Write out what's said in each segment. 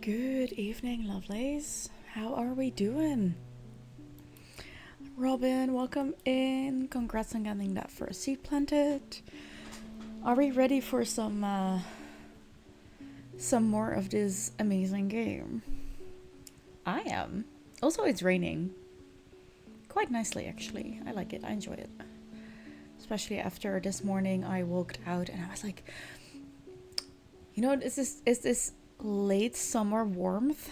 Good evening, lovelies. How are we doing? Robin, welcome in. Congrats on getting that first seed planted. Are we ready for some more of this amazing game? I am. Also, it's raining. Quite nicely, actually. I like it. I enjoy it. Especially after this morning, I walked out and I was like, you know, is this late summer warmth?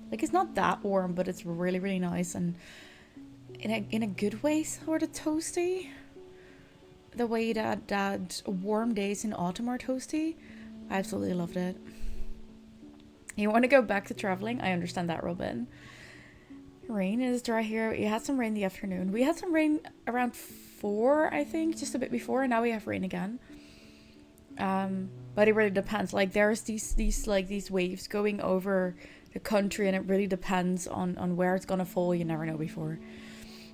Like, it's not that warm, but it's really, really nice and in a good way, sort of toasty. The way that warm days in autumn are toasty. I absolutely loved it. You want to go back to traveling? I understand that, Robin. Rain is dry here. We had some rain in the afternoon. We had some rain around 4, I think, just a bit before, and now we have rain again. But it really depends. Like, there's these waves going over the country, and it really depends on where it's gonna fall. You never know before.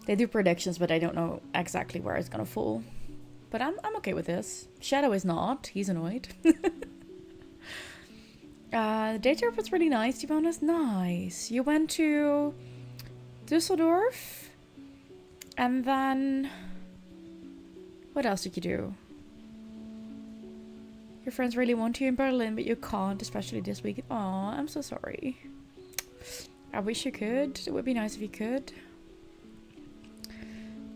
They do predictions, but I don't know exactly where it's gonna fall. But I'm okay with this. Shadow is not. He's annoyed. The day trip was really nice, to be honest. Nice. You went to Dusseldorf, and then what else did you do? Your friends really want you in Berlin, but you can't, especially this week. Aw, I'm so sorry. I wish you could. It would be nice if you could.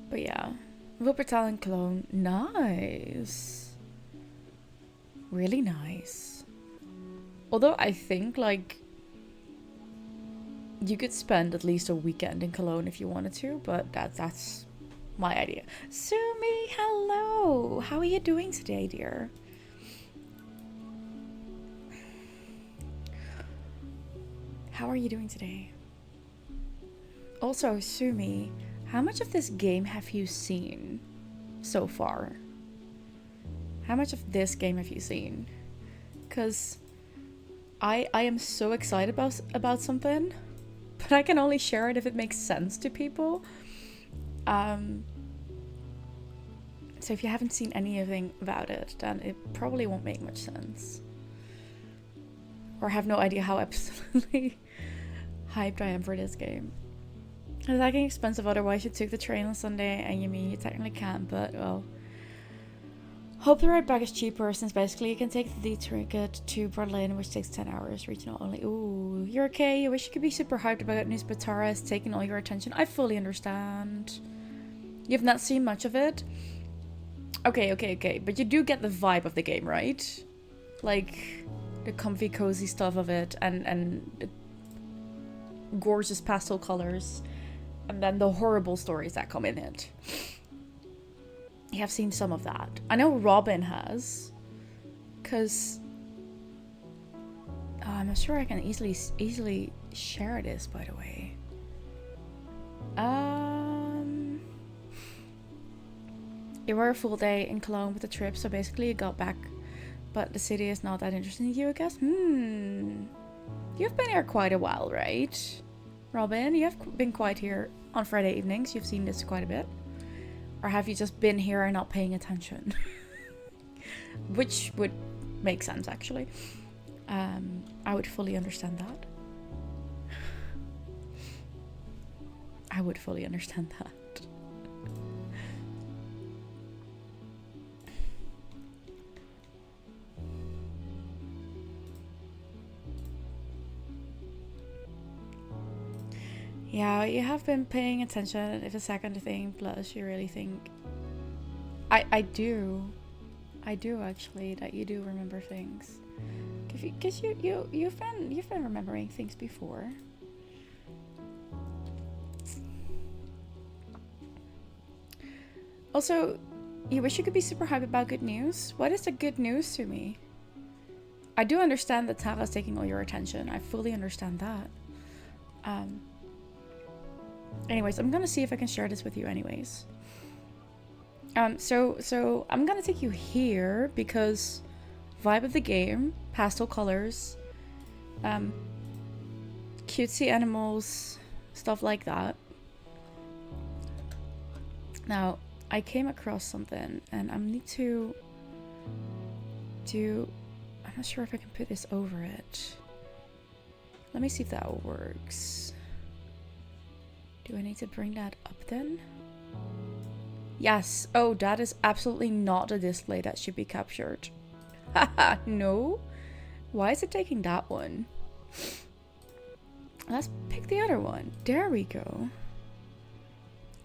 But yeah. Wuppertal and Cologne. Nice. Really nice. Although I think, like, you could spend at least a weekend in Cologne if you wanted to, but that's my idea. Sumi, hello. How are you doing today, dear? How are you doing today? Also, Sumi, how much of this game have you seen so far? How much of this game have you seen? Because I am so excited about something, but I can only share it if it makes sense to people. So if you haven't seen anything about it, then it probably won't make much sense. Or have no idea how absolutely hyped I am for this game. It's fucking expensive, otherwise you took the train on Sunday and you mean you technically can't, but well. Hope the ride back is cheaper, since basically you can take the ticket to Berlin, which takes 10 hours, regional only. Ooh, you're okay? You wish you could be super hyped about news, but Tara has taken all your attention. I fully understand. You've not seen much of it? Okay. But you do get the vibe of the game, right? Like, the comfy, cozy stuff of it, and the gorgeous pastel colors, and then the horrible stories that come in it. You have seen some of that. I know Robin has, because I'm not sure I can easily share this, by the way. You were a full day in Cologne with the trip, so basically you got back, but the city is not that interesting to you, I guess. You've been here quite a while, right, Robin? You have been quite here on Friday evenings. You've seen this quite a bit. Or have you just been here and not paying attention? Which would make sense, actually. I would fully understand that. I would fully understand that. Yeah, you have been paying attention if a second thing, plus you really think... I do actually, that you do remember things. Because you've been remembering things before. Also, you wish you could be super hyped about good news? What is the good news to me? I do understand that Tara's taking all your attention. I fully understand that. Anyways, I'm gonna see if I can share this with you anyways. So I'm gonna take you here because vibe of the game, pastel colors, cutesy animals, stuff like that. Now, I came across something and I need to I'm not sure if I can put this over it. Let me see if that works. Do I need to bring that up then? Yes. Oh, that is absolutely not a display that should be captured. Haha, no. Why is it taking that one? Let's pick the other one. There we go.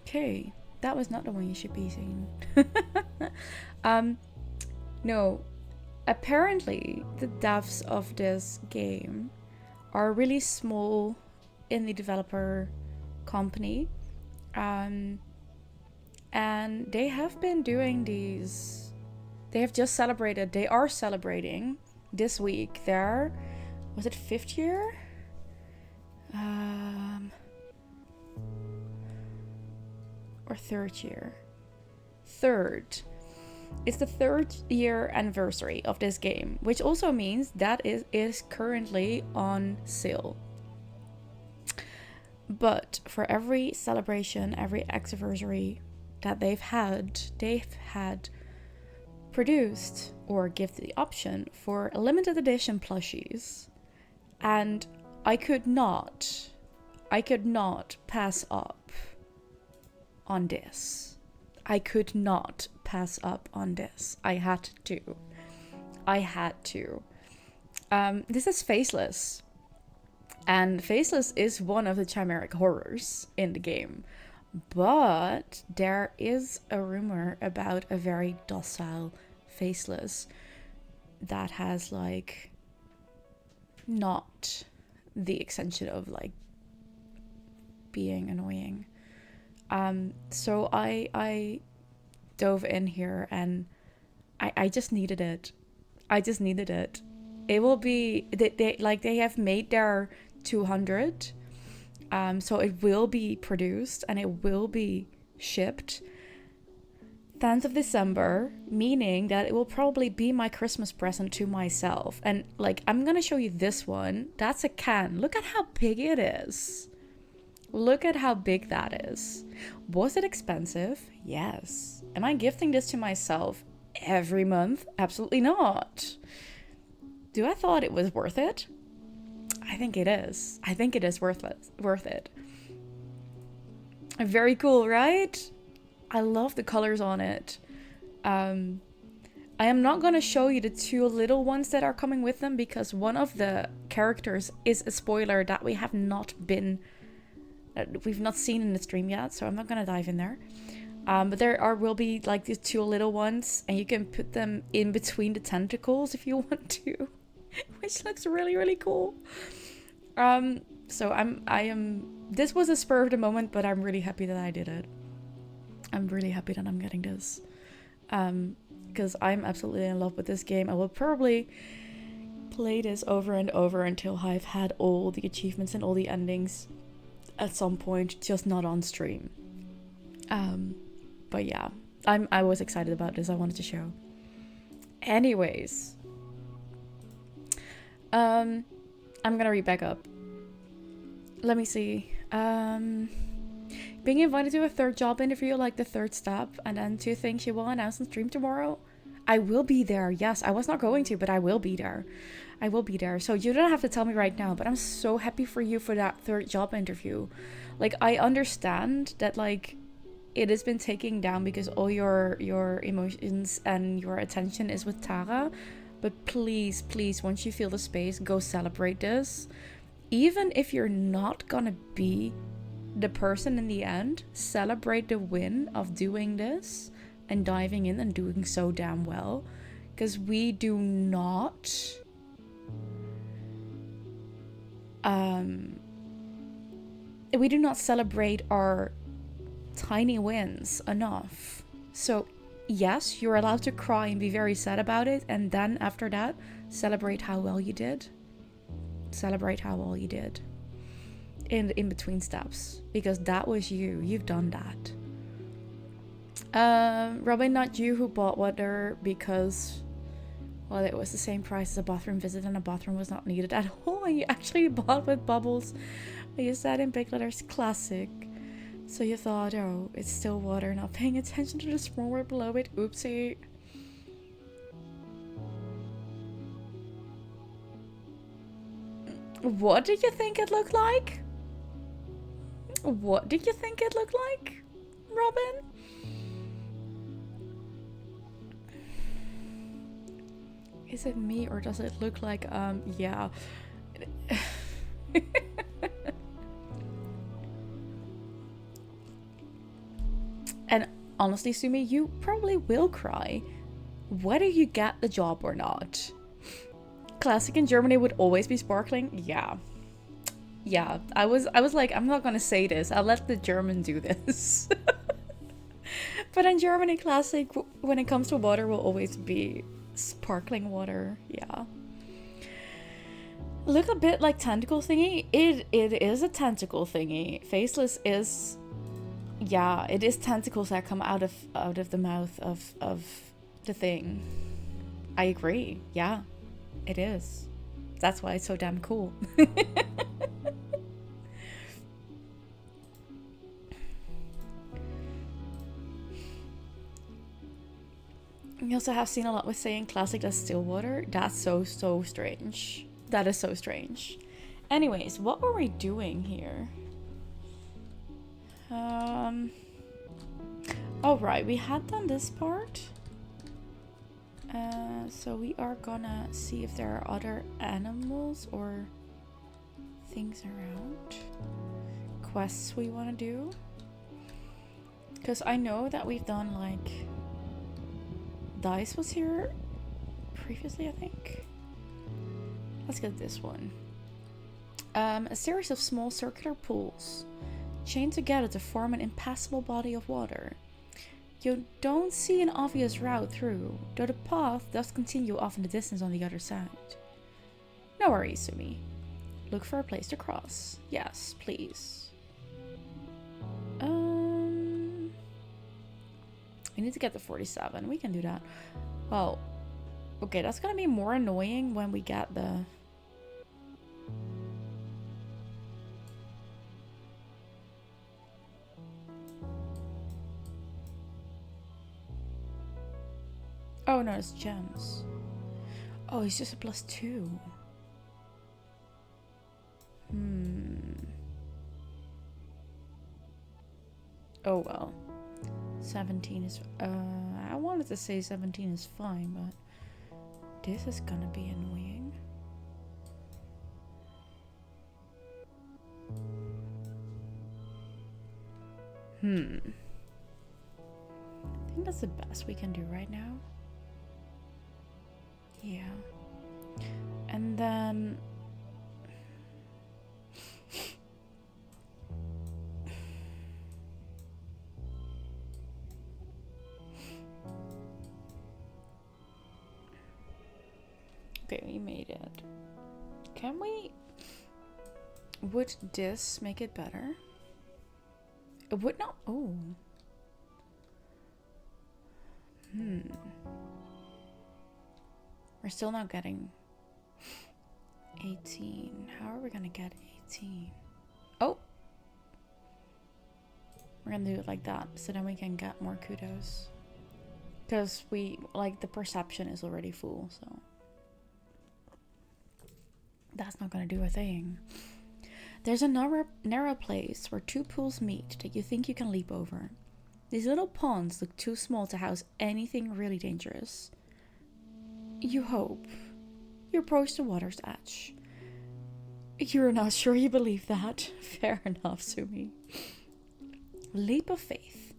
Okay. That was not the one you should be seeing. No. Apparently, the devs of this game are really small indie developer company. And they have been doing these. They have just celebrated. They are celebrating this week their, was it 5th year? Or 3rd year? 3rd. It's the 3rd year anniversary of this game, which also means that it is currently on sale. But for every celebration, every anniversary that they've had produced or give the option for limited edition plushies. And I could not pass up on this. I could not pass up on this. I had to. This is Faceless. And Faceless is one of the chimeric horrors in the game. But there is a rumor about a very docile Faceless that has like not the extension of like being annoying. So I dove in here and I just needed it. It will be they have made their 200. So it will be produced and it will be shipped 10th of December, meaning that it will probably be my Christmas present to myself. And like, I'm gonna show you this one. That's a can. Look at how big it is. Look at how big that is. Was it expensive? Yes. Am I gifting this to myself every month? Absolutely not. Do I thought it was worth it? I think it is. I think it is worth it. Very cool, right? I love the colors on it. I am not going to show you the 2 little ones that are coming with them because one of the characters is a spoiler that we've not seen in the stream yet, so I'm not going to dive in there. But will be like these 2 little ones, and you can put them in between the tentacles if you want to, which looks really, really cool. So this was a spur of the moment, but I'm really happy that I did it. I'm really happy that I'm getting this. Because I'm absolutely in love with this game. I will probably play this over and over until I've had all the achievements and all the endings at some point, just not on stream. But yeah, I was excited about this. I wanted to show. Anyways. I'm gonna read back up. Let me see. Being invited to a 3rd job interview, like the 3rd step, and then 2 things you will announce on stream tomorrow. I will be there. Yes, I was not going to, but I will be there. I will be there. So you don't have to tell me right now, but I'm so happy for you for that 3rd job interview. Like, I understand that, like, it has been taken down because all your emotions and your attention is with Tara. But please, please, once you feel the space, go celebrate this. Even if you're not gonna be the person in the end, celebrate the win of doing this and diving in and doing so damn well. Because we do not celebrate our tiny wins enough. So yes, you're allowed to cry and be very sad about it, and then after that, celebrate how well you did. Celebrate how well you did in between steps, because that was you. You've done that. Robin, not you who bought water because, well, it was the same price as a bathroom visit and a bathroom was not needed at all, and you actually bought with bubbles. You said in big letters, classic. So you thought, oh, it's still water, not paying attention to the small word below it. Oopsie. What did you think it looked like? What did you think it looked like, Robin? Is it me or does it look like, yeah. And honestly, Sumi, you probably will cry, whether you get the job or not. Classic in Germany would always be sparkling. Yeah. Yeah, I was like, I'm not gonna say this. I'll let the German do this. But in Germany, classic, when it comes to water, will always be sparkling water. Yeah. Look a bit like tentacle thingy. It is a tentacle thingy. Faceless is, yeah, it is tentacles that come out of the mouth of the thing. I agree. Yeah, it is. That's why it's so damn cool. We also have seen a lot with saying classic as still water. That's so strange. That is so strange. Anyways, what were we doing here? Oh right, we had done this part. So we are gonna see if there are other animals or things around. Quests we want to do. Because I know that we've done like... Dice was here previously, I think. Let's get this one. A series of small circular pools chained together to form an impassable body of water. You don't see an obvious route through, though the path does continue off in the distance on the other side. No worries, Sumi. Look for a place to cross. Yes, please. We need to get to 47. We can do that. Well, okay, that's gonna be more annoying when we get the... Oh no, it's gems. Oh, it's just a +2. Oh well. 17 is... I wanted to say 17 is fine, but... This is gonna be annoying. I think that's the best we can do right now. Yeah. And then... Okay, we made it. Can we... Would this make it better? It would not... Oh. We're still not getting 18. How are we gonna get 18? Oh! We're gonna do it like that, so then we can get more kudos. Because we, like, the perception is already full, so... That's not gonna do a thing. There's a narrow place where two pools meet that you think you can leap over. These little ponds look too small to house anything really dangerous. You hope. You approach the water's edge. You're not sure you believe that. Fair enough, Sumi. Leap of faith.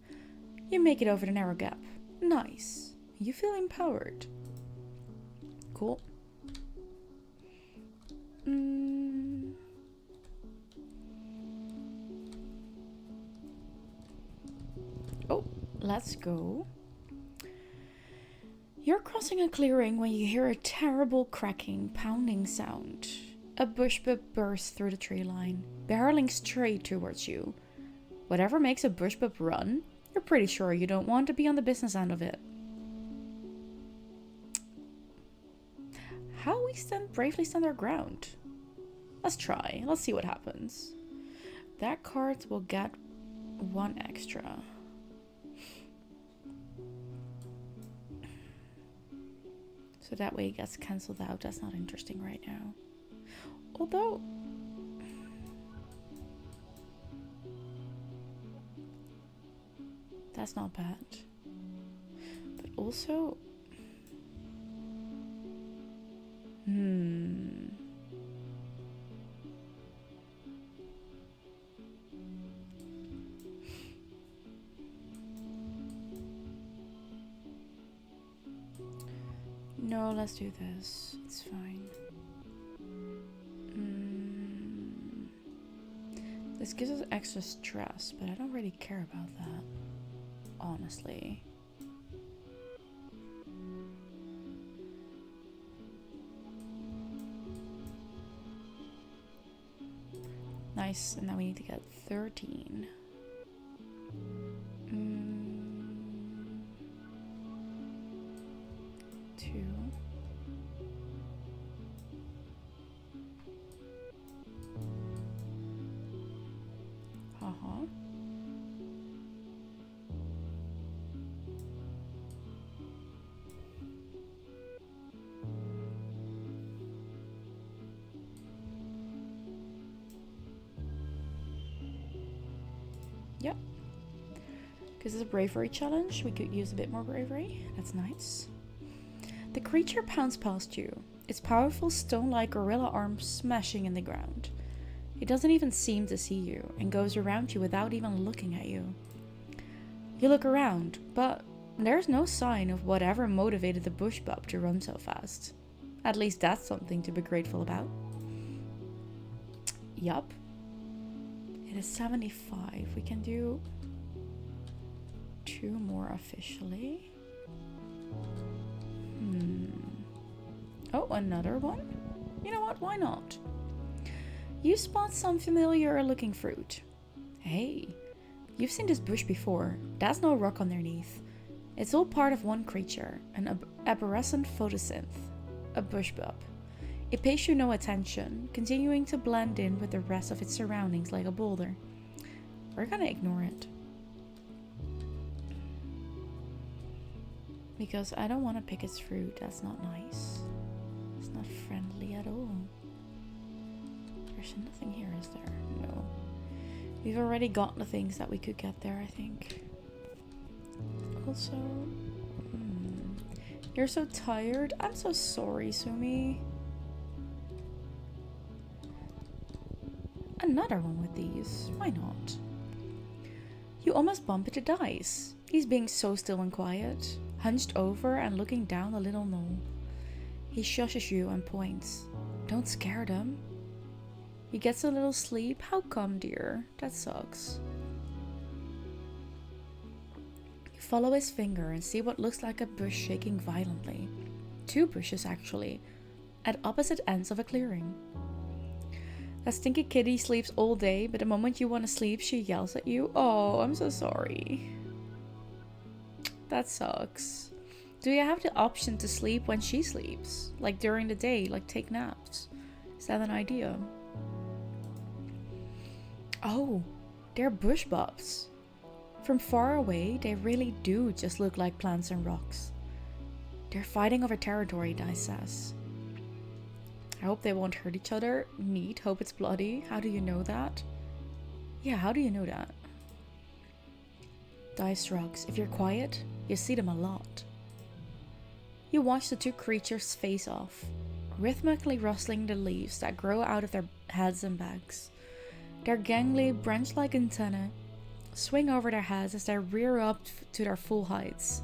You make it over the narrow gap. Nice. You feel empowered. Cool. Oh, let's go. You're crossing a clearing when you hear a terrible cracking, pounding sound. A bushbuck bursts through the tree line, barreling straight towards you. Whatever makes a bushbuck run, you're pretty sure you don't want to be on the business end of it. How we bravely stand our ground. Let's try. Let's see what happens. That card will get 1 extra. So that way it gets cancelled out. That's not interesting right now. Although, that's not bad. But also, no, let's do this. It's fine. This gives us extra stress, but I don't really care about that, honestly. Nice, and now we need to get 13. Two. Uh-huh. Yep. Because it's a bravery challenge, we could use a bit more bravery. That's nice. The creature pounds past you, its powerful stone-like gorilla arms smashing in the ground. It doesn't even seem to see you, and goes around you without even looking at you. You look around, but there's no sign of whatever motivated the bush bub to run so fast. At least that's something to be grateful about. Yup. It is 75. We can do 2 more officially. Oh, another one? You know what? Why not? You spot some familiar looking fruit. Hey, you've seen this bush before. That's no rock underneath. It's all part of one creature, an arborescent photosynth, a bush bub. It pays you no attention, continuing to blend in with the rest of its surroundings like a boulder. We're gonna ignore it. Because I don't want to pick its fruit. That's not nice. It's not friendly at all. There's nothing here, is there? No. We've already got the things that we could get there, I think. Also, you're so tired. I'm so sorry, Sumi. Another one with these. Why not? You almost bump into Dice. He's being so still and quiet, hunched over and looking down the little knoll. He shushes you and points. Don't scare them. He gets a little sleep. How come, dear? That sucks. You follow his finger and see what looks like a bush shaking violently. 2 bushes, actually, at opposite ends of a clearing. That stinky kitty sleeps all day, but the moment you want to sleep, she yells at you. Oh, I'm so sorry. That sucks. Do you have the option to sleep when she sleeps? Like during the day, like take naps? Is that an idea? Oh, they're bush bubs. From far away, they really do just look like plants and rocks. They're fighting over territory, Dice says. I hope they won't hurt each other. Neat, hope it's bloody. How do you know that? Yeah, how do you know that? Dice shrugs. If you're quiet, you see them a lot. You watch the 2 creatures face off, rhythmically rustling the leaves that grow out of their heads and backs. Their gangly, branch-like antennae swing over their heads as they rear up to their full heights.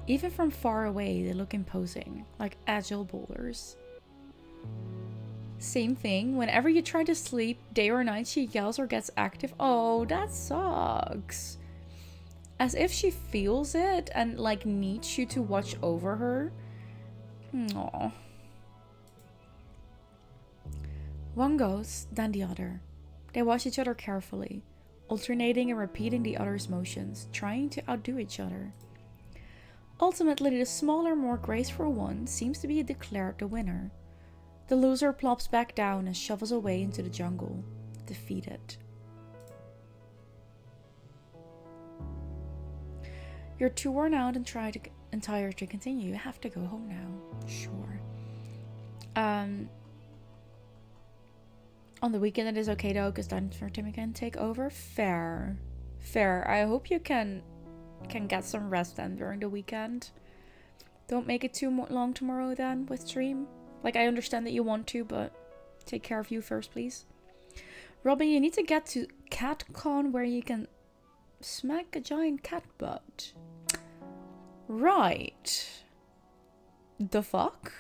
Even from far away, they look imposing, like agile boulders. Same thing, whenever you try to sleep, day or night, she yells or gets active. Oh, that sucks. As if she feels it and like needs you to watch over her. Aww. One goes, then the other. They watch each other carefully, alternating and repeating the other's motions, trying to outdo each other. Ultimately, the smaller, more graceful one seems to be declared the winner. The loser plops back down and shovels away into the jungle, defeated. You're too worn out and tired to continue. You have to go home now. Sure. On the weekend it is okay though, because then Tim can take over. Fair. I hope you can get some rest then during the weekend. Don't make it too long tomorrow then with stream. Like, I understand that you want to, but take care of you first, please. Robin, you need to get to CatCon where you can smack a giant cat butt. Right. The fuck?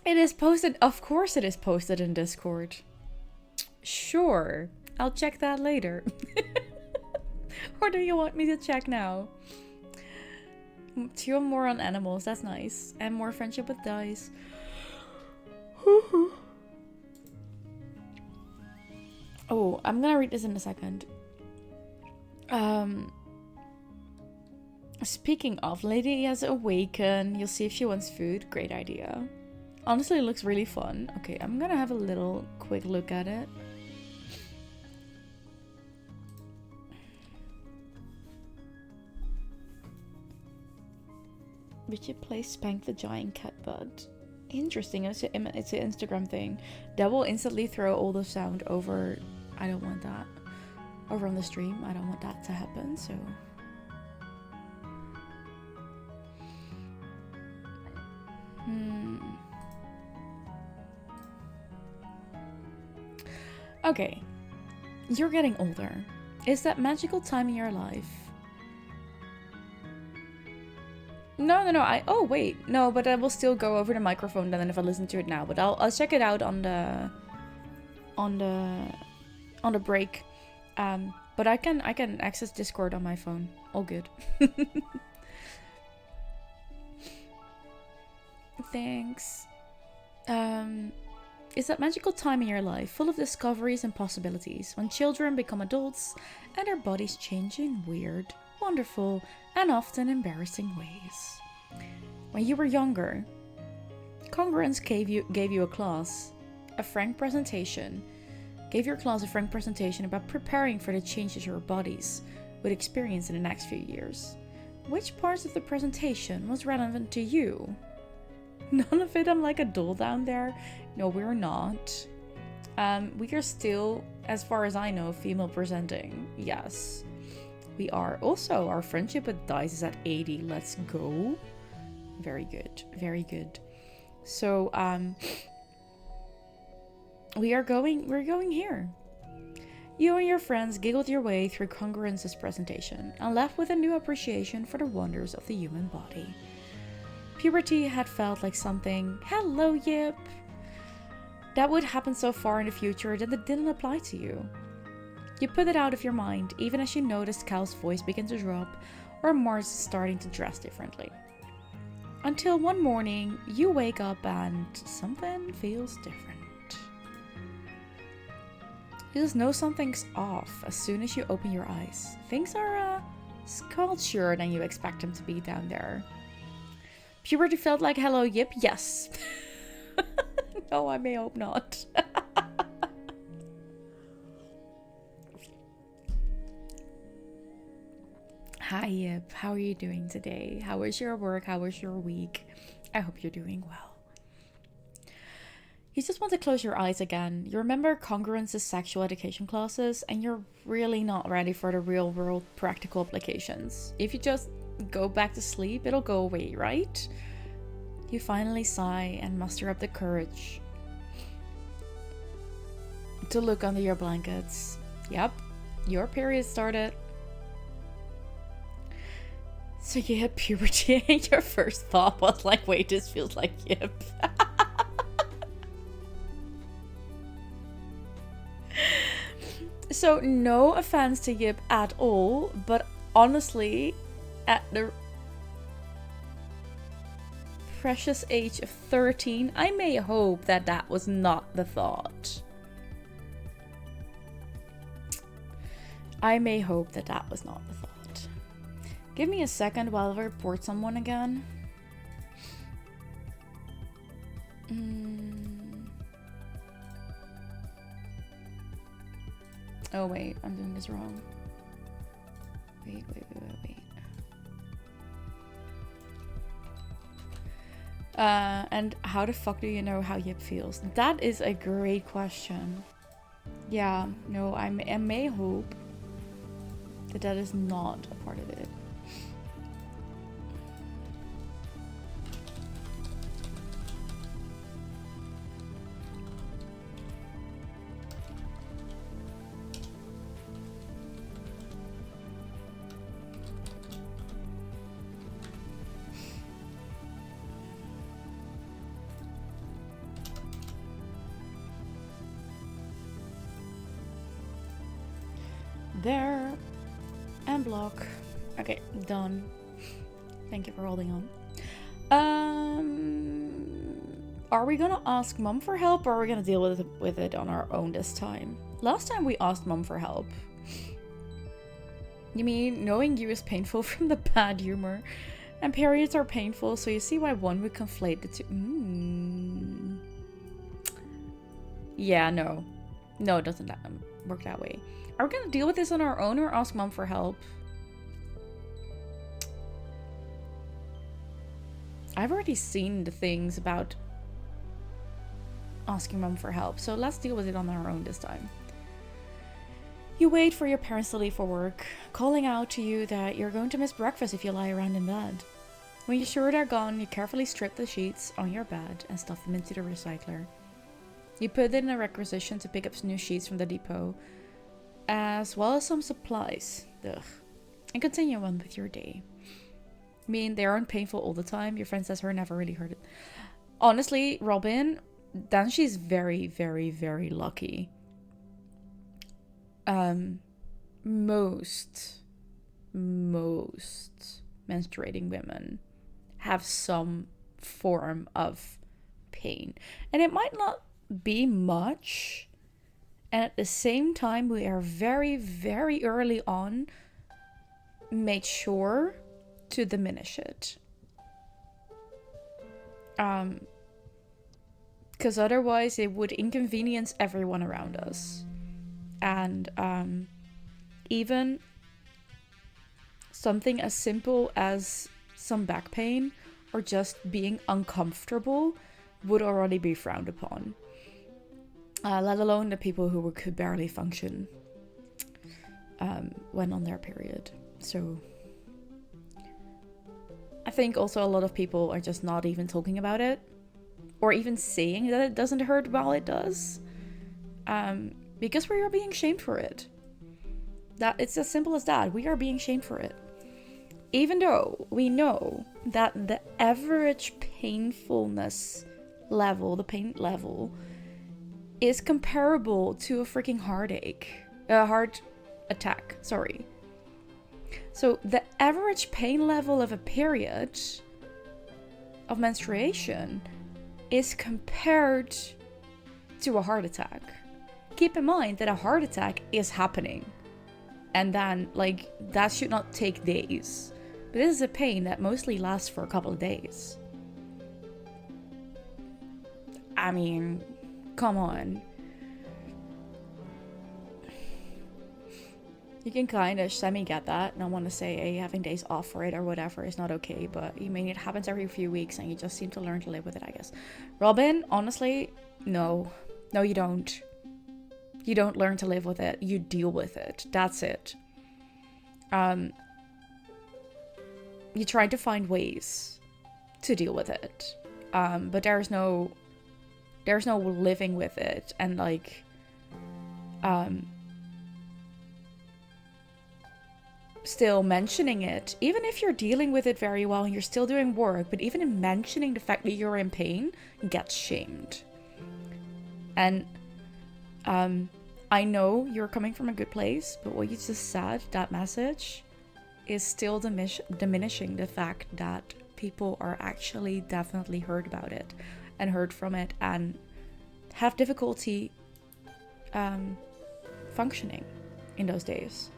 It is posted. Of course it is posted in Discord. Sure. I'll check that later. Or do you want me to check now? 2 more on animals. That's nice. And more friendship with dice. Oh, I'm gonna read this in a second. Speaking of, Lady has awakened. You'll see if she wants food. Great idea. Honestly, it looks really fun. Okay, I'm gonna have a little quick look at it. Would you play Spank the Giant Cat Butt? Interesting. It's an Instagram thing. That will instantly throw all the sound over. I don't want that. Over on the stream. I don't want that to happen, so... Okay. You're getting older. Is that magical time in your life? No. Oh, wait. No, but I will still go over the microphone then if I listen to it now. But I'll check it out on the break. But I can access Discord on my phone. All good. Thanks. Is that magical time in your life, full of discoveries and possibilities, when children become adults and their bodies change in weird, wonderful, and often embarrassing ways. When you were younger, Congruence gave you a class, a frank presentation. Gave your class a frank presentation about preparing for the changes your bodies would experience in the next few years. Which parts of the presentation was relevant to you? None of it. I'm like a doll down there. No, we're not. We are still, as far as I know, female presenting. Yes, we are. Also, our friendship with dice is at 80. Let's go. Very good. Very good. So, we're going here. You and your friends giggled your way through Congruence's presentation and left with a new appreciation for the wonders of the human body. Puberty had felt like something, hello Yip, that would happen so far in the future that it didn't apply to you. You put it out of your mind, even as you noticed Cal's voice begin to drop or Mars starting to dress differently. Until one morning, you wake up and something feels different. You just know something's off as soon as you open your eyes. Things are sculptured than you expect them to be down there. Puberty felt like hello Yip, yes. No, I may hope not. Hi Yip, how are you doing today? How was your work? How was your week? I hope you're doing well. You just want to close your eyes again. You remember Congruence's sexual education classes, and you're really not ready for the real world practical applications. If you just go back to sleep, it'll go away, right? You finally sigh and muster up the courage to look under your blankets. Yep, your period started. So you hit puberty and your first thought was like, wait, this feels like Yip. So no offense to Yip at all, but honestly, at the precious age of 13, I may hope that that was not the thought. I may hope that that was not the thought. Give me a second while I report someone again. Oh wait, I'm doing this wrong. Wait. And how the fuck do you know how Yip feels? That is a great question. Yeah, no, I may hope that is not a part of it. There. And block. Okay, done. Thank you for holding on. Are we gonna ask Mum for help, or are we gonna deal with it on our own this time? Last time we asked Mum for help. You mean knowing you is painful from the bad humor, and periods are painful, so you see why one would conflate the two. Yeah, no, it doesn't work that way. Are we gonna deal with this on our own or ask Mum for help? I've already seen the things about asking Mum for help, so let's deal with it on our own this time. You wait for your parents to leave for work, calling out to you that you're going to miss breakfast if you lie around in bed. When you're sure they're gone, you carefully strip the sheets on your bed and stuff them into the recycler. You put in a requisition to pick up some new sheets from the depot, as well as some supplies. Ugh. And continue on with your day. I mean, they aren't painful all the time. Your friend says her never really heard it. Honestly, Robin, then she's very, very, very lucky. Most menstruating women have some form of pain. And it might not be much. And at the same time, we are very, very early on made sure to diminish it. Because otherwise it would inconvenience everyone around us. And even something as simple as some back pain or just being uncomfortable would already be frowned upon. Let alone the people who could barely function when on their period. So I think also a lot of people are just not even talking about it, or even saying that it doesn't hurt while it does, because we are being shamed for it. That it's as simple as that. We are being shamed for it, even though we know that the average painfulness level, the pain level, is comparable to a freaking heart attack. Sorry. So the average pain level of a period of menstruation is compared to a heart attack. Keep in mind that a heart attack is happening, and then that should not take days. But this is a pain that mostly lasts for a couple of days. I mean, come on. You can kind of semi-get that. And I want to say, hey, having days off for it or whatever is not okay. But I mean, it happens every few weeks and you just seem to learn to live with it, I guess. Robin, honestly, no. No, you don't. You don't learn to live with it. You deal with it. That's it. You try to find ways to deal with it. But there's no living with it. And still mentioning it, even if you're dealing with it very well and you're still doing work, but even in mentioning the fact that you're in pain gets shamed. And I know you're coming from a good place, but what you just said, that message, is still diminishing the fact that people are actually definitely heard about it and heard from it and have difficulty functioning in those days.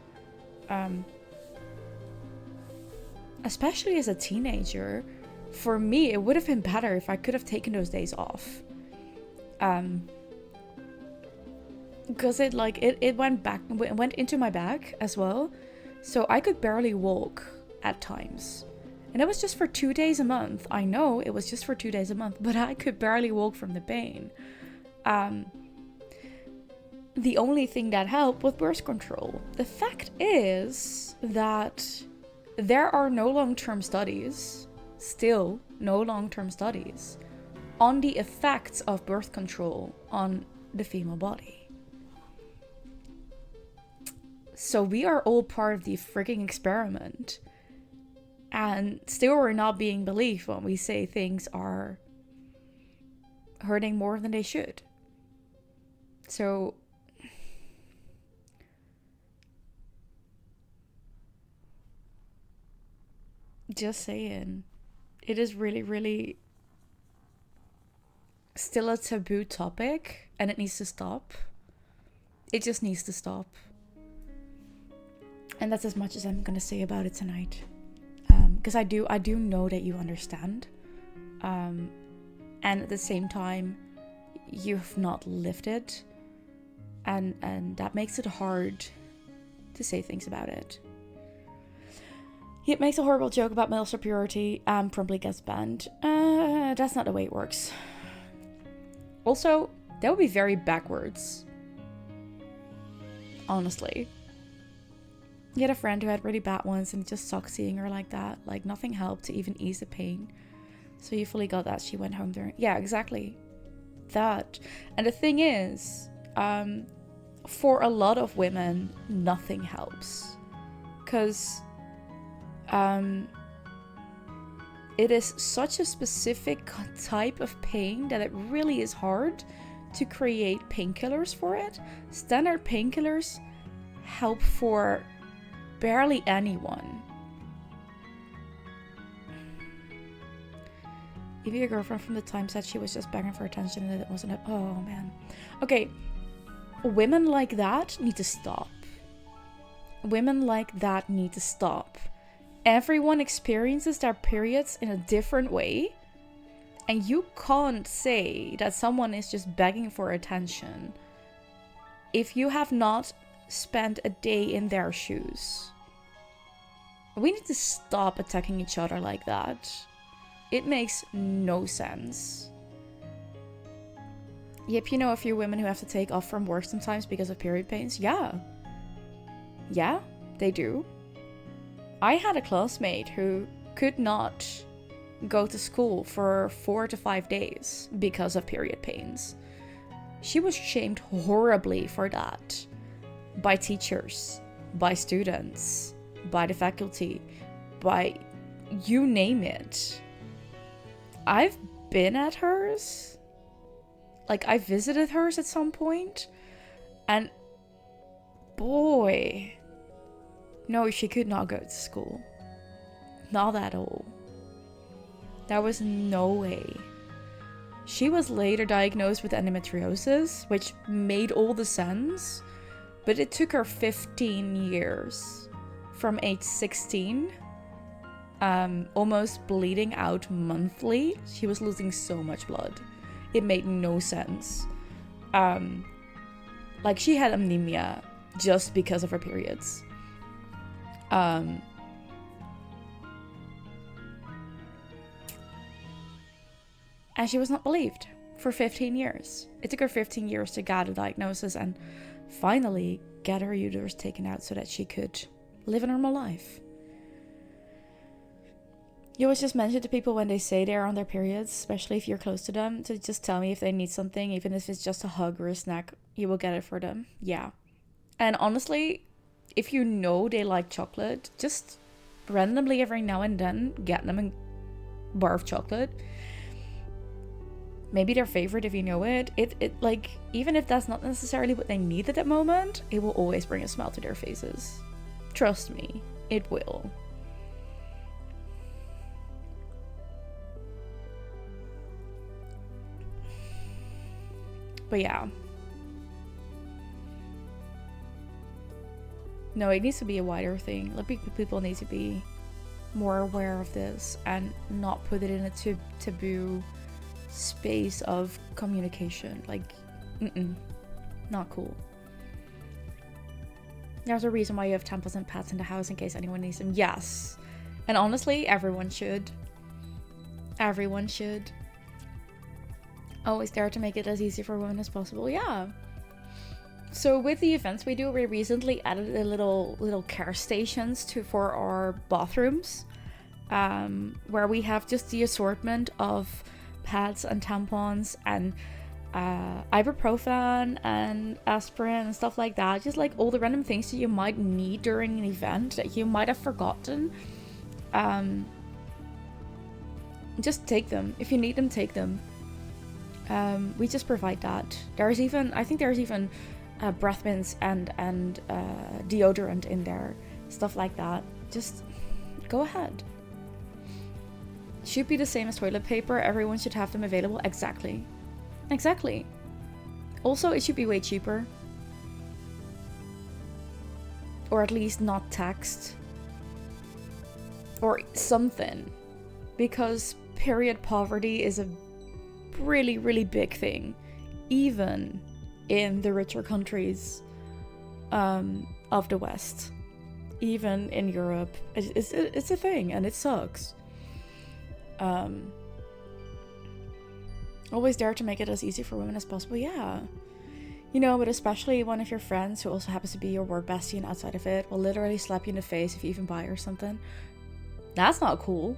Especially as a teenager, for me, it would have been better if I could have taken those days off. Because it went into my back as well, so I could barely walk at times, And it was just for 2 days a month. I know it was just for 2 days a month, but I could barely walk from the pain. The only thing that helped was birth control. The fact is that there are no long-term studies, still no long-term studies, on the effects of birth control on the female body. So we are all part of the freaking experiment. And still we're not being believed when we say things are hurting more than they should. So just saying, it is really, really still a taboo topic, and it needs to stop. It just needs to stop. And that's as much as I'm gonna say about it tonight. Because I do know that you understand. And at the same time, you've not lived it. And that makes it hard to say things about it. He makes a horrible joke about male superiority and promptly gets banned. That's not the way it works. Also, that would be very backwards. Honestly. He had a friend who had really bad ones and it just sucked seeing her like that. Like, nothing helped to even ease the pain. So you fully got that. She went home during... Yeah, exactly. That. And the thing is, for a lot of women, nothing helps. Because it is such a specific type of pain that it really is hard to create painkillers for it. Standard painkillers help for barely anyone. Even your girlfriend from the time said she was just begging for attention and it wasn't. Oh man. Okay. Women like that need to stop. Women like that need to stop. Everyone experiences their periods in a different way. And you can't say that someone is just begging for attention if you have not spent a day in their shoes. We need to stop attacking each other like that. It makes no sense. Yep, you know a few women who have to take off from work sometimes because of period pains? Yeah. Yeah, they do. I had a classmate who could not go to school for 4 to 5 days because of period pains. She was shamed horribly for that. By teachers, by students, by the faculty, by you name it. I've been at hers. Like, I visited hers at some point. And boy, no, she could not go to school. Not at all. There was no way. She was later diagnosed with endometriosis, which made all the sense. But it took her 15 years. From age 16, almost bleeding out monthly. She was losing so much blood. It made no sense. Like, she had anemia just because of her periods. And she was not believed for 15 years. It took her 15 years to get a diagnosis and finally get her uterus taken out so that she could live a normal life. You always just mention to people when they say they're on their periods, especially if you're close to them, to just tell me if they need something, even if it's just a hug or a snack, you will get it for them. Yeah. And honestly, if you know they like chocolate, just randomly every now and then get them a bar of chocolate. Maybe their favorite if you know it. It like, even if that's not necessarily what they need at that moment, it will always bring a smile to their faces. Trust me, it will. But yeah. No, it needs to be a wider thing. Like, people need to be more aware of this and not put it in a taboo space of communication. Like, not cool. There's a reason why you have tampons and pads in the house in case anyone needs them. Yes, And honestly, everyone should. Everyone should. Always there to make it as easy for women as possible. Yeah. So with the events we do, we recently added a little care stations for our bathrooms, where we have just the assortment of pads and tampons and ibuprofen and aspirin and stuff like that. Just like all the random things that you might need during an event that you might have forgotten. Just take them. If you need them, take them. We just provide that. I think there's even breath mints and deodorant in there, stuff like that. Just go ahead. Should be the same as toilet paper. Everyone should have them available. Exactly. Also, it should be way cheaper, or at least not taxed, or something, because period poverty is a really, really big thing, even in the richer countries of the West, even in Europe. It's a thing, and it sucks. Always dare to make it as easy for women as possible. Yeah, but especially one of your friends who also happens to be your work bestie and outside of it will literally slap you in the face if you even buy her something. That's not cool.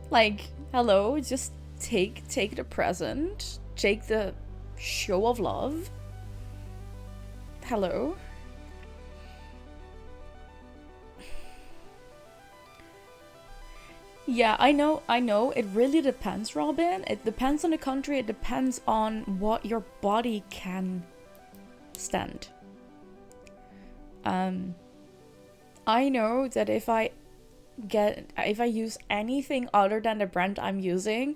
Like, hello, just take the present, take the show of love. Hello. Yeah, I know. It really depends, Robin. It depends on the country. It depends on what your body can stand. I know that if I use anything other than the brand I'm using,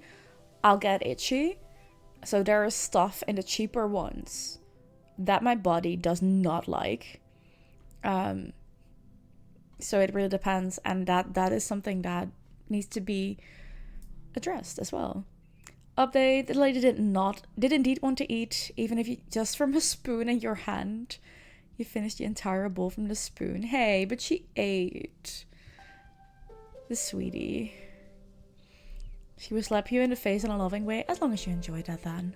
I'll get itchy. So there is stuff in the cheaper ones that my body does not like. So it really depends, and that is something that needs to be addressed as well. Update: the lady did indeed want to eat, even if you just from a spoon in your hand. You finished the entire bowl from the spoon. Hey, but she ate. The sweetie. She will slap you in the face in a loving way, as long as you enjoy that then.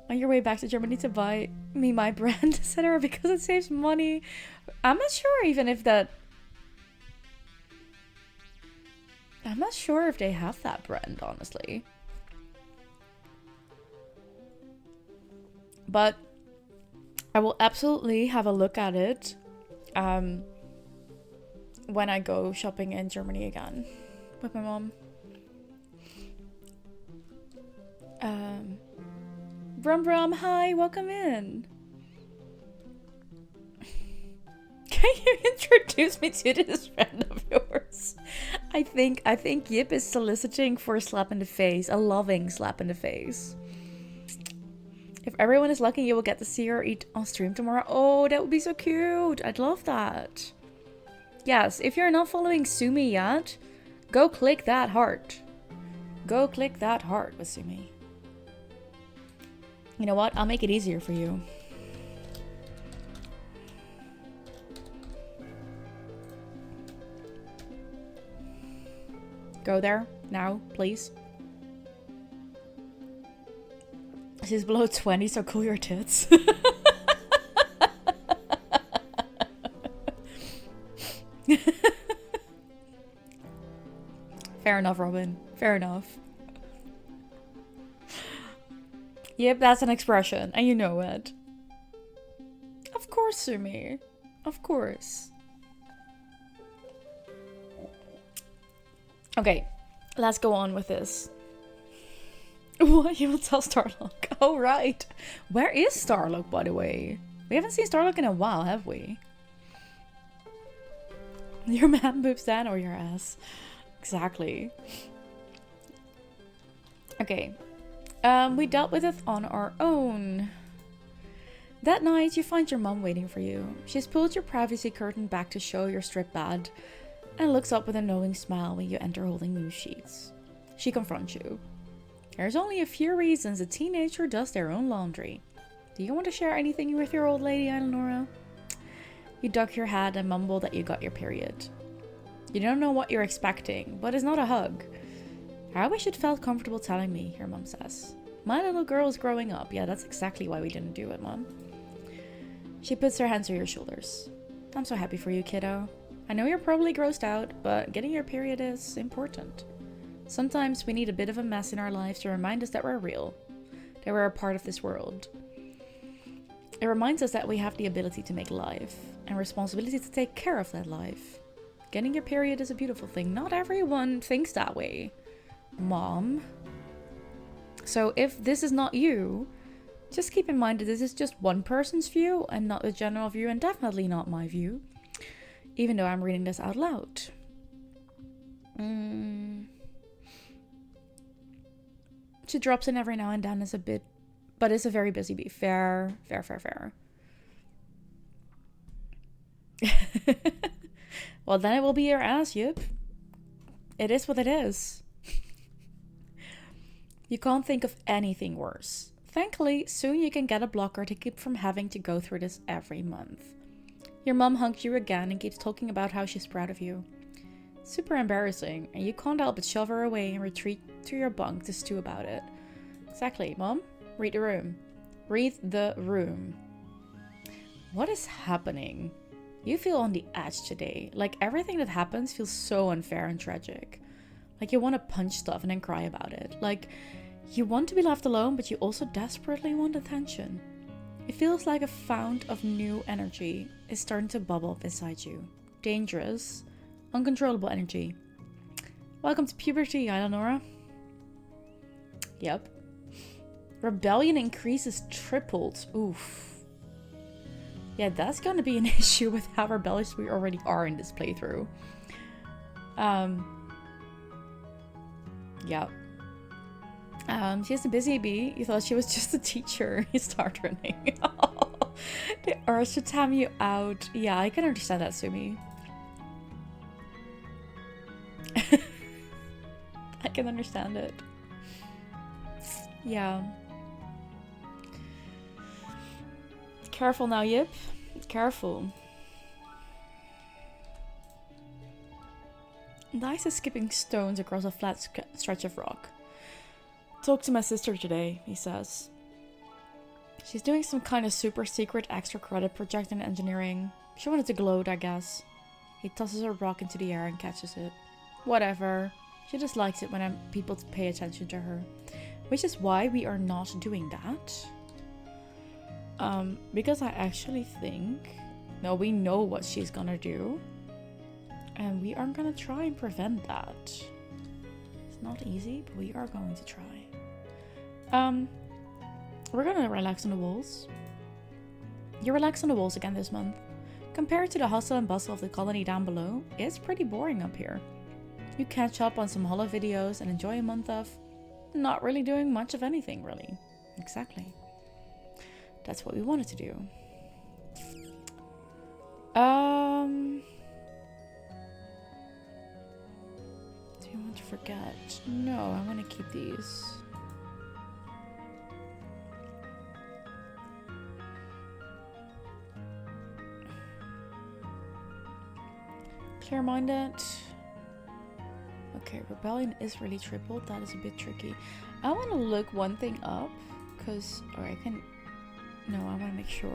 On your way back to Germany to buy me my brand, etc., because it saves money. I'm not sure even if that... I'm not sure if they have that brand, honestly. But I will absolutely have a look at it when I go shopping in Germany again with my mom. Brum Brum, hi, welcome in. Can you introduce me to this friend of yours? I think Yip is soliciting for a slap in the face, a loving slap in the face. If everyone is lucky, you will get to see her eat on stream tomorrow. Oh, that would be so cute. I'd love that. Yes, if you're not following Sumi yet, go click that heart. Go click that heart with Sumi. You know what? I'll make it easier for you. Go there now, please. She's below 20, so cool your tits. Fair enough, Robin. Fair enough. Yep, that's an expression, and you know it. Of course, Sumi. Of course. Okay, let's go on with this. What? You will tell Starlock? Oh, right. Where is Starlock, by the way? We haven't seen Starlock in a while, have we? Your man boobs down or your ass? Exactly. Okay. We dealt with it on our own. That night, you find your mom waiting for you. She's pulled your privacy curtain back to show your strip bed and looks up with a knowing smile when you enter holding loose sheets. She confronts you. There's only a few reasons a teenager does their own laundry. Do you want to share anything with your old lady, Eleonora? You duck your head and mumble that you got your period. You don't know what you're expecting, but it's not a hug. I wish you'd felt comfortable telling me, your mum says. My little girl is growing up. Yeah, that's exactly why we didn't do it, Mum. She puts her hands on your shoulders. I'm so happy for you, kiddo. I know you're probably grossed out, but getting your period is important. Sometimes we need a bit of a mess in our lives to remind us that we're real, that we're a part of this world. It reminds us that we have the ability to make life and responsibility to take care of that life. Getting your period is a beautiful thing. Not everyone thinks that way, Mom. So if this is not you, just keep in mind that this is just one person's view and not the general view, and definitely not my view, even though I'm reading this out loud. She drops in every now and then as a bit, but it's a very busy bee. Fair. Well, then it will be your ass, yep. It is what it is. You can't think of anything worse. Thankfully, soon you can get a blocker to keep from having to go through this every month. Your mum hugs you again and keeps talking about how she's proud of you. Super embarrassing, and you can't help but shove her away and retreat to your bunk to stew about it. Exactly, Mom. Read the room. Read the room. What is happening? You feel on the edge today. Like everything that happens feels so unfair and tragic. Like you want to punch stuff and then cry about it. Like you want to be left alone, but you also desperately want attention. It feels like a fount of new energy is starting to bubble up inside you. Dangerous, uncontrollable energy. Welcome to puberty, Eleonora. Yep. Rebellion increases tripled. Oof. Yeah, that's going to be an issue with how rebellious we already are in this playthrough. Yeah. She's a busy bee. You thought she was just a teacher. You start running. The urge to tam you out. Yeah, I can understand that, Sumi. I can understand it. Yeah. Careful now, Yip. Careful. Dice is skipping stones across a flat stretch of rock. Talked to my sister today, he says. She's doing some kind of super secret extra credit project in engineering. She wanted to gloat, I guess. He tosses a rock into the air and catches it. Whatever. She just likes it when people pay attention to her. Which is why we are not doing that. Because I actually think... No, we know what she's gonna do. And we are gonna try and prevent that. It's not easy, but we are going to try. We're gonna relax on the walls. You relax on the walls again this month. Compared to the hustle and bustle of the colony down below, it's pretty boring up here. You catch up on some holo videos and enjoy a month of not really doing much of anything, really. Exactly. That's what we wanted to do. Do you want to forget? No, I want to keep these. Clear-minded. Okay, rebellion is really tripled. That is a bit tricky. I want to look one thing up, because, or I can, no, I want to make sure.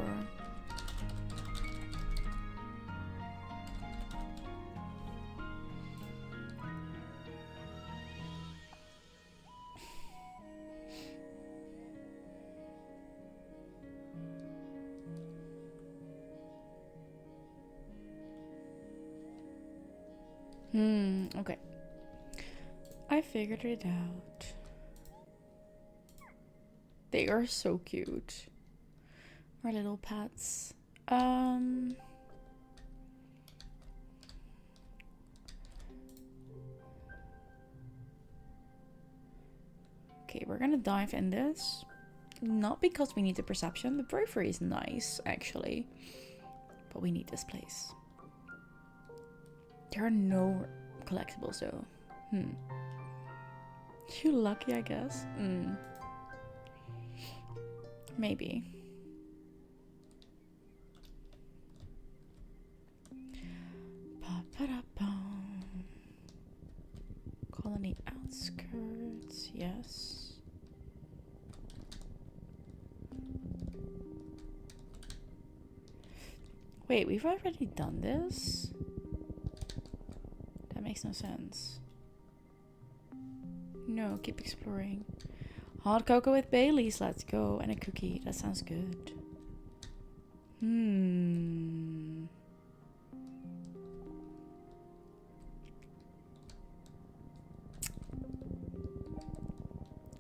Okay. I figured it out. They are so cute. Our little pets. Okay, we're gonna dive in this. Not because we need the perception. The bravery is nice, actually. But we need this place. There are no collectibles, though. You're lucky, I guess. Maybe. Ba-da-bum. Colony outskirts, yes. Wait, we've already done this? That makes no sense. No, keep exploring. Hot cocoa with Baileys, let's go. And a cookie, that sounds good.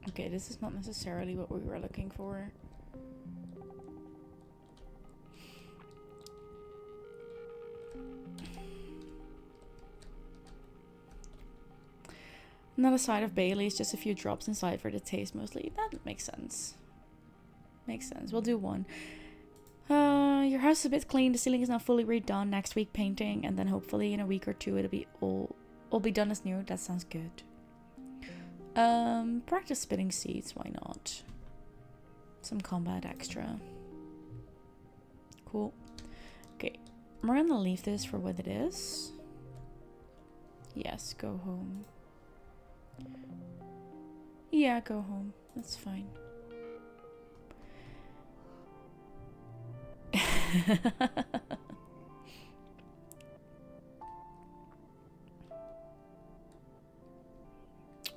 Okay, this is not necessarily what we were looking for. Not a side of Bailey's, just a few drops inside for the taste mostly. That makes sense. Makes sense. We'll do one. Your house is a bit clean. The ceiling is now fully redone. Next week painting, and then hopefully in a week or two it'll be all be done as new. That sounds good. Practice spitting seeds. Why not? Some combat extra. Cool. Okay, we're gonna leave this for what it is. Yes, go home. Yeah, go home. That's fine.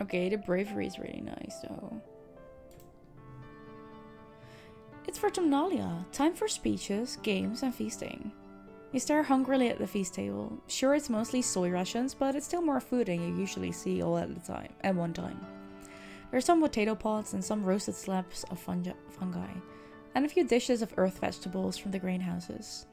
Okay, the bravery is really nice though. It's Vertumnalia. Time for speeches, games, and feasting. You stare hungrily at the feast table. Sure, it's mostly soy rations, but it's still more food than you usually see all at one time. There's some potato pods and some roasted slabs of fungi, and a few dishes of earth vegetables from the greenhouses.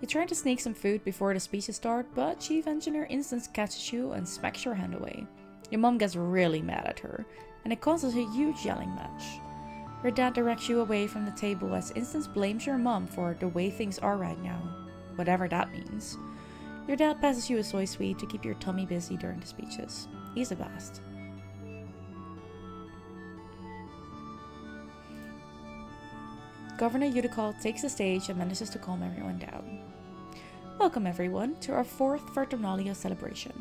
You try to sneak some food before the speeches start, but Chief Engineer instantly catches you and smacks your hand away. Your mom gets really mad at her, and it causes a huge yelling match. Your dad directs you away from the table as Instance blames your mom for the way things are right now, whatever that means. Your dad passes you a soy sweet to keep your tummy busy during the speeches. He's the best. Governor Udicott takes the stage and manages to calm everyone down. Welcome everyone to our 4th Vertumnalia celebration,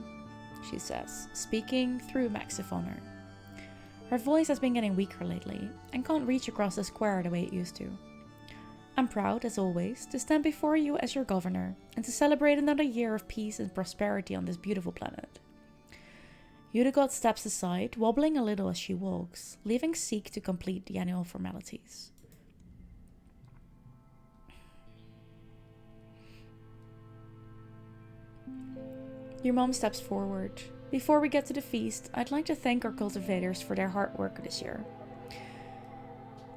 she says, speaking through Maxiphoner. Her voice has been getting weaker lately, and can't reach across the square the way it used to. I'm proud, as always, to stand before you as your governor, and to celebrate another year of peace and prosperity on this beautiful planet. Udicott steps aside, wobbling a little as she walks, leaving Seek to complete the annual formalities. Your mom steps forward. Before we get to the feast, I'd like to thank our cultivators for their hard work this year.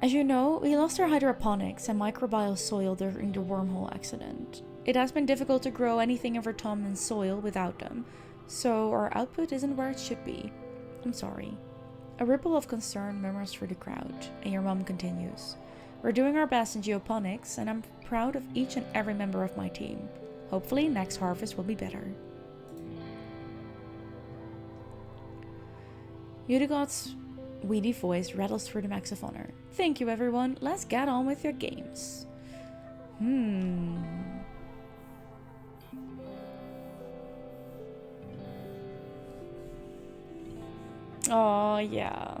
As you know, we lost our hydroponics and microbial soil during the wormhole accident. It has been difficult to grow anything in Vertumnan's soil without them, so our output isn't where it should be. I'm sorry. A ripple of concern murmurs through the crowd, and your mom continues. We're doing our best in geoponics, and I'm proud of each and every member of my team. Hopefully next harvest will be better. Udicott's weedy voice rattles through the Maxiphoner. Thank you everyone, let's get on with your games. Oh yeah.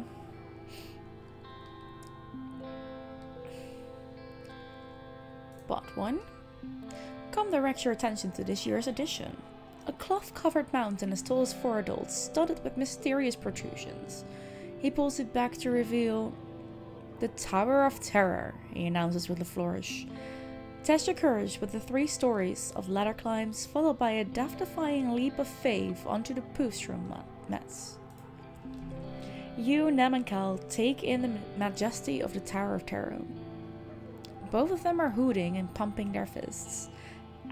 But one? Come direct your attention to this year's edition. A cloth-covered mountain as tall as 4 adults, studded with mysterious protrusions. He pulls it back to reveal the Tower of Terror, he announces with a flourish. Test your courage with the 3 stories of ladder climbs, followed by a death-defying leap of faith onto the Poofstrom mats. You, Nem and Cal, take in the majesty of the Tower of Terror. Both of them are hooting and pumping their fists.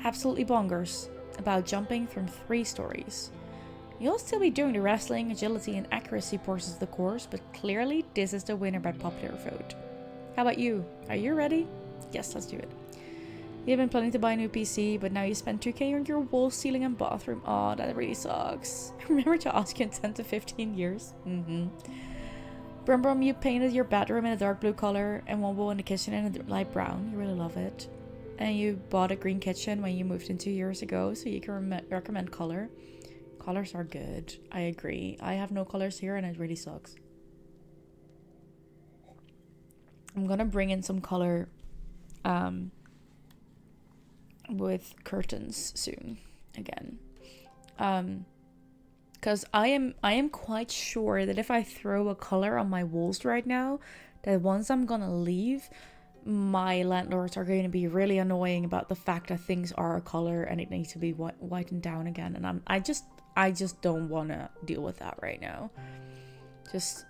Absolutely bonkers about jumping from 3 stories. You'll still be doing the wrestling, agility, and accuracy portions of the course, but clearly this is the winner by popular vote. How about you? Are you ready? Yes, let's do it. You've been planning to buy a new PC, but now you spend 2k on your wall, ceiling, and bathroom. Aw, that really sucks. Remember to ask you in 10 to 15 years? Brum Brum, you painted your bedroom in a dark blue color, and one wall in the kitchen in a light brown. You really love it. and you bought a green kitchen when you moved in 2 years ago, so you can recommend color. Colors are good. I agree. I have no colors here and it really sucks. I'm gonna bring in some color with curtains soon again. Because I am quite sure that if I throw a color on my walls right now, that once I'm gonna leave, my landlords are going to be really annoying about the fact that things are a color and it needs to be whitened down again. And I just don't want to deal with that right now. Just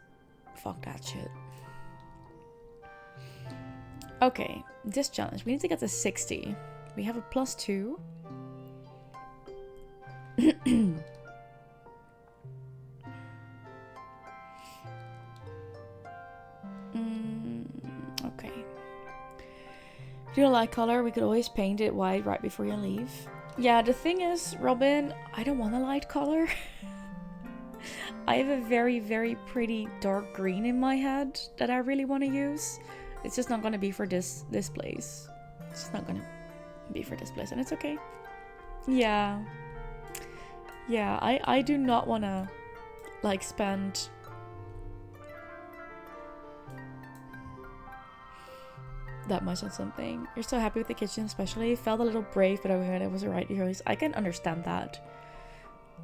fuck that shit. Okay, this challenge. We need to get to 60. We have a +2. Okay. If you don't like color, we could always paint it white right before you leave. Yeah, the thing is, Robin, I don't want a light color. I have a very, very pretty dark green in my head that I really want to use. It's just not going to be for this place. It's just not going to be for this place, and it's okay. Yeah. Yeah, I do not want to, like, spend that much on something. You're so happy with the kitchen, especially. Felt a little brave, but it was the right choice. I can understand that.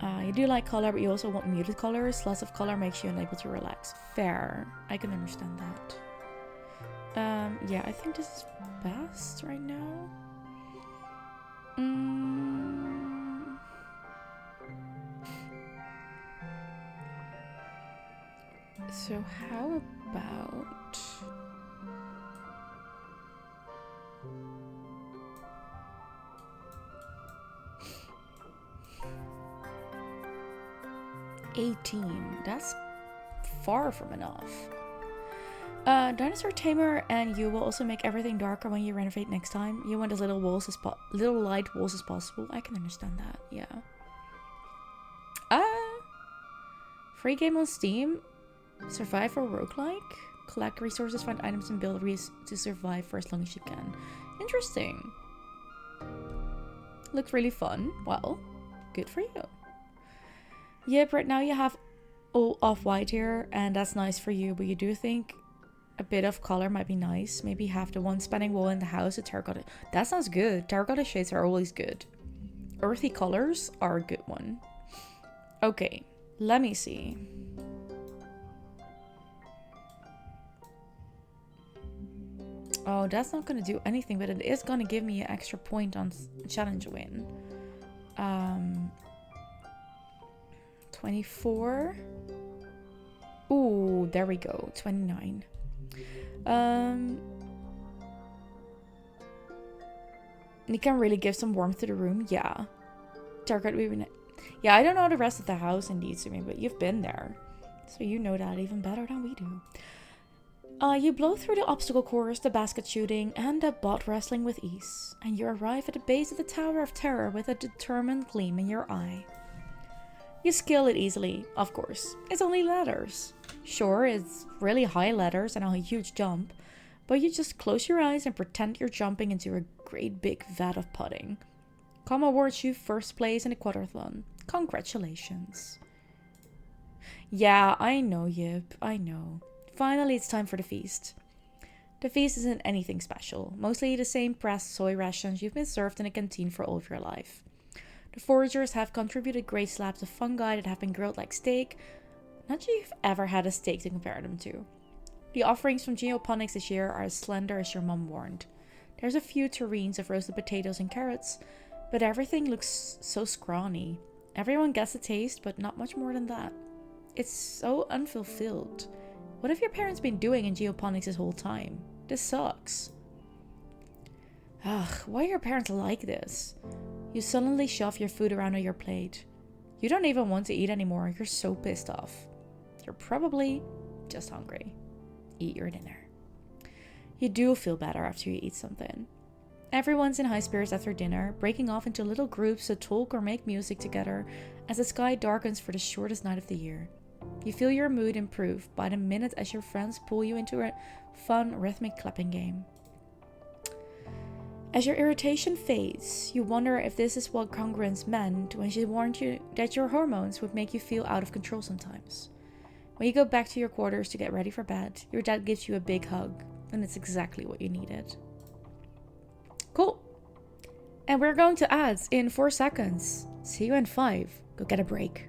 You do like color, but you also want muted colors. Lots of color makes you unable to relax. Fair. I can understand that. Yeah, I think this is best right now. So how about... $18. That's far from enough. Dinosaur Tamer and you will also make everything darker when you renovate next time. You want as little light walls as possible. I can understand that. Yeah. Free game on Steam. Survive or roguelike. Collect resources, find items, and build to survive for as long as you can. Interesting. Looks really fun. Well, good for you. Yep, right now you have all off-white here, and that's nice for you, but you do think a bit of color might be nice. Maybe have the one spanning wall in the house with terracotta. That sounds good. Terracotta shades are always good. Earthy colors are a good one. Okay, let me see. Oh, that's not going to do anything, but it is going to give me an extra point on challenge win. 24. Ooh, there we go. 29. You can really give some warmth to the room. Yeah. Yeah, I don't know the rest of the house indeed, Sumi, but you've been there. So you know that even better than we do. You blow through the obstacle course, the basket shooting, and the bot wrestling with ease. And you arrive at the base of the Tower of Terror with a determined gleam in your eye. You scale it easily, of course. It's only ladders. Sure, it's really high ladders and a huge jump, but you just close your eyes and pretend you're jumping into a great big vat of pudding. Com awards you first place in the quadrathlon. Congratulations. Yeah, I know, Yip, I know. Finally, it's time for the feast. The feast isn't anything special. Mostly the same pressed soy rations you've been served in a canteen for all of your life. The foragers have contributed great slabs of fungi that have been grilled like steak. Not sure you've ever had a steak to compare them to. The offerings from Geoponics this year are as slender as your mum warned. There's a few tureens of roasted potatoes and carrots, but everything looks so scrawny. Everyone gets a taste, but not much more than that. It's so unfulfilled. What have your parents been doing in Geoponics this whole time? This sucks. Ugh, why are your parents like this? You suddenly shove your food around on your plate. You don't even want to eat anymore. You're so pissed off. You're probably just hungry. Eat your dinner. You do feel better after you eat something. Everyone's in high spirits after dinner, breaking off into little groups to talk or make music together as the sky darkens for the shortest night of the year. You feel your mood improve by the minute as your friends pull you into a fun rhythmic clapping game. As your irritation fades, you wonder if this is what congruence meant when she warned you that your hormones would make you feel out of control sometimes. When you go back to your quarters to get ready for bed, your dad gives you a big hug, and it's exactly what you needed. Cool. And we're going to ads in 4 seconds. See you in 5. Go get a break.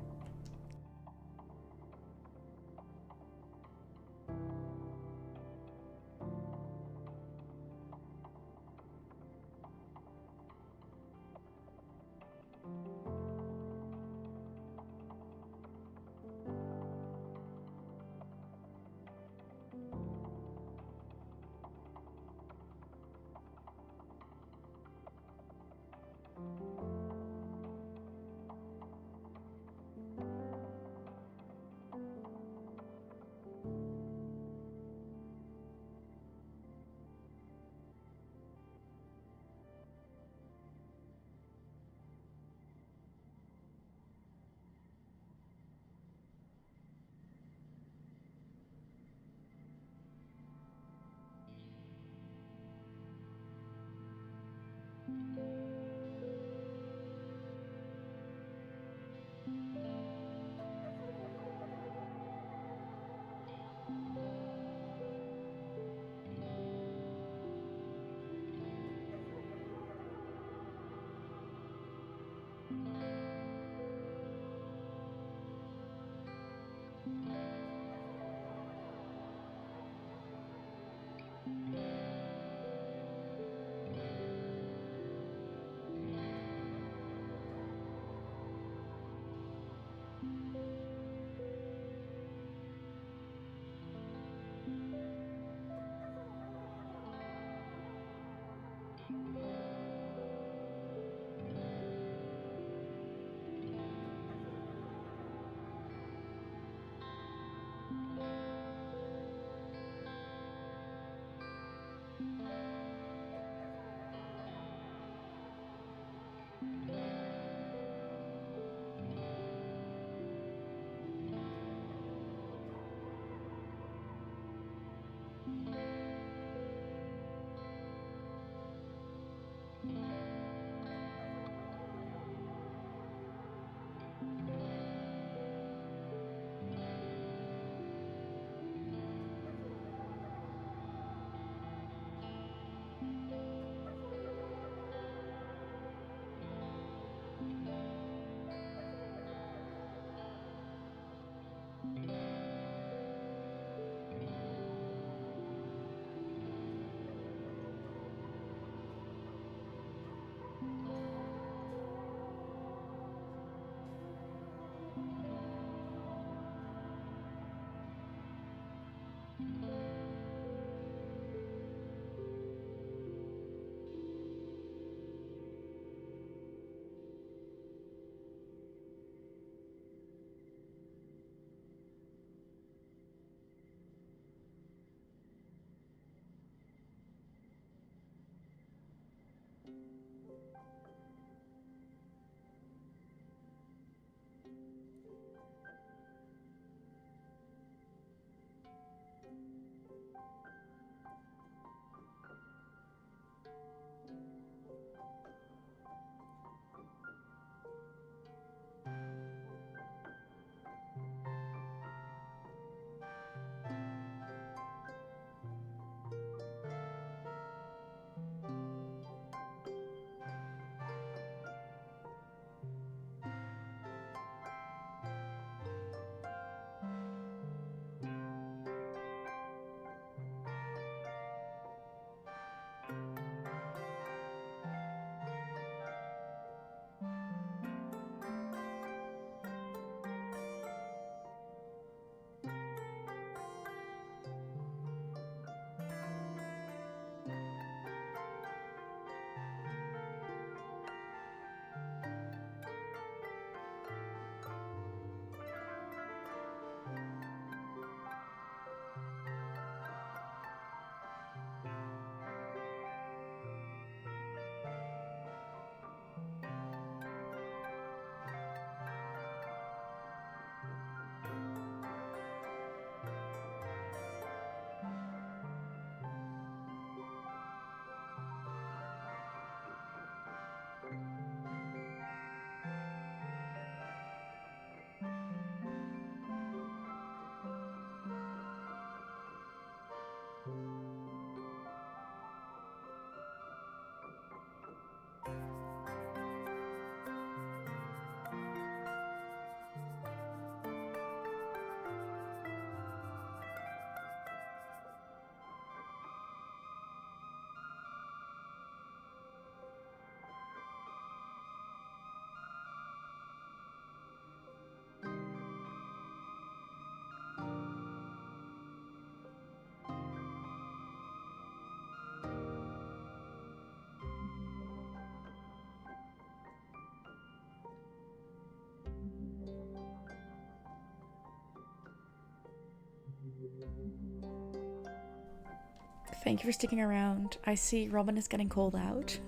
Thank you for sticking around. I see Robin is getting called out.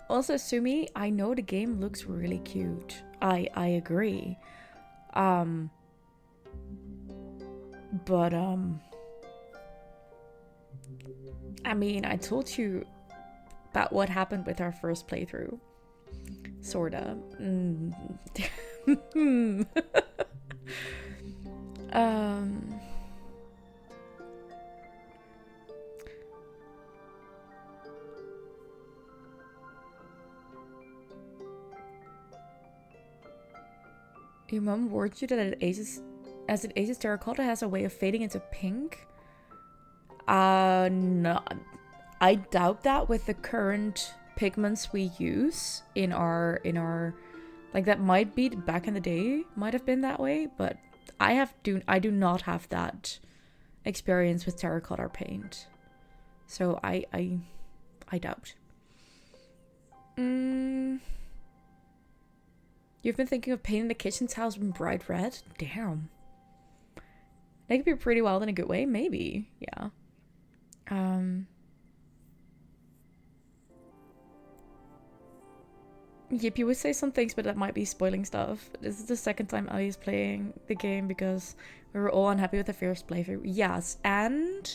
Also, Sumi, I know the game looks really cute. I agree. But I mean, I told you about what happened with our first playthrough. Sorta. Your mom warned you that it ages, as it ages, terracotta has a way of fading into pink. No, I doubt that with the current pigments we use in our like, that might be back in the day, might have been that way, but I do not have that experience with terracotta paint, so I doubt. You've been thinking of painting the kitchen tiles in bright red? Damn. That could be pretty wild in a good way, maybe. Yeah. Yep, you would say some things, but that might be spoiling stuff. This is the second time Ali's playing the game because we were all unhappy with the first playthrough. Yes, and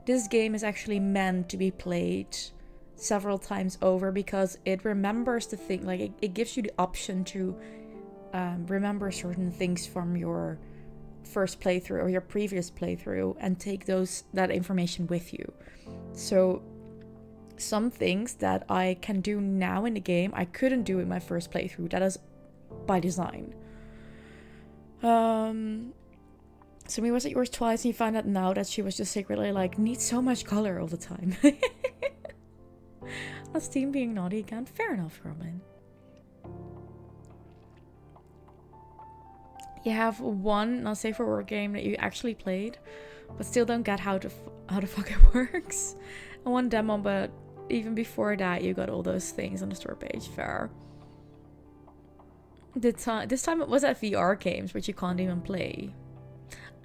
this game is actually meant to be played several times over because it remembers the thing, like it gives you the option to remember certain things from your first playthrough or your previous playthrough and take that information with you. So some things that I can do now in the game I couldn't do in my first playthrough. That is by design. So was it yours twice and you find out now that she was just secretly like, needs so much color all the time. That's Team being naughty again. Fair enough, Robin. You have one not safe for work game that you actually played, but still don't get how the fuck it works. And one demo, but even before that, you got all those things on the store page. Fair. This time it was at VR games, which you can't even play.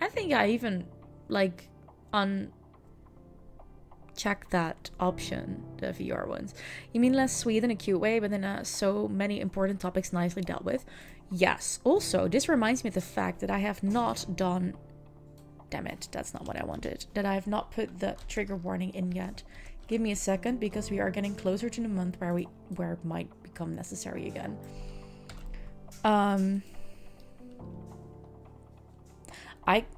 I think I even like check that option, the VR ones. You mean less sweet in a cute way, but then so many important topics nicely dealt with? Yes. Also, this reminds me of the fact that I have not done... Damn it, that's not what I wanted. That I have not put the trigger warning in yet. Give me a second, because we are getting closer to the month where it might become necessary again. I'm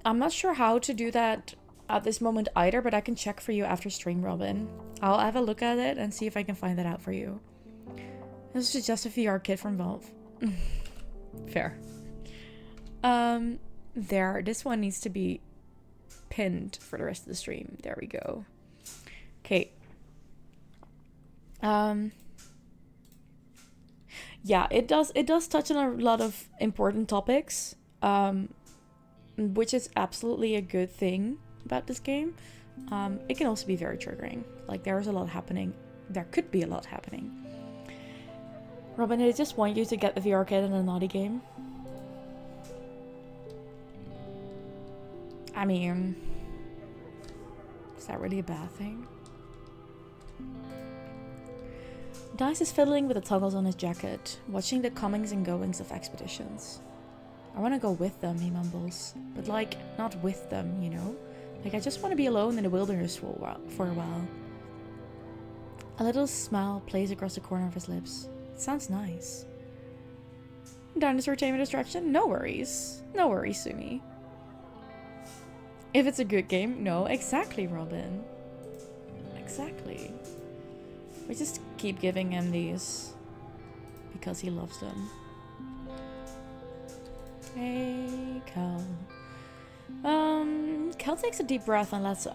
not sure how to do that at this moment either, but I can check for you after stream, Robin. I'll have a look at it and see if I can find that out for you. This is just a VR kit from Valve. Fair. This one needs to be pinned for the rest of the stream. There we go. Okay. Yeah, it does touch on a lot of important topics, which is absolutely a good thing about this game. It can also be very triggering. Like, there's a lot happening. There could be a lot happening. Robin, I just want you to get the VR kit in a naughty game. I mean, is that really a bad thing? Dice is fiddling with the toggles on his jacket, watching the comings and goings of expeditions. I want to go with them, he mumbles. But like, not with them, you know? Like, I just want to be alone in the wilderness for a while. A little smile plays across the corner of his lips. It sounds nice. Dinosaur Tamer Destruction? No worries. No worries, Sumi. If it's a good game? No, exactly, Robin. Exactly. We just keep giving him these because he loves them. Hey, Cal. Cal takes a deep breath and lets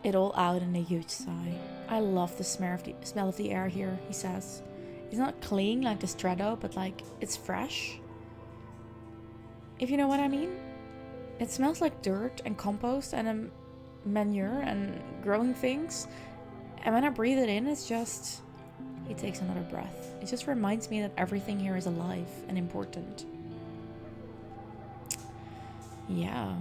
it all out in a huge sigh. I love the smell of the air here, he says. It's not clean like the Strato, but like, it's fresh. If you know what I mean? It smells like dirt and compost and manure and growing things. And when I breathe it in, it's just... He takes another breath. It just reminds me that everything here is alive and important. Yeah.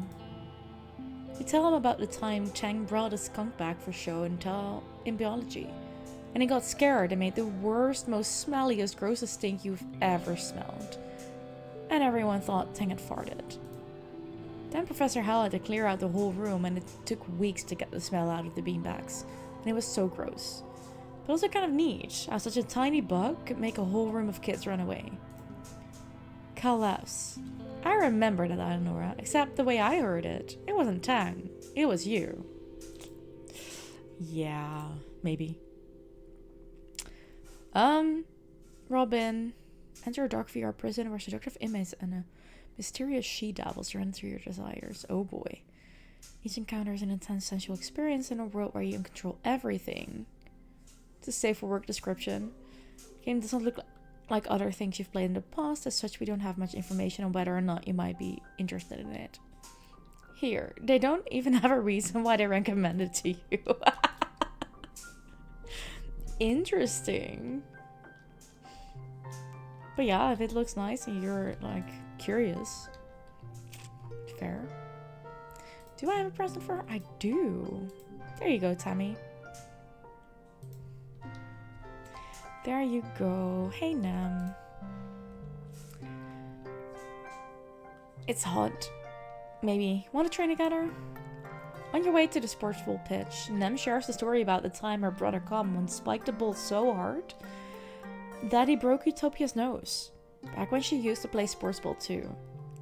We tell him about the time Chang brought a skunk back for show and tell in biology. And he got scared and made the worst, most smelliest, grossest stink you've ever smelled. And everyone thought Tang had farted. Then Professor Hal had to clear out the whole room and it took weeks to get the smell out of the beanbags. And it was so gross. But also kind of neat, how such a tiny bug could make a whole room of kids run away. Cal laughs. I remember that, Eleonora, except the way I heard it. It wasn't Tang. It was you. Yeah, maybe. Robin. Enter a dark VR prison where seductive inmates and a mysterious she-devils run through your desires. Oh boy. Each encounter is an intense sensual experience in a world where you can control everything. It's a safe for work description. The game doesn't look like other things you've played in the past. As such, we don't have much information on whether or not you might be interested in it. Here, they don't even have a reason why they recommend it to you. Interesting. But yeah, if it looks nice and you're like curious, fair. Do I have a present for her? I do. There you go, Tammy. There you go. Hey, Nem. It's hot. Maybe. Want to train together? On your way to the sports ball pitch, Nem shares the story about the time her brother Kamon spiked the ball so hard that he broke Utopia's nose. Back when she used to play sports ball too.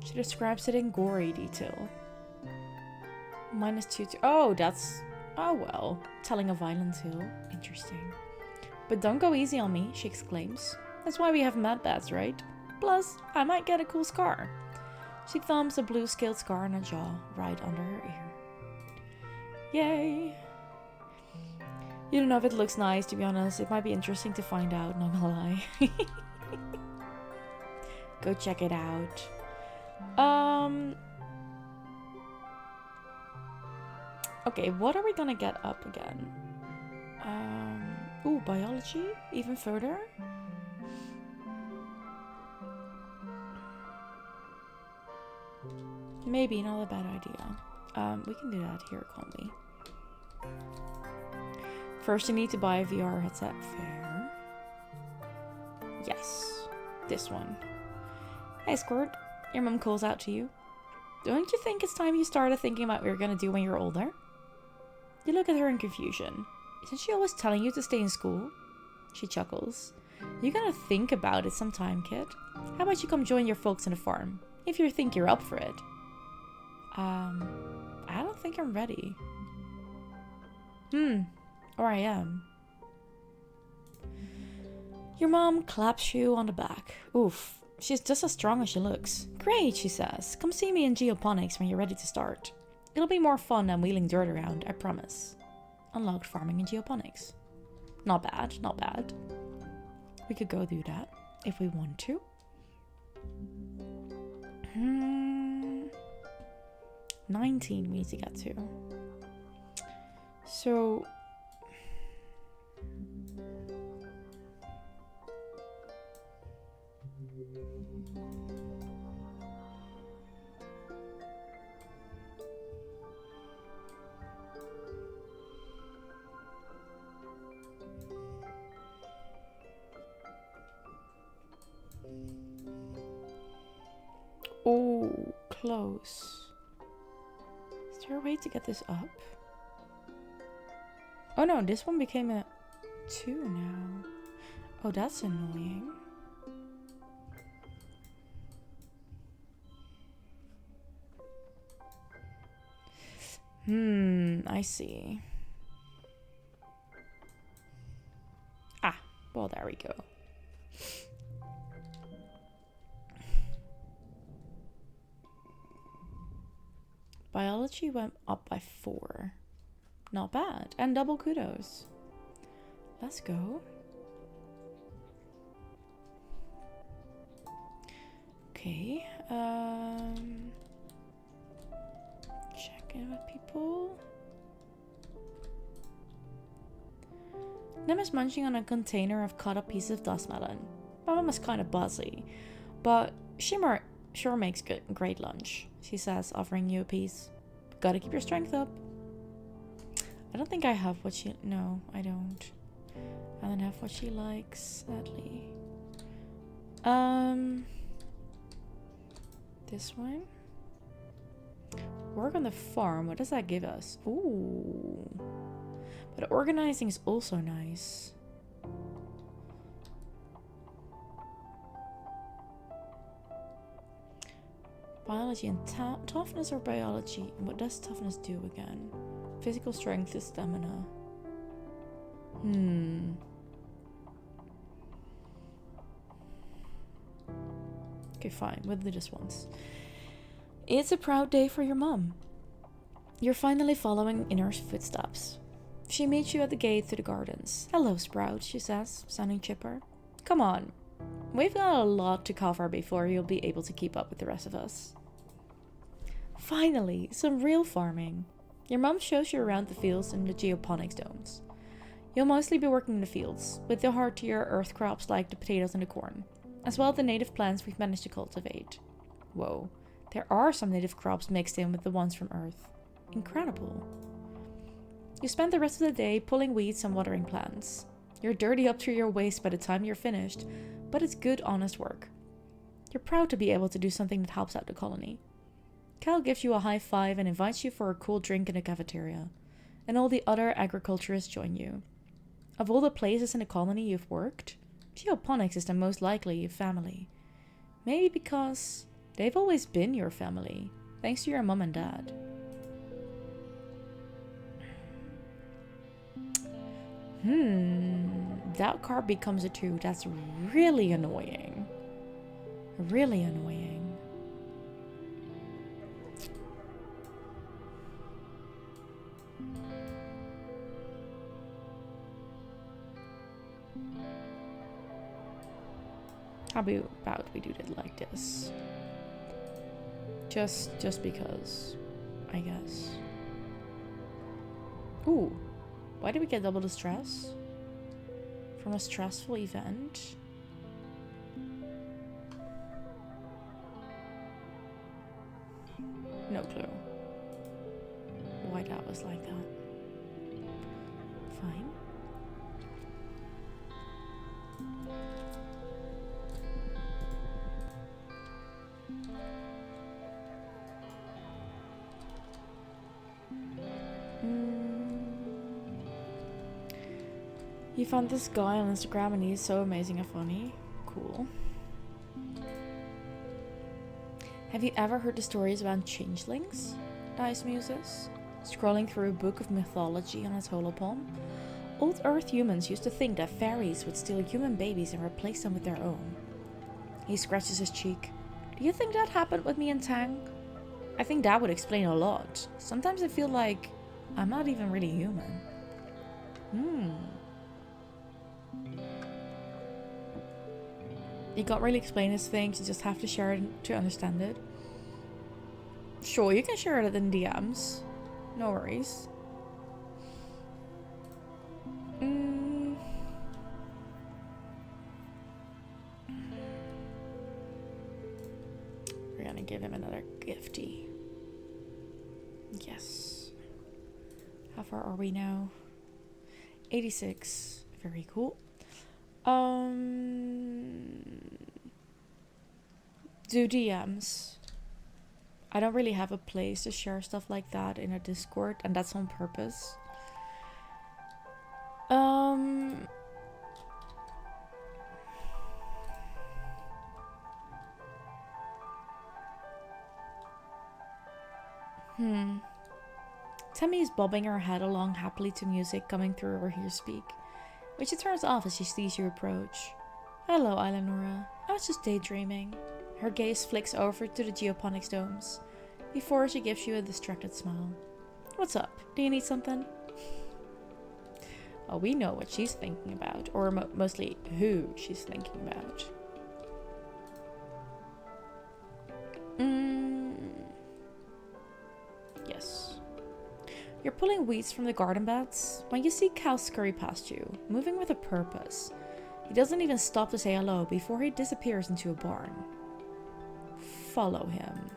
She describes it in gory detail. -2 to... Oh, that's... Oh well. Telling a violent tale. Interesting. But don't go easy on me, she exclaims. That's why we have med beds, right? Plus, I might get a cool scar. She thumbs a blue scaled scar on her jaw, right under her ear. Yay! You don't know if it looks nice, to be honest. It might be interesting to find out, not gonna lie. Go check it out. Okay, what are we gonna get up again? Ooh, biology? Even further? Maybe, not a bad idea. We can do that here, can't we? First, you need to buy a VR headset. Fair. Yes. This one. Hey, Squirt. Your mom calls out to you. Don't you think it's time you started thinking about what you're gonna do when you're older? You look at her in confusion. Isn't she always telling you to stay in school? She chuckles. You gotta think about it sometime, kid. How about you come join your folks on the farm? If you think you're up for it. I don't think I'm ready. Or I am. Your mom claps you on the back. Oof. She's just as strong as she looks. Great, she says. Come see me in geoponics when you're ready to start. It'll be more fun than wheeling dirt around, I promise. Unlocked farming in geoponics. Not bad, not bad. We could go do that if we want to. 19 we need to get to. So... Oh, close. Is there a way to get this up? Oh no, this one became a 2 now. Oh, that's annoying. I see. Ah, well, there we go. Biology went up by 4. Not bad. And double kudos. Let's go. Okay. Check in with people. Nem is munching on a container of cut up pieces of dust melon. My mom is kind of buzzy, but Shimmer sure makes great lunch. she says, offering you a piece. Gotta keep your strength up. I don't think I have what she... No, I don't. I don't have what she likes, sadly. This one? Work on the farm. What does that give us? Ooh. But organizing is also nice. Biology and toughness or biology? What does toughness do again? Physical strength is stamina. Okay, fine. We'll do this once. It's a proud day for your mom. You're finally following in her footsteps. She meets you at the gate to the gardens. Hello, Sprout, she says, sounding chipper. Come on. We've got a lot to cover before you'll be able to keep up with the rest of us. Finally, some real farming. Your mom shows you around the fields and the geoponics domes. You'll mostly be working in the fields, with the heartier earth crops like the potatoes and the corn, as well as the native plants we've managed to cultivate. Whoa, there are some native crops mixed in with the ones from Earth. Incredible. You spend the rest of the day pulling weeds and watering plants. You're dirty up to your waist by the time you're finished, but it's good, honest work. You're proud to be able to do something that helps out the colony. Cal gives you a high five and invites you for a cool drink in the cafeteria, and all the other agriculturists join you. Of all the places in the colony you've worked, geoponics is the most likely your family. Maybe because they've always been your family, thanks to your mom and dad. That card becomes a 2. That's really annoying. Really annoying. How about we do it like this? Just because, I guess. Ooh, why did we get double the stress? From a stressful event? No clue why that was like that. Fine. You found this guy on Instagram and he's so amazing and funny. Cool. Have you ever heard the stories about changelings? Dice muses. Scrolling through a book of mythology on his holopalm. Old Earth humans used to think that fairies would steal human babies and replace them with their own. He scratches his cheek. Do you think that happened with me and Tang? I think that would explain a lot. Sometimes I feel like I'm not even really human. You can't really explain his things, you just have to share it to understand it. Sure, you can share it in DMs. No worries. We're gonna give him another gifty. Yes. How far are we now? 86. Very cool. Do DMs. I don't really have a place to share stuff like that in a Discord, and that's on purpose. Tammy is bobbing her head along happily to music coming through over here speak, which she turns off as she sees you approach. Hello, Eleonora. I was just daydreaming. Her gaze flicks over to the geoponics domes, before she gives you a distracted smile. What's up? Do you need something? Oh, we know what she's thinking about, or mostly who she's thinking about. Yes. You're pulling weeds from the garden beds when you see Cal scurry past you, moving with a purpose. He doesn't even stop to say hello before he disappears into a barn. Follow him.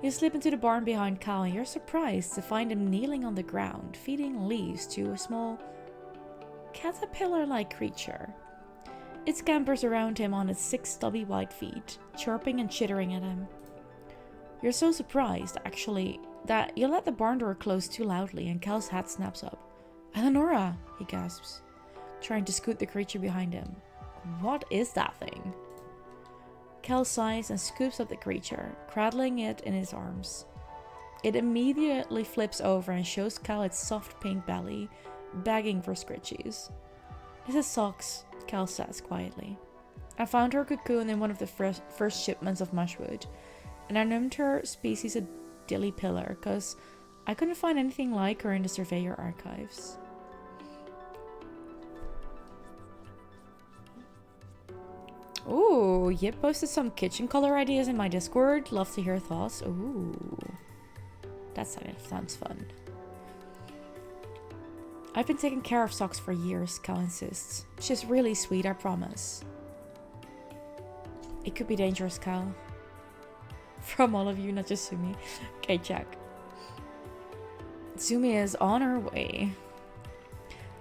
You slip into the barn behind Cal and you're surprised to find him kneeling on the ground, feeding leaves to a small caterpillar-like creature. It scampers around him on its 6 stubby white feet, chirping and chittering at him. You're so surprised, actually, that you let the barn door close too loudly and Cal's hat snaps up. "Eleonora!" he gasps, trying to scoot the creature behind him. "What is that thing?" Cal sighs and scoops up the creature, cradling it in his arms. It immediately flips over and shows Cal its soft pink belly, begging for scritchies. "This is Socks," Cal says quietly. "I found her cocoon in one of the first shipments of mushwood, and I named her species a dilly pillar because I couldn't find anything like her in the Surveyor archives." Ooh, Yip posted some kitchen color ideas in my Discord. Love to hear thoughts. Ooh, that sounds fun. "I've been taking care of Socks for years," Cal insists. "She's really sweet, I promise." "It could be dangerous, Cal." From all of you, not just Sumi. Okay, check. Sumi is on her way.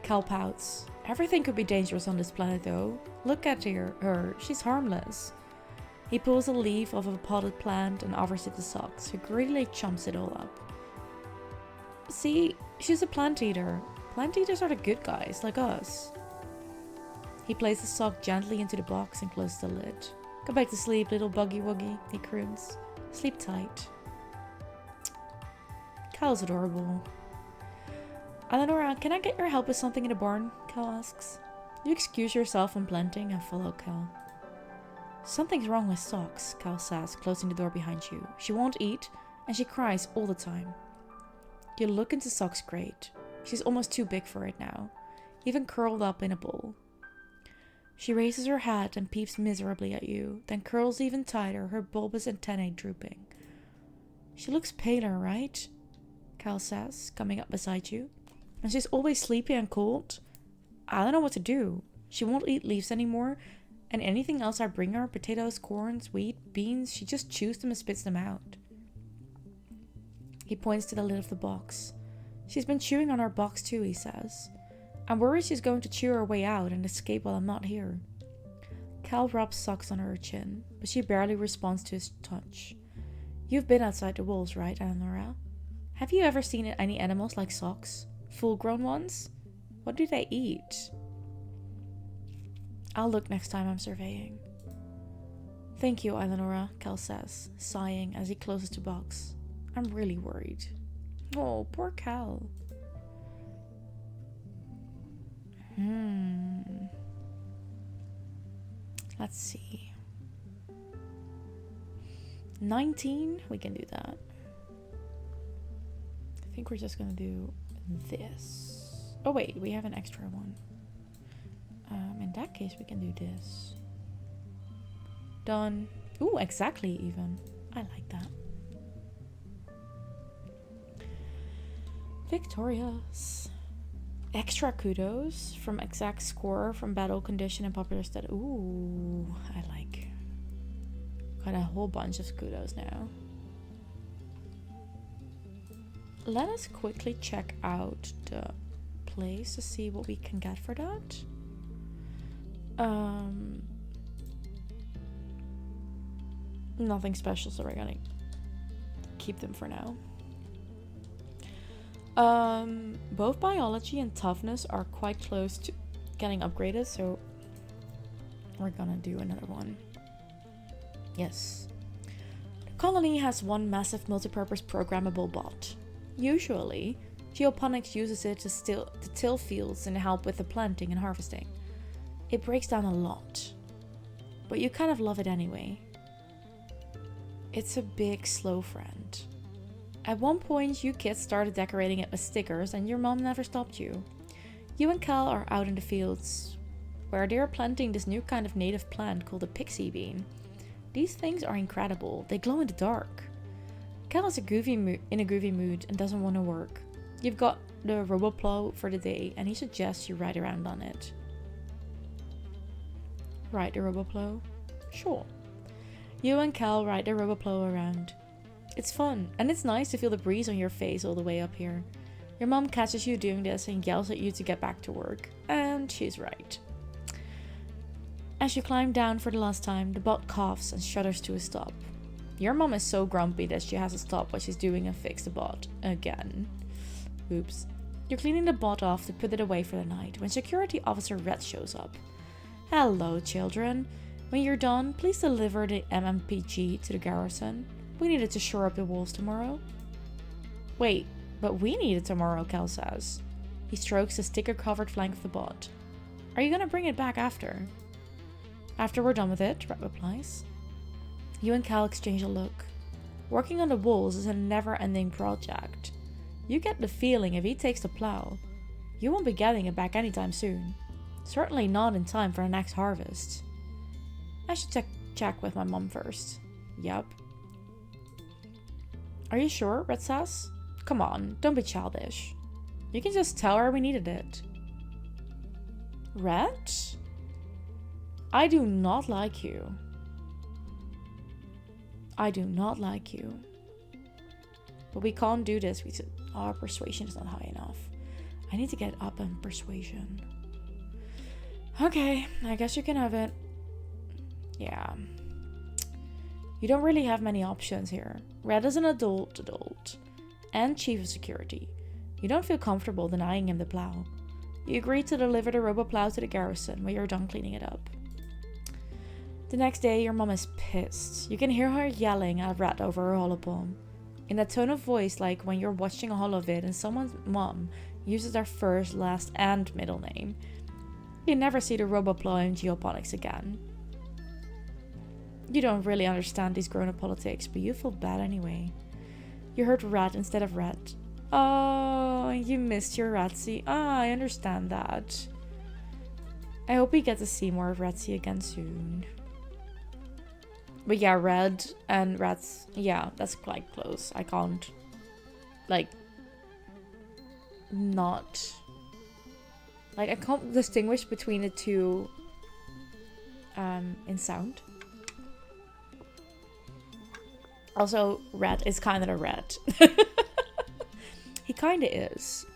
Cal pouts. "Everything could be dangerous on this planet though. Look at her. She's harmless." He pulls a leaf off of a potted plant and offers it to Socks, who greedily chomps it all up. "See, she's a plant eater. Plant eaters are the good guys, like us." He places the sock gently into the box and closes the lid. "Go back to sleep, little buggy wuggy," he croons. "Sleep tight." Cal's adorable. "Eleonora, can I get your help with something in the barn?" Cal asks. You excuse yourself from planting and follow Cal. "Something's wrong with Socks," Cal says, closing the door behind you. "She won't eat, and she cries all the time." You look into Socks' grate. She's almost too big for it now, even curled up in a ball. She raises her head and peeps miserably at you, then curls even tighter, her bulbous antennae drooping. "She looks paler, right?" Cal says, coming up beside you. "And she's always sleepy and cold. I don't know what to do. She won't eat leaves anymore, and anything else I bring her, potatoes, corns, wheat, beans, she just chews them and spits them out." He points to the lid of the box. "She's been chewing on our box too," he says. "I'm worried she's going to chew her way out and escape while I'm not here." Cal rubs Socks on her chin, but she barely responds to his touch. "You've been outside the walls, right, Eleonora? Have you ever seen any animals like Socks? Full-grown ones? What do they eat?" "I'll look next time I'm surveying." "Thank you, Eleonora," Cal says, sighing as he closes the box. "I'm really worried." Oh, poor Cal. Let's see. 19? We can do that. I think we're just gonna do this. Oh wait, we have an extra one. In that case, we can do this. Done. Ooh, exactly even. I like that. Victorious. Extra kudos from exact score from battle condition and popular stat. Ooh, I like. Got a whole bunch of kudos now. Let us quickly check out the place to see what we can get for that. Nothing special, so we're gonna keep them for now. Both biology and toughness are quite close to getting upgraded, so we're gonna do another one. Yes. The colony has one massive multipurpose programmable bot. Usually, Geoponics uses it to till fields and help with the planting and harvesting. It breaks down a lot, but you kind of love it anyway. It's a big, slow friend. At one point, you kids started decorating it with stickers and your mom never stopped you. You and Cal are out in the fields, where they are planting this new kind of native plant called a pixie bean. These things are incredible. They glow in the dark. Cal is in a groovy mood and doesn't want to work. You've got the roboplow for the day and he suggests you ride around on it. Ride the roboplow? Sure. You and Cal ride the roboplow around. It's fun, and it's nice to feel the breeze on your face all the way up here. Your mom catches you doing this and yells at you to get back to work. And she's right. As you climb down for the last time, the bot coughs and shudders to a stop. Your mom is so grumpy that she has to stop what she's doing and fix the bot. Again. Oops. You're cleaning the bot off to put it away for the night when Security Officer Red shows up. Hello, children. When you're done, please deliver the MMPG to the garrison. We need it to shore up the walls tomorrow. Wait, but we need it tomorrow, Cal says. He strokes the sticker-covered flank of the bot. Are you gonna bring it back after? After we're done with it, Red replies. You and Cal exchange a look. Working on the walls is a never-ending project. You get the feeling if he takes the plow, you won't be getting it back anytime soon. Certainly not in time for the next harvest. I should check with my mom first. Yup. Are you sure? Red says. Come on, don't be childish. You can just tell her we needed it. Red? I do not like you. I do not like you. But we can't do this. Our persuasion is not high enough. I need to get up in persuasion. Okay, I guess you can have it. Yeah. You don't really have many options here. Red is an adult, and chief of security. You don't feel comfortable denying him the plow. You agree to deliver the robo-plow to the garrison when you're done cleaning it up. The next day, your mom is pissed. You can hear her yelling at Red over her holopalm. In that tone of voice like when you're watching a holovid and someone's mom uses their first, last, and middle name. You never see the robo-plow in geoponics again. You don't really understand these grown-up politics, but you feel bad anyway. You heard Red instead of Red. Oh, you missed your Ratzi. Ah, I understand that. I hope we get to see more of Ratzi again soon. But yeah, Red and Rats, yeah, that's quite close. I can't, like, not, like, I can't distinguish between the two in sound. Also, Red is kind of a red. He kind of is.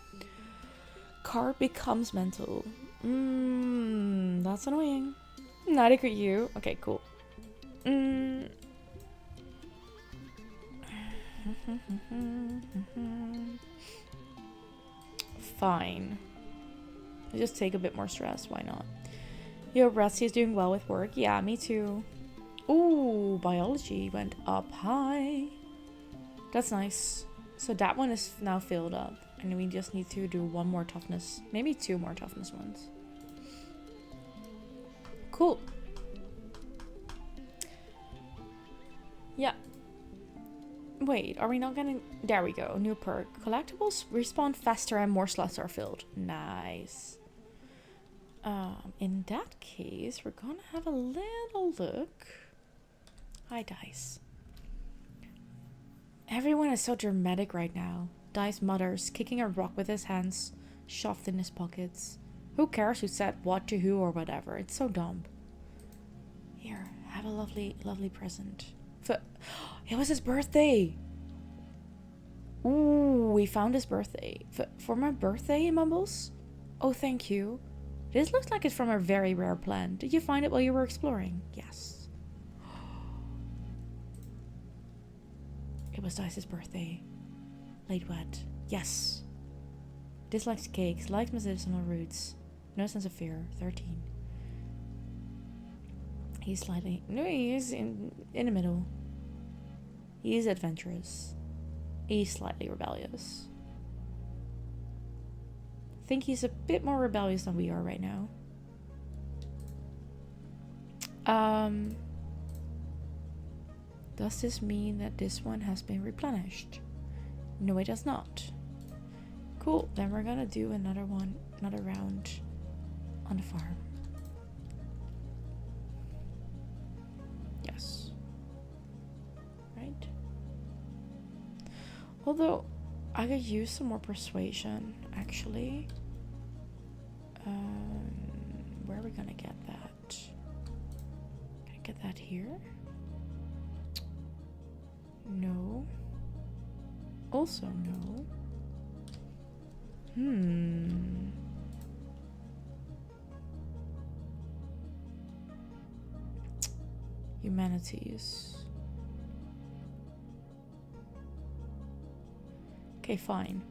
Car becomes mental. That's annoying. Not agree you. Okay, cool. Fine. I just take a bit more stress. Why not? Yo, Ratzi is doing well with work. Yeah, me too. Ooh, biology went up high. That's nice. So that one is now filled up. And we just need to do one more toughness. Maybe two more toughness ones. Cool. Yeah. Wait, are we not gonna... There we go. New perk. Collectibles respawn faster and more slots are filled. Nice. In that case, we're gonna have a little look. Hi, Dice. Everyone is so dramatic right now. Dice mutters, kicking a rock with his hands shoved in his pockets. Who cares who said what to who or whatever? It's so dumb. Here, have a lovely, lovely present. It was his birthday! Ooh, we found his birthday. For my birthday, he mumbles? Oh, thank you. This looks like it's from a very rare plant. Did you find it while you were exploring? Yes. It was Dice's birthday. Late wet. Yes. Dislikes cakes, likes medicinal roots. No sense of fear. 13. He's slightly... No, he is in the middle. He is adventurous. He's slightly rebellious. I think he's a bit more rebellious than we are right now. Does this mean that this one has been replenished? No, it does not. Cool, then we're gonna do another round on the farm. Yes. Right? Although, I could use some more persuasion, actually. Where are we gonna get that? Can I get that here? No. Also no. Humanities. Okay, fine.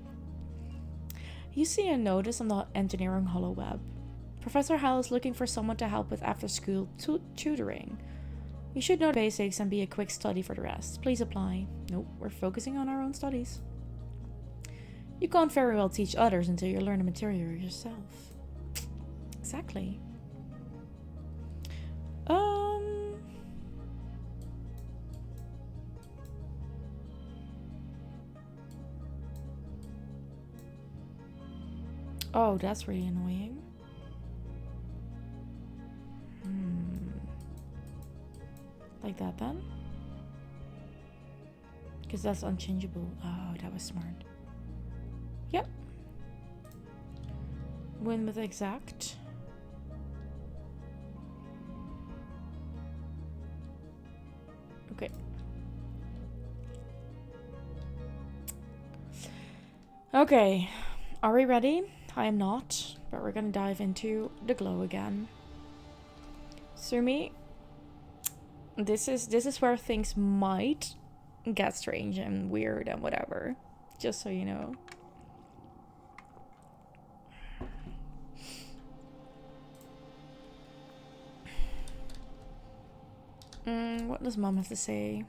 You see a notice on the engineering holoweb. Professor Hal is looking for someone to help with after-school tutoring. You should know the basics and be a quick study for the rest. Please apply. Nope, we're focusing on our own studies. You can't very well teach others until you learn the material yourself. Exactly. Oh, that's really annoying. Like that then? Because that's unchangeable. Oh, that was smart. Yep. Win with exact. Okay. Okay. Are we ready? I am not, but we're gonna dive into the glow again. Sumi, this is where things might get strange and weird and whatever. Just so you know. What does Mom have to say?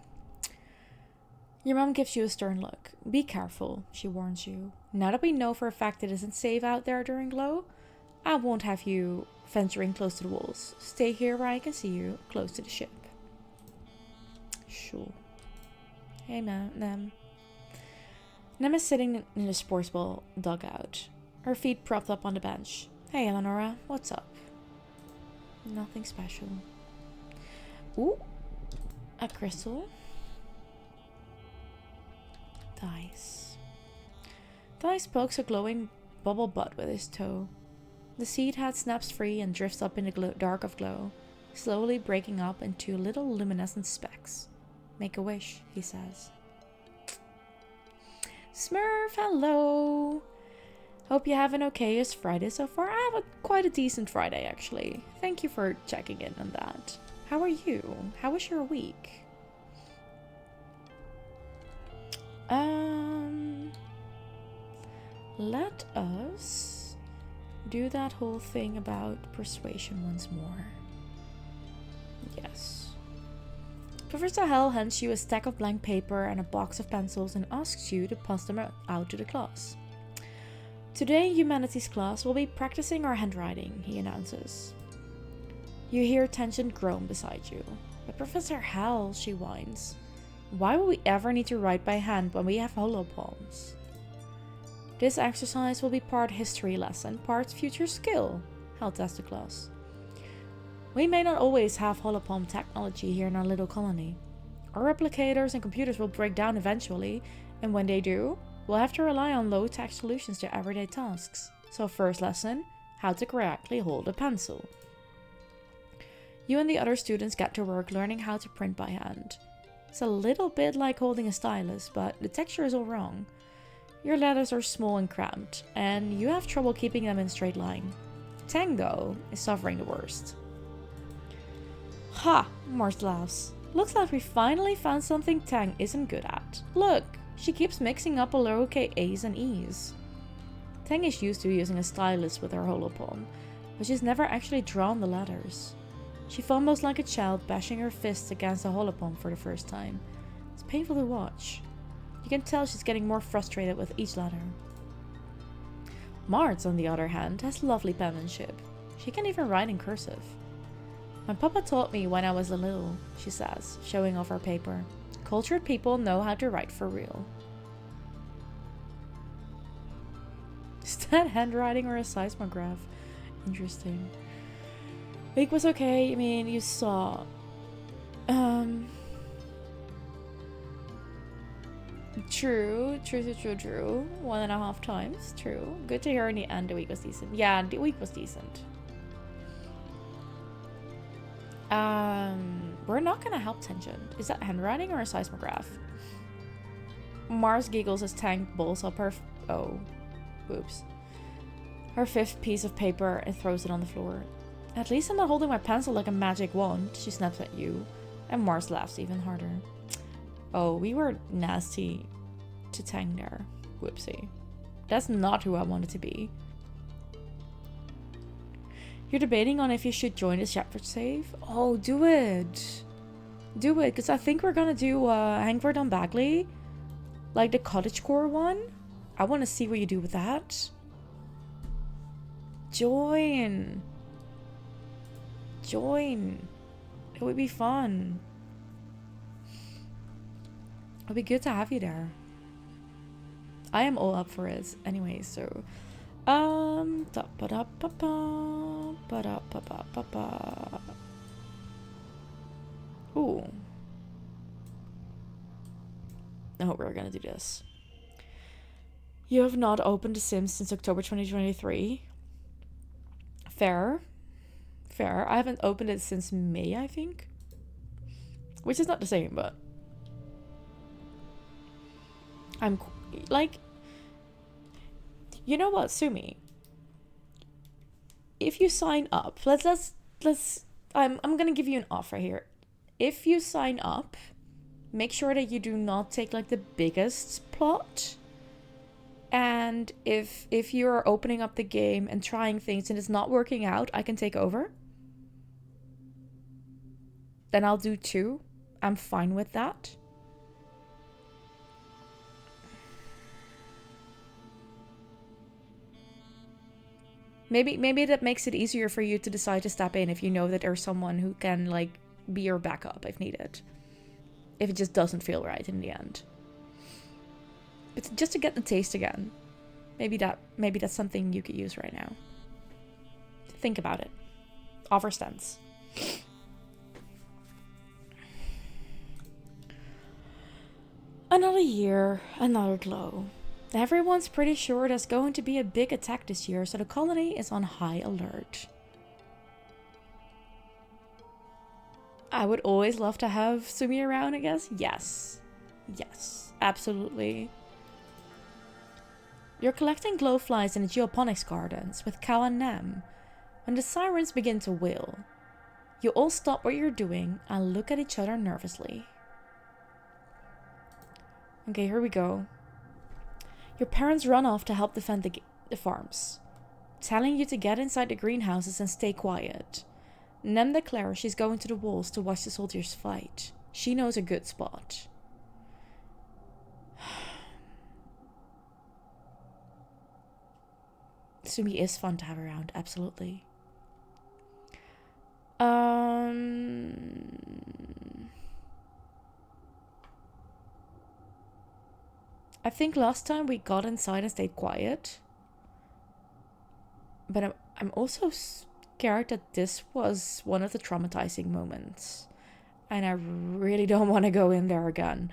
Your mom gives you a stern look. Be careful, she warns you. Now that we know for a fact it isn't safe out there during glow, I won't have you venturing close to the walls. Stay here where I can see you, close to the ship. Sure. Hey, Nem. Nem is sitting in the sports ball dugout, her feet propped up on the bench. Hey, Eleonora, what's up? Nothing special. Ooh, a crystal. Dice. Dice pokes a glowing bubble butt with his toe. The seed head snaps free and drifts up in the dark of glow, slowly breaking up into little luminescent specks. Make a wish, he says. Smurf, hello! Hope you have an okay-ish Friday so far. I have quite a decent Friday, actually. Thank you for checking in on that. How are you? How was your week? Let us do that whole thing about persuasion once more. Yes. Professor Hell hands you a stack of blank paper and a box of pencils and asks you to pass them out to the class. Today, humanities class will be practicing our handwriting, he announces. You hear tension groan beside you. But Professor Hell, she whines. Why would we ever need to write by hand when we have holopalms? This exercise will be part history lesson, part future skill, Hell tells the class. We may not always have holopalm technology here in our little colony. Our replicators and computers will break down eventually, and when they do, we'll have to rely on low-tech solutions to everyday tasks. So first lesson, how to correctly hold a pencil. You and the other students get to work learning how to print by hand. It's a little bit like holding a stylus, but the texture is all wrong. Your letters are small and cramped, and you have trouble keeping them in a straight line. Tango is suffering the worst. Ha! Mars laughs. Looks like we finally found something Tang isn't good at. Look, she keeps mixing up a lowercase a's and e's. Tang is used to using a stylus with her holopalm, but she's never actually drawn the letters. She fumbles like a child, bashing her fists against a holopalm for the first time. It's painful to watch. You can tell she's getting more frustrated with each letter. Martz, on the other hand, has lovely penmanship. She can even write in cursive. My papa taught me when I was little, she says, showing off her paper. Cultured people know how to write for real. Is that handwriting or a seismograph? Interesting. Week was okay. I mean, you saw. True. 1.5 times. True. Good to hear in the end the week was decent. Yeah, the week was decent. We're not gonna help tension. Is that handwriting or a seismograph? Mars giggles as Tank balls up her... oh. Whoops. Her 5th piece of paper and throws it on the floor. At least I'm not holding my pencil like a magic wand, she snaps at you. And Mars laughs even harder. Oh, we were nasty to Tang there. Whoopsie. That's not who I wanted to be. You're debating on if you should join the Shepherd Save? Oh, do it. Do it, because I think we're gonna do Hangford on Bagley. Like the cottagecore one. I want to see what you do with that. Join. Join. It would be fun. It would be good to have you there. I am all up for it anyway, so ooh. Oh, we're gonna do this. You have not opened The Sims since October 2023. Fair. Fair. I haven't opened it since May, I think. Which is not the same, but I'm like, you know what, Sumi? If you sign up, let's I'm gonna give you an offer here. If you sign up, make sure that you do not take like the biggest plot. And if you're opening up the game and trying things and it's not working out, I can take over. Then I'll do 2. I'm fine with that. Maybe that makes it easier for you to decide to step in if you know that there's someone who can like be your backup if needed. If it just doesn't feel right in the end. But just to get the taste again. Maybe that's something you could use right now. Think about it. Offer stands. Another year, another glow. Everyone's pretty sure there's going to be a big attack this year, so the colony is on high alert. I would always love to have Sumi around, I guess. Yes. Yes, absolutely. You're collecting glowflies in the geoponics gardens with Cal and Nem. When the sirens begin to wail, you all stop what you're doing and look at each other nervously. Okay, here we go. Your parents run off to help defend the farms, telling you to get inside the greenhouses and stay quiet. Nem declares she's going to the walls to watch the soldiers fight. She knows a good spot. Sumi is fun to have around, absolutely. I think last time we got inside and stayed quiet. But I'm also scared that this was one of the traumatizing moments. And I really don't want to go in there again.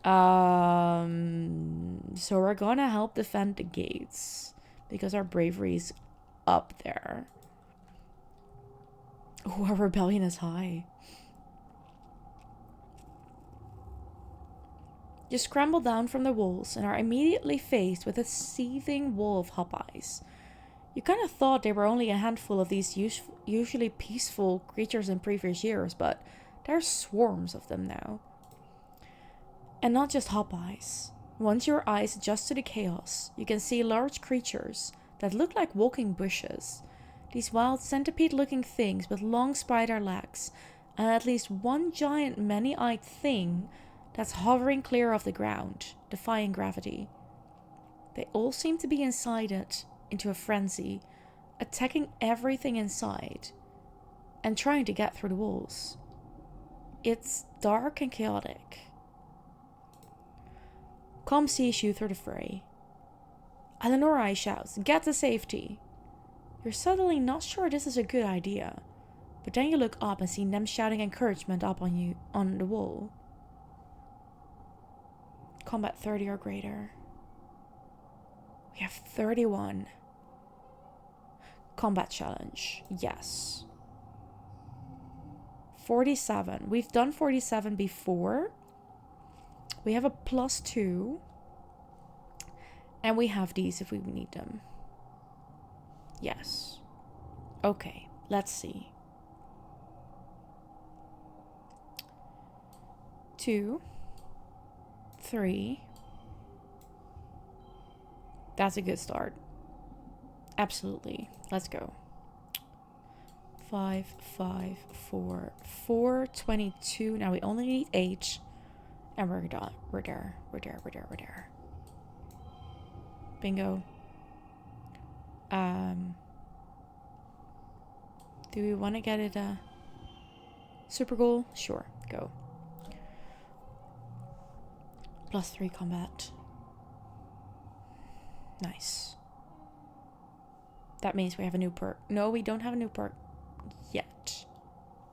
So we're gonna help defend the gates. Because our bravery's up there. Oh, our rebellion is high. You scramble down from the walls and are immediately faced with a seething wall of Hopeyes. You kind of thought they were only a handful of these usually peaceful creatures in previous years, but there's swarms of them now. And not just Hopeyes. Once your eyes adjust to the chaos, you can see large creatures that look like walking bushes. These wild centipede-looking things with long spider legs, and at least one giant many-eyed thing that's hovering clear of the ground, defying gravity. They all seem to be inside it, into a frenzy, attacking everything inside, and trying to get through the walls. It's dark and chaotic. Com sees you through the fray. Eleonora shouts, "Get to safety!" You're suddenly not sure this is a good idea, but then you look up and see them shouting encouragement up on you on the wall. Combat 30 or greater. We have 31. Combat challenge. Yes. 47. We've done 47 before. We have a +2. And we have these if we need them. Yes. Okay, let's see. 2, 3. That's a good start. Absolutely. Let's go. 5, 5, 4, 4, 22. Now we only need 8. And we're done. We're there. Bingo. Do we want to get it a super goal? Sure, go. +3 combat. Nice. That means we have a new perk. No, we don't have a new perk yet.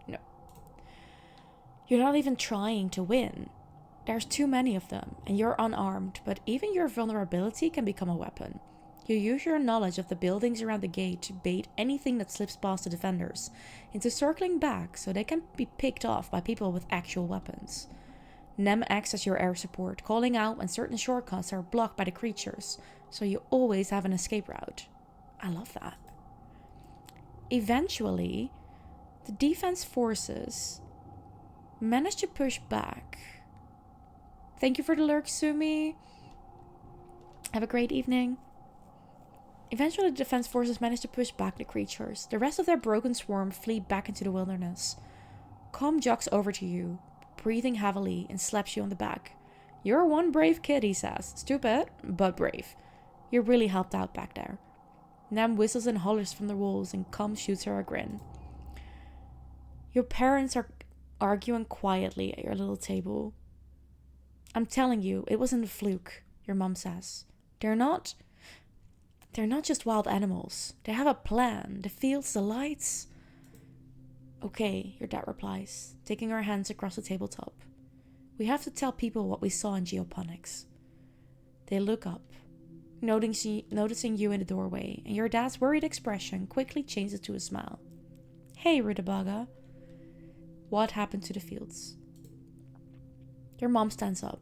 No. You're not even trying to win. There's too many of them, and you're unarmed, but even your vulnerability can become a weapon. You use your knowledge of the buildings around the gate to bait anything that slips past the defenders into circling back so they can be picked off by people with actual weapons. Nem acts as your air support, calling out when certain shortcuts are blocked by the creatures, so you always have an escape route. I love that. Eventually, the defense forces manage to push back. Thank you for the lurk, Sumi. Have a great evening. Eventually, the defense forces manage to push back the creatures. The rest of their broken swarm flee back into the wilderness. Com jogs over to you, breathing heavily, and slaps you on the back. You're one brave kid, he says. Stupid, but brave. You really helped out back there. Nem whistles and hollers from the walls, and Com shoots her a grin. Your parents are arguing quietly at your little table. I'm telling you, it wasn't a fluke, your mom says. They're not just wild animals. They have a plan. The fields, the lights. Okay, your dad replies, taking her hands across the tabletop. We have to tell people what we saw in geoponics. They look up, noticing you in the doorway, and your dad's worried expression quickly changes to a smile. Hey, Rutabaga. What happened to the fields? Your mom stands up.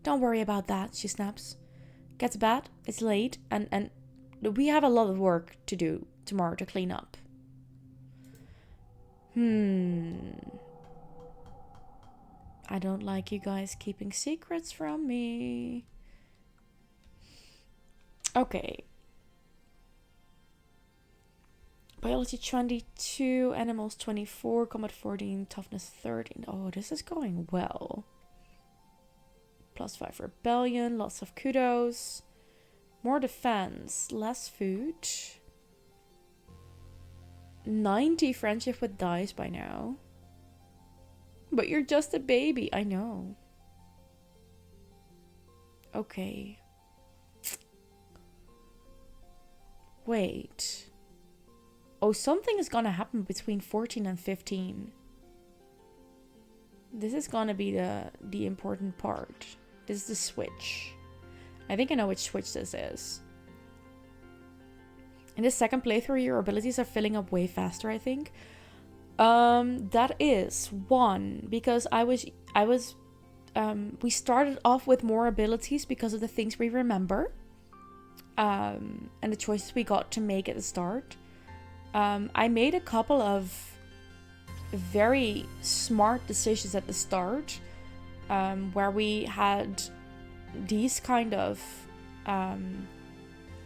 Don't worry about that, she snaps. Get to bed, it's late, and we have a lot of work to do tomorrow to clean up. I don't like you guys keeping secrets from me. Okay. Biology 22, animals 24, combat 14, toughness 13. Oh, this is going well. +5 rebellion, lots of kudos. More defense, less food. 90 friendship with dice by now. But you're just a baby, I know. Okay. Wait. Oh, something is gonna happen between 14 and 15. This is gonna be the important part. This is the switch. I think I know which switch this is. In this second playthrough, your abilities are filling up way faster, I think. That is one, because we started off with more abilities because of the things we remember. And the choices we got to make at the start. I made a couple of very smart decisions at the start, where we had these kind of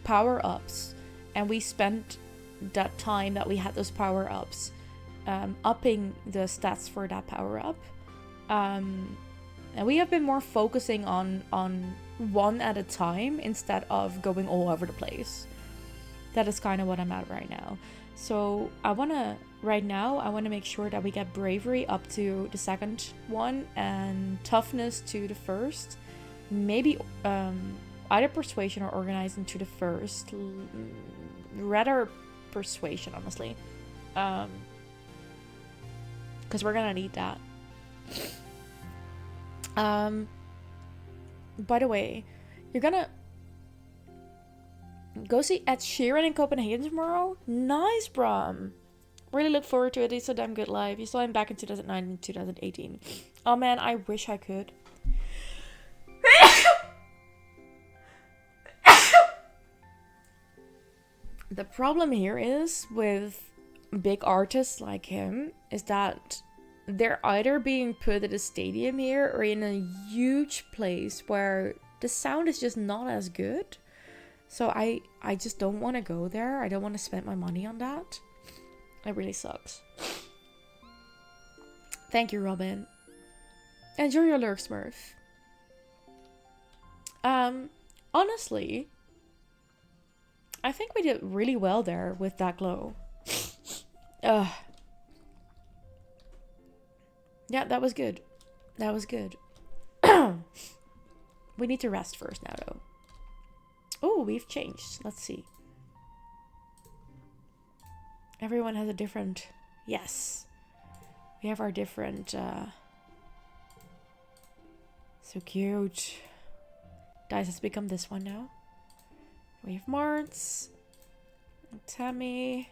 power-ups, and we spent that time that we had those power-ups upping the stats for that power-up, and we have been more focusing on one at a time instead of going all over the place. That is kind of what I'm at right now. So I want to make sure that we get bravery up to the second one and toughness to the first. Maybe either persuasion or organizing to the first. Rather persuasion, honestly. Because we're going to need that. By the way, you're going to go see Ed Sheeran in Copenhagen tomorrow? Nice, Bram. Really look forward to it. He's so damn good live. You saw him back in 2009 and 2018. Oh man, I wish I could. The problem here is with big artists like him is that they're either being put at a stadium here or in a huge place where the sound is just not as good. So I just don't want to go there. I don't want to spend my money on that. It really sucks. Thank you, Robin. Enjoy your lurk, Smurf. Honestly, I think we did really well there with that glow. Yeah, that was good. That was good. We need to rest first now, though. Oh, we've changed. Let's see. Everyone has a different... Yes. We have our different... So cute. Dice has become this one now. We have Martz. And Tammy.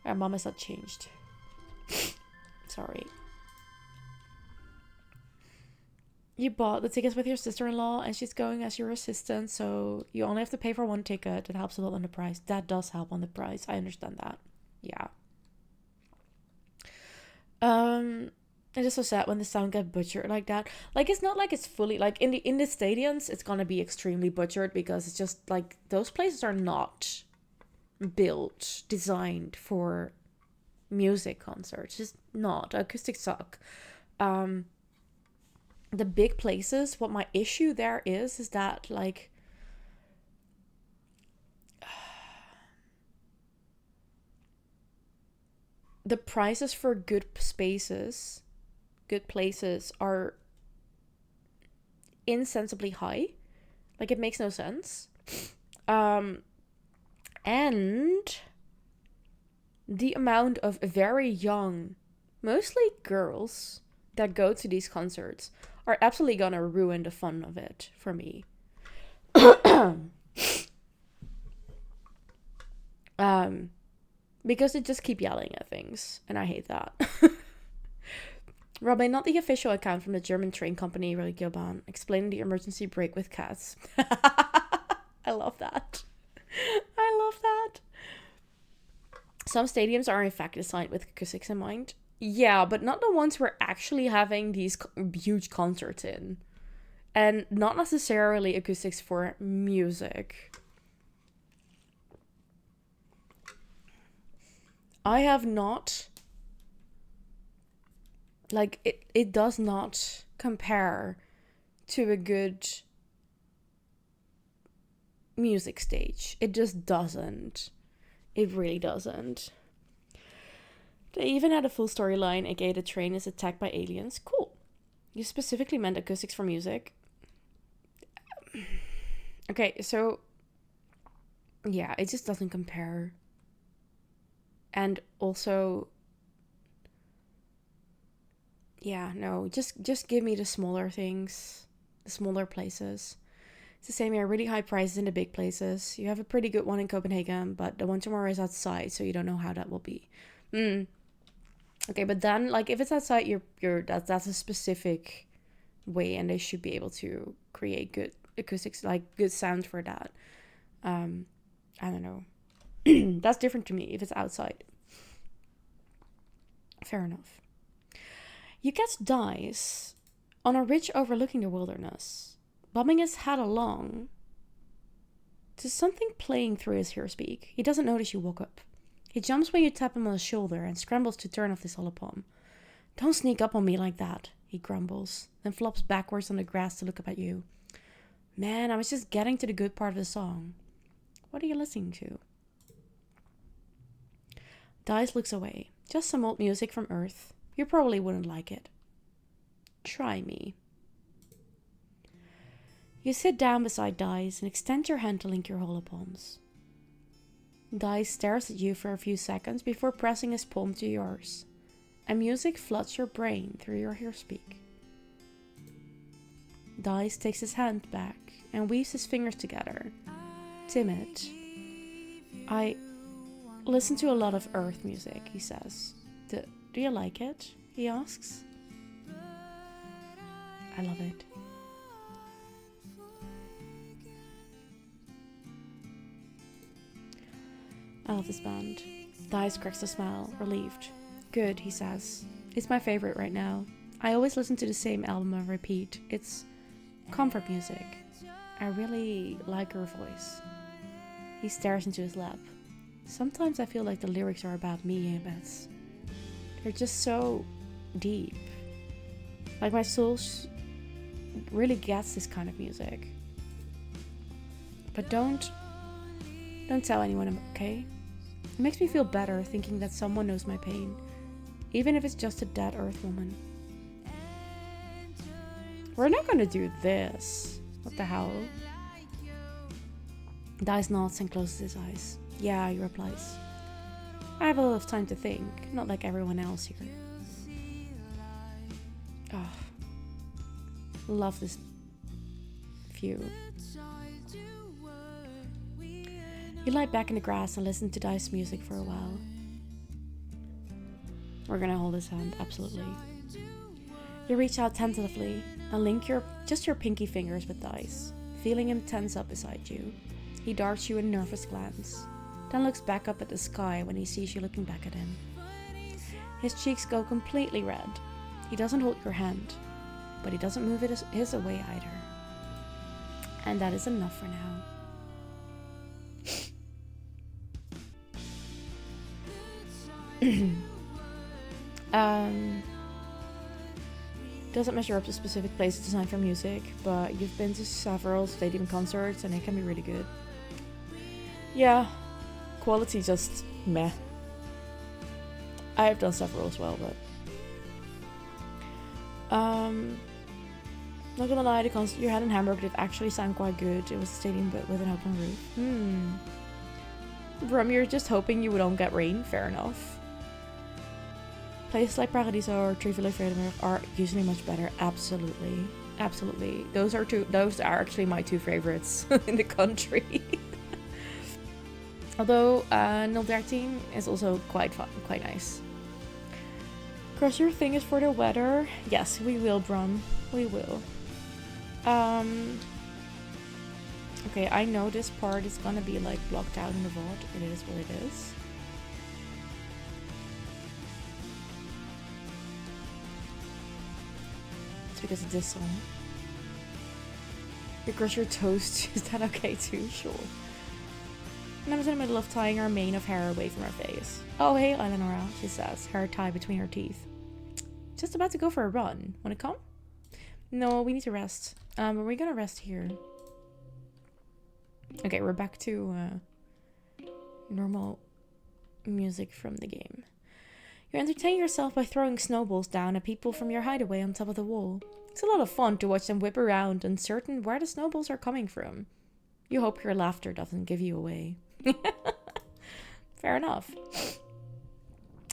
Our mom has not changed. Sorry. You bought the tickets with your sister-in-law and she's going as your assistant, so you only have to pay for one ticket. It helps a lot on the price. That does help on the price. I understand that. Yeah. It's just so sad when the sound gets butchered like that. Like, it's not like it's fully... Like, in the stadiums, it's gonna be extremely butchered because it's just, like, those places are not built, designed for music concerts. Just not. Acoustics suck. The big places, what my issue there is that, like... the prices for good spaces... good places are insensibly high. Like, it makes no sense. And the amount of very young, mostly girls, that go to these concerts are absolutely gonna ruin the fun of it for me. Because they just keep yelling at things, and I hate that. Robin, not the official account from the German train company, Regiobahn, explaining the emergency brake with cats. I love that. I love that. Some stadiums are in fact designed with acoustics in mind. Yeah, but not the ones we're actually having these huge concerts in. And not necessarily acoustics for music. I have not... Like, it does not compare to a good music stage. It just doesn't. It really doesn't. They even had a full storyline, aka the train is attacked by aliens. Cool. You specifically meant acoustics for music. Okay, so... yeah, it just doesn't compare. And also... yeah, no, just give me the smaller things, the smaller places. It's the same here, really high prices in the big places. You have a pretty good one in Copenhagen, but the one tomorrow is outside, so you don't know how that will be. Okay, but then, like, if it's outside, that's a specific way, and they should be able to create good acoustics, like good sound for that. I don't know. That's different to me if it's outside. Fair enough. You catch Dice on a ridge overlooking the wilderness, bobbing his head along to something playing through his earspeak. He doesn't notice you walk up. He jumps when you tap him on the shoulder and scrambles to turn off this holopalm. Don't sneak up on me like that, he grumbles, then flops backwards on the grass to look up at you. Man, I was just getting to the good part of the song. What are you listening to? Dice looks away. Just some old music from Earth. You probably wouldn't like it. Try me. You sit down beside Dice and extend your hand to link your holopalms. Dice stares at you for a few seconds before pressing his palm to yours, and music floods your brain through your earspeak. Dice takes his hand back and weaves his fingers together. Timid. I listen to a lot of Earth music, he says. Do you like it? He asks. I love it. I love this band. Dice cracks a smile, relieved. Good, he says. It's my favorite right now. I always listen to the same album on repeat. It's comfort music. I really like her voice. He stares into his lap. Sometimes I feel like the lyrics are about me, Bets. They're just so deep. Like my soul really gets this kind of music. But don't tell anyone, okay? It makes me feel better thinking that someone knows my pain, even if it's just a dead earth woman. We're not gonna do this. What the hell? Dice nods and closes his eyes. Yeah, he replies. I have a lot of time to think, not like everyone else here. Oh, love this view. You lie back in the grass and listen to Dice music for a while. We're gonna hold his hand, absolutely. You reach out tentatively and link your pinky fingers with Dice, feeling him tense up beside you. He darts you a nervous glance, then looks back up at the sky when he sees you looking back at him. His cheeks go completely red. He doesn't hold your hand, but he doesn't move his away either. And that is enough for now. Doesn't measure up to specific places designed for music, but you've been to several stadium concerts and they can be really good. Yeah, quality just meh. I have done several as well, but not gonna lie, the concert you had in Hamburg did actually sound quite good. It was a stadium but with an open roof. Brum, you're just hoping you don't get rain. Fair enough. Places like Paradiso or Trivia are usually much better. Absolutely. Absolutely. Those are actually my two favorites in the country. Although 013 is also quite fun, quite nice. Cross your fingers for the weather. Yes, we will, Brum. We will. Okay, I know this part is gonna be like blocked out in the VOD. It is what it is. Because of this song. You crush your toast. Is that okay too? Sure. And I was in the middle of tying her mane of hair away from her face. Oh, hey, Eleonora, she says, hair tied between her teeth. Just about to go for a run. Wanna come? No, we need to rest. But we're gonna rest here. Okay, we're back to normal music from the game. You entertain yourself by throwing snowballs down at people from your hideaway on top of the wall. It's a lot of fun to watch them whip around, uncertain where the snowballs are coming from. You hope your laughter doesn't give you away. Fair enough.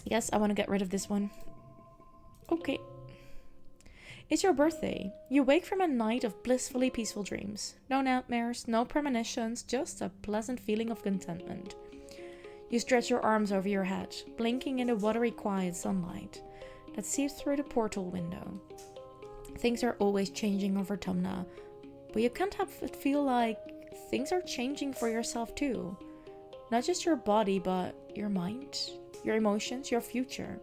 Yes, I want to get rid of this one. Okay. It's your birthday. You wake from a night of blissfully peaceful dreams. No nightmares, no premonitions, just a pleasant feeling of contentment. You stretch your arms over your head, blinking in the watery quiet sunlight that seeps through the portal window. Things are always changing over Tumna, but you can't help but feel like things are changing for yourself too. Not just your body, but your mind, your emotions, your future.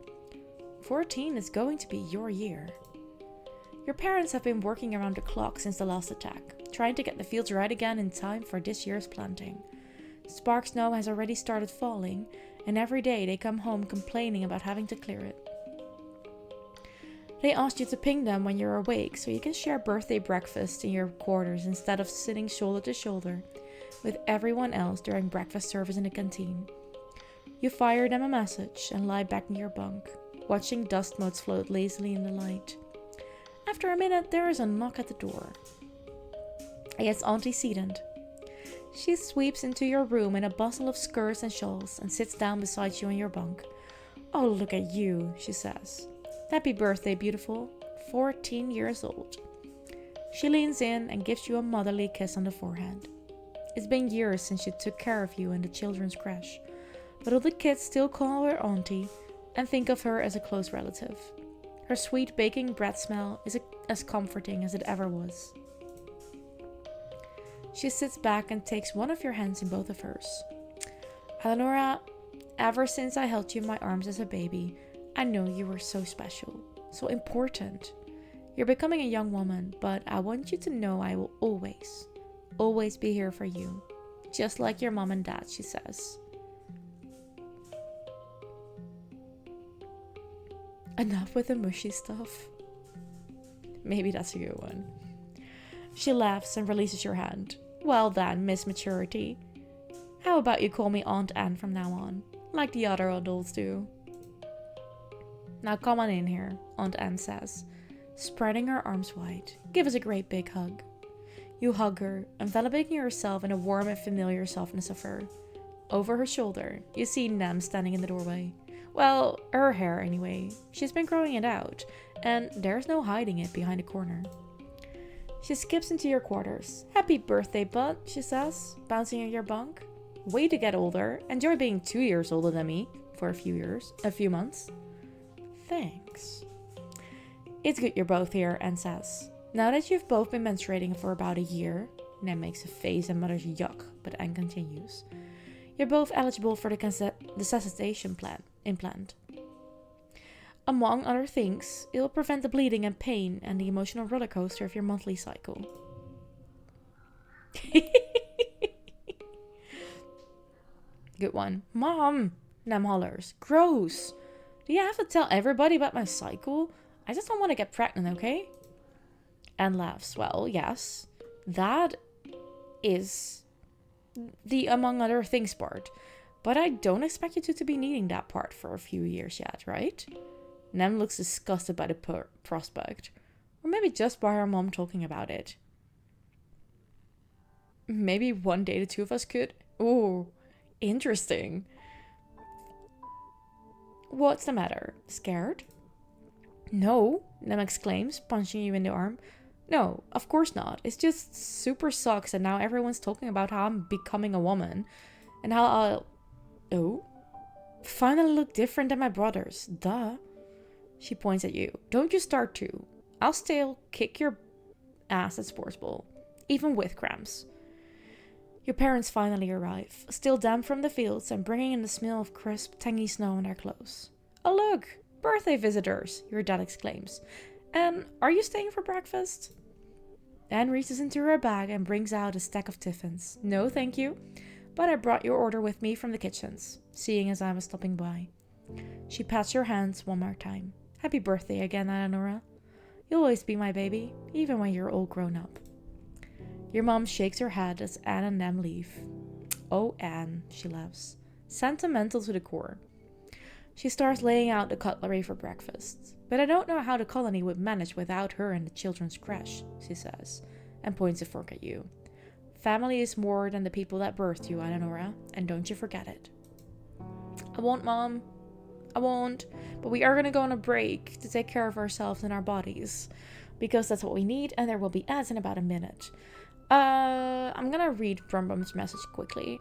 14 is going to be your year. Your parents have been working around the clock since the last attack, trying to get the fields right again in time for this year's planting. Spark snow has already started falling, and every day they come home complaining about having to clear it. They asked you to ping them when you're awake so you can share birthday breakfast in your quarters instead of sitting shoulder to shoulder with everyone else during breakfast service in the canteen. You fire them a message and lie back in your bunk, watching dust motes float lazily in the light. After a minute, there is a knock at the door. It's Auntie Sedent. She sweeps into your room in a bustle of skirts and shawls and sits down beside you on your bunk. Oh, look at you, she says. Happy birthday, beautiful. 14 years old. She leans in and gives you a motherly kiss on the forehead. It's been years since she took care of you in the children's creche, but all the kids still call her Auntie and think of her as a close relative. Her sweet baking bread smell is as comforting as it ever was. She sits back and takes one of your hands in both of hers. Eleonora, ever since I held you in my arms as a baby, I know you were so special, so important. You're becoming a young woman, but I want you to know I will always, always be here for you. Just like your mom and dad, she says. Enough with the mushy stuff. Maybe that's a good one. She laughs and releases your hand. Well then, Miss Maturity. How about you call me Aunt Anne from now on, like the other adults do? Now come on in here, Aunt Anne says, spreading her arms wide. Give us a great big hug. You hug her, enveloping yourself in a warm and familiar softness of her. Over her shoulder, you see Nem standing in the doorway. Well, her hair anyway. She's been growing it out, and there's no hiding it behind a corner. She skips into your quarters. Happy birthday, bud, she says, bouncing in your bunk. Way to get older. Enjoy being 2 years older than me for a few months. Thanks. It's good you're both here, Anne says. Now that you've both been menstruating for about a year, Nem makes a face and mutters yuck, but Anne continues. You're both eligible for the desensitization implant. Among other things, it will prevent the bleeding and pain and the emotional roller coaster of your monthly cycle. Good one. Mom, Nem hollers. Gross. Do you have to tell everybody about my cycle? I just don't want to get pregnant, okay? Anne laughs. Well, yes. That is the among other things part. But I don't expect you two to be needing that part for a few years yet, right? Nem looks disgusted by the prospect. Or maybe just by her mom talking about it. Maybe one day the two of us could. Ooh, interesting. What's the matter? Scared? No, Nem exclaims, punching you in the arm. No, of course not. It's just super sucks and now everyone's talking about how I'm becoming a woman. And how I'll... Oh? Finally look different than my brothers. Duh. She points at you. Don't you start to. I'll still kick your ass at sports ball. Even with cramps. Your parents finally arrive. Still damp from the fields and bringing in the smell of crisp, tangy snow on their clothes. Oh look! Birthday visitors! Your dad exclaims. And are you staying for breakfast? Anne reaches into her bag and brings out a stack of tiffins. No, thank you. But I brought your order with me from the kitchens, seeing as I was stopping by. She pats your hands one more time. Happy birthday again, Eleonora. You'll always be my baby, even when you're all grown up. Your mom shakes her head as Anne and Nem leave. Oh, Anne, she laughs. Sentimental to the core. She starts laying out the cutlery for breakfast. But I don't know how the colony would manage without her in the children's crash, she says, and points a fork at you. Family is more than the people that birthed you, Eleonora, and don't you forget it. I won't, Mom. I won't. But we are going to go on a break to take care of ourselves and our bodies. Because that's what we need, and there will be ads in about a minute. I'm going to read Brum Brum's message quickly.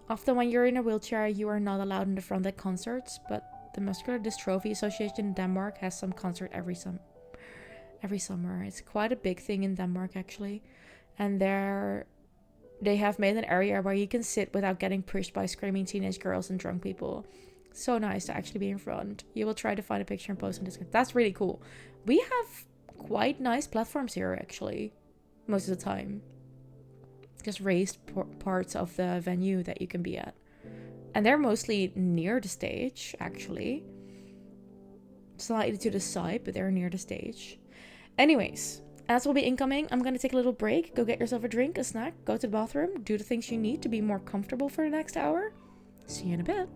Often when you're in a wheelchair, you are not allowed in the front at concerts, but the Muscular Dystrophy Association in Denmark has some concert every summer. It's quite a big thing in Denmark, actually. And they have made an area where you can sit without getting pushed by screaming teenage girls and drunk people. So nice to actually be in front. You will try to find a picture and post on Discord. That's really cool. We have quite nice platforms here, actually, most of the time. Just raised parts of the venue that you can be at. And they're mostly near the stage, actually. Slightly to the side, but they're near the stage. Anyways, as will be incoming, I'm going to take a little break. Go get yourself a drink, a snack, go to the bathroom, do the things you need to be more comfortable for the next hour. See you in a bit.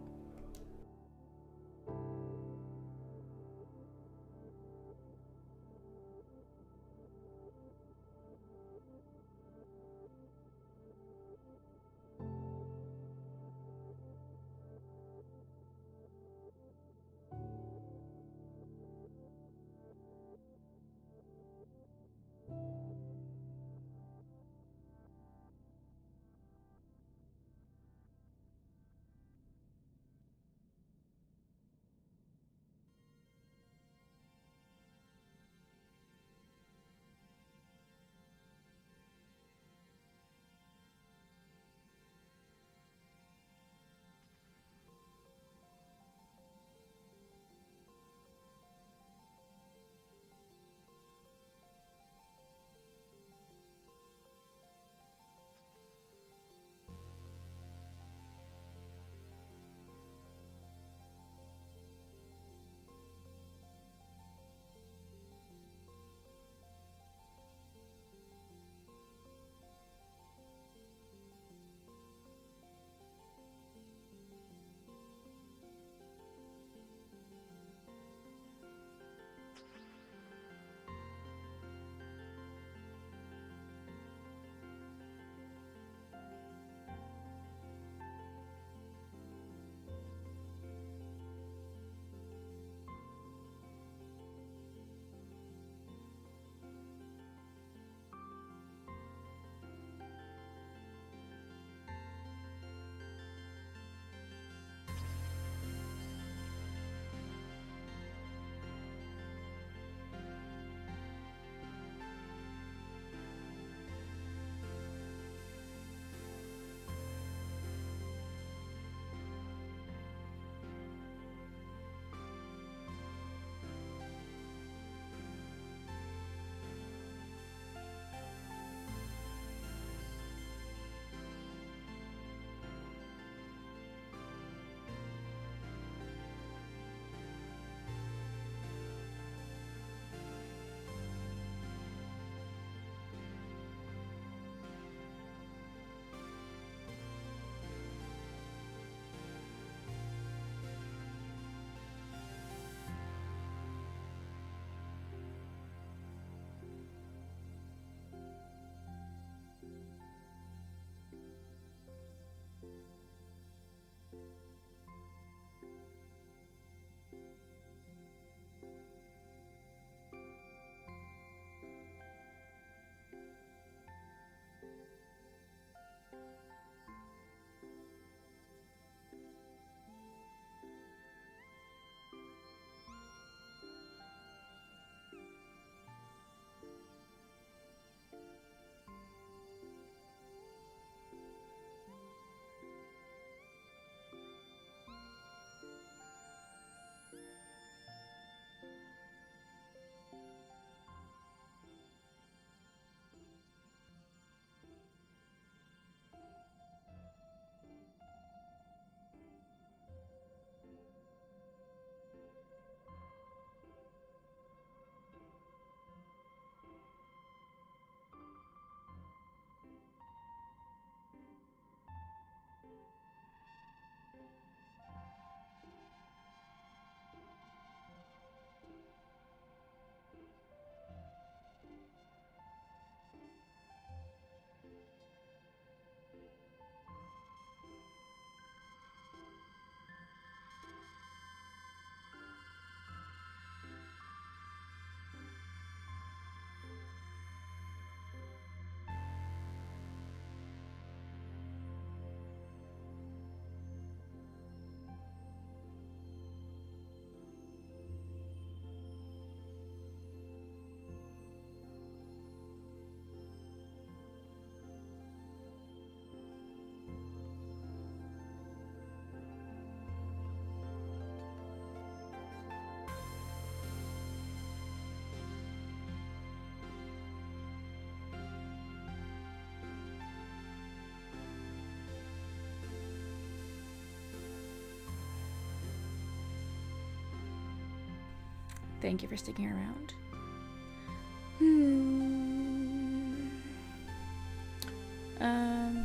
Thank you for sticking around.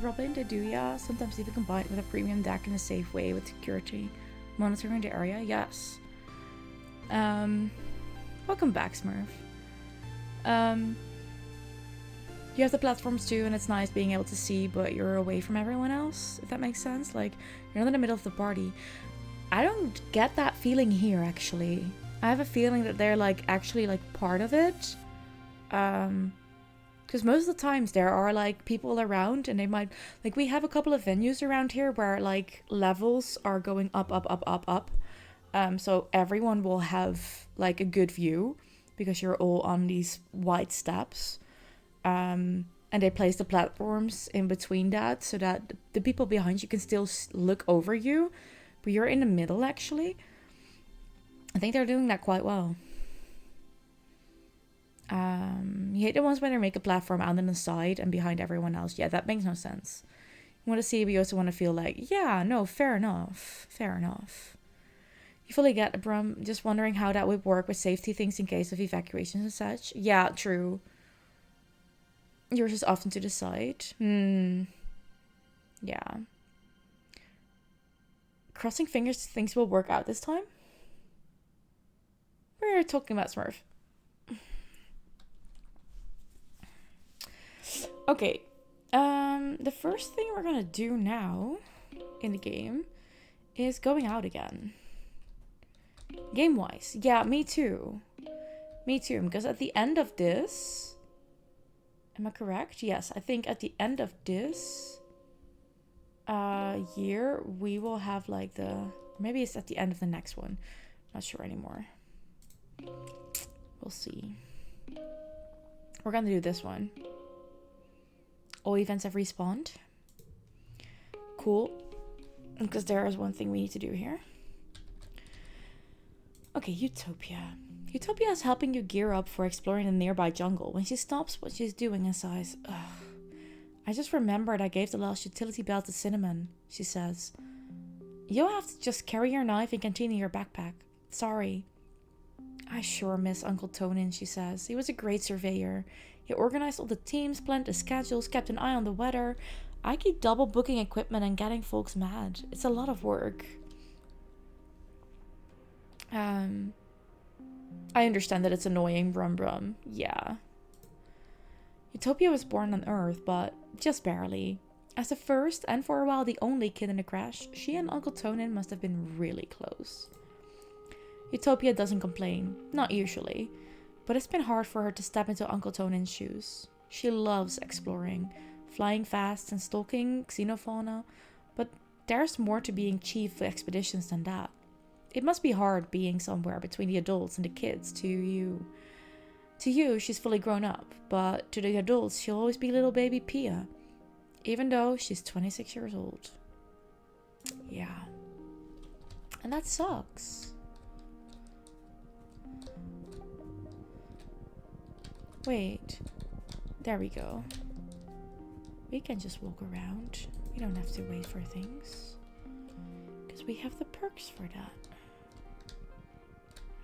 Robin de Duya, sometimes even combined with a premium deck in a safe way with security. Monitoring the area, yes. Welcome back, Smurf. You have the platforms too, and it's nice being able to see, but you're away from everyone else, if that makes sense. Like, you're not in the middle of the party. I don't get that feeling here, actually. I have a feeling that they're, like, actually, like, part of it. Because most of the times there are, like, people around, and they might... Like, we have a couple of venues around here where, like, levels are going up, up, up, up, up. So everyone will have, like, a good view, because you're all on these wide steps. And they place the platforms in between that so that the people behind you can still look over you, but you're in the middle, actually. I think they're doing that quite well. You hate the ones when they make a platform out on the side and behind everyone else. Yeah, that makes no sense. You want to see, but you also want to feel like, yeah, no, fair enough. Fair enough. You fully get it, Brum. Just wondering how that would work with safety things in case of evacuations and such. Yeah, true. Yours is often to the side. Yeah. Crossing fingers things will work out this time? We're talking about Smurf. Okay. The first thing we're gonna do now in the game is going out again. Game-wise. Yeah, me too. Me too. Because at the end of this... Am I correct? Yes, I think at the end of this year, we will have like the... Maybe it's at the end of the next one. Not sure anymore. We'll see. We're gonna do this one. All events have respawned. Cool. Because there is one thing we need to do here. Okay, Utopia. Utopia is helping you gear up for exploring the nearby jungle. When she stops what she's doing and sighs, ugh. I just remembered I gave the last utility belt to Cinnamon, she says. You'll have to just carry your knife and canteen in your backpack. Sorry. I sure miss Uncle Tonin, she says. He was a great surveyor. He organized all the teams, planned the schedules, kept an eye on the weather. I keep double booking equipment and getting folks mad. It's a lot of work. I understand that it's annoying, Brum Brum. Yeah. Utopia was born on Earth, but just barely. As the first, and for a while the only kid in the crash, she and Uncle Tonin must have been really close. Utopia doesn't complain, not usually, but it's been hard for her to step into Uncle Tonin's shoes. She loves exploring, flying fast and stalking xenofauna, but there's more to being chief of expeditions than that. It must be hard being somewhere between the adults and the kids to you. To you, she's fully grown up, but to the adults, she'll always be little baby Pia, even though she's 26 years old. Yeah. And that sucks. Wait. There we go. We can just walk around. We don't have to wait for things. Because we have the perks for that.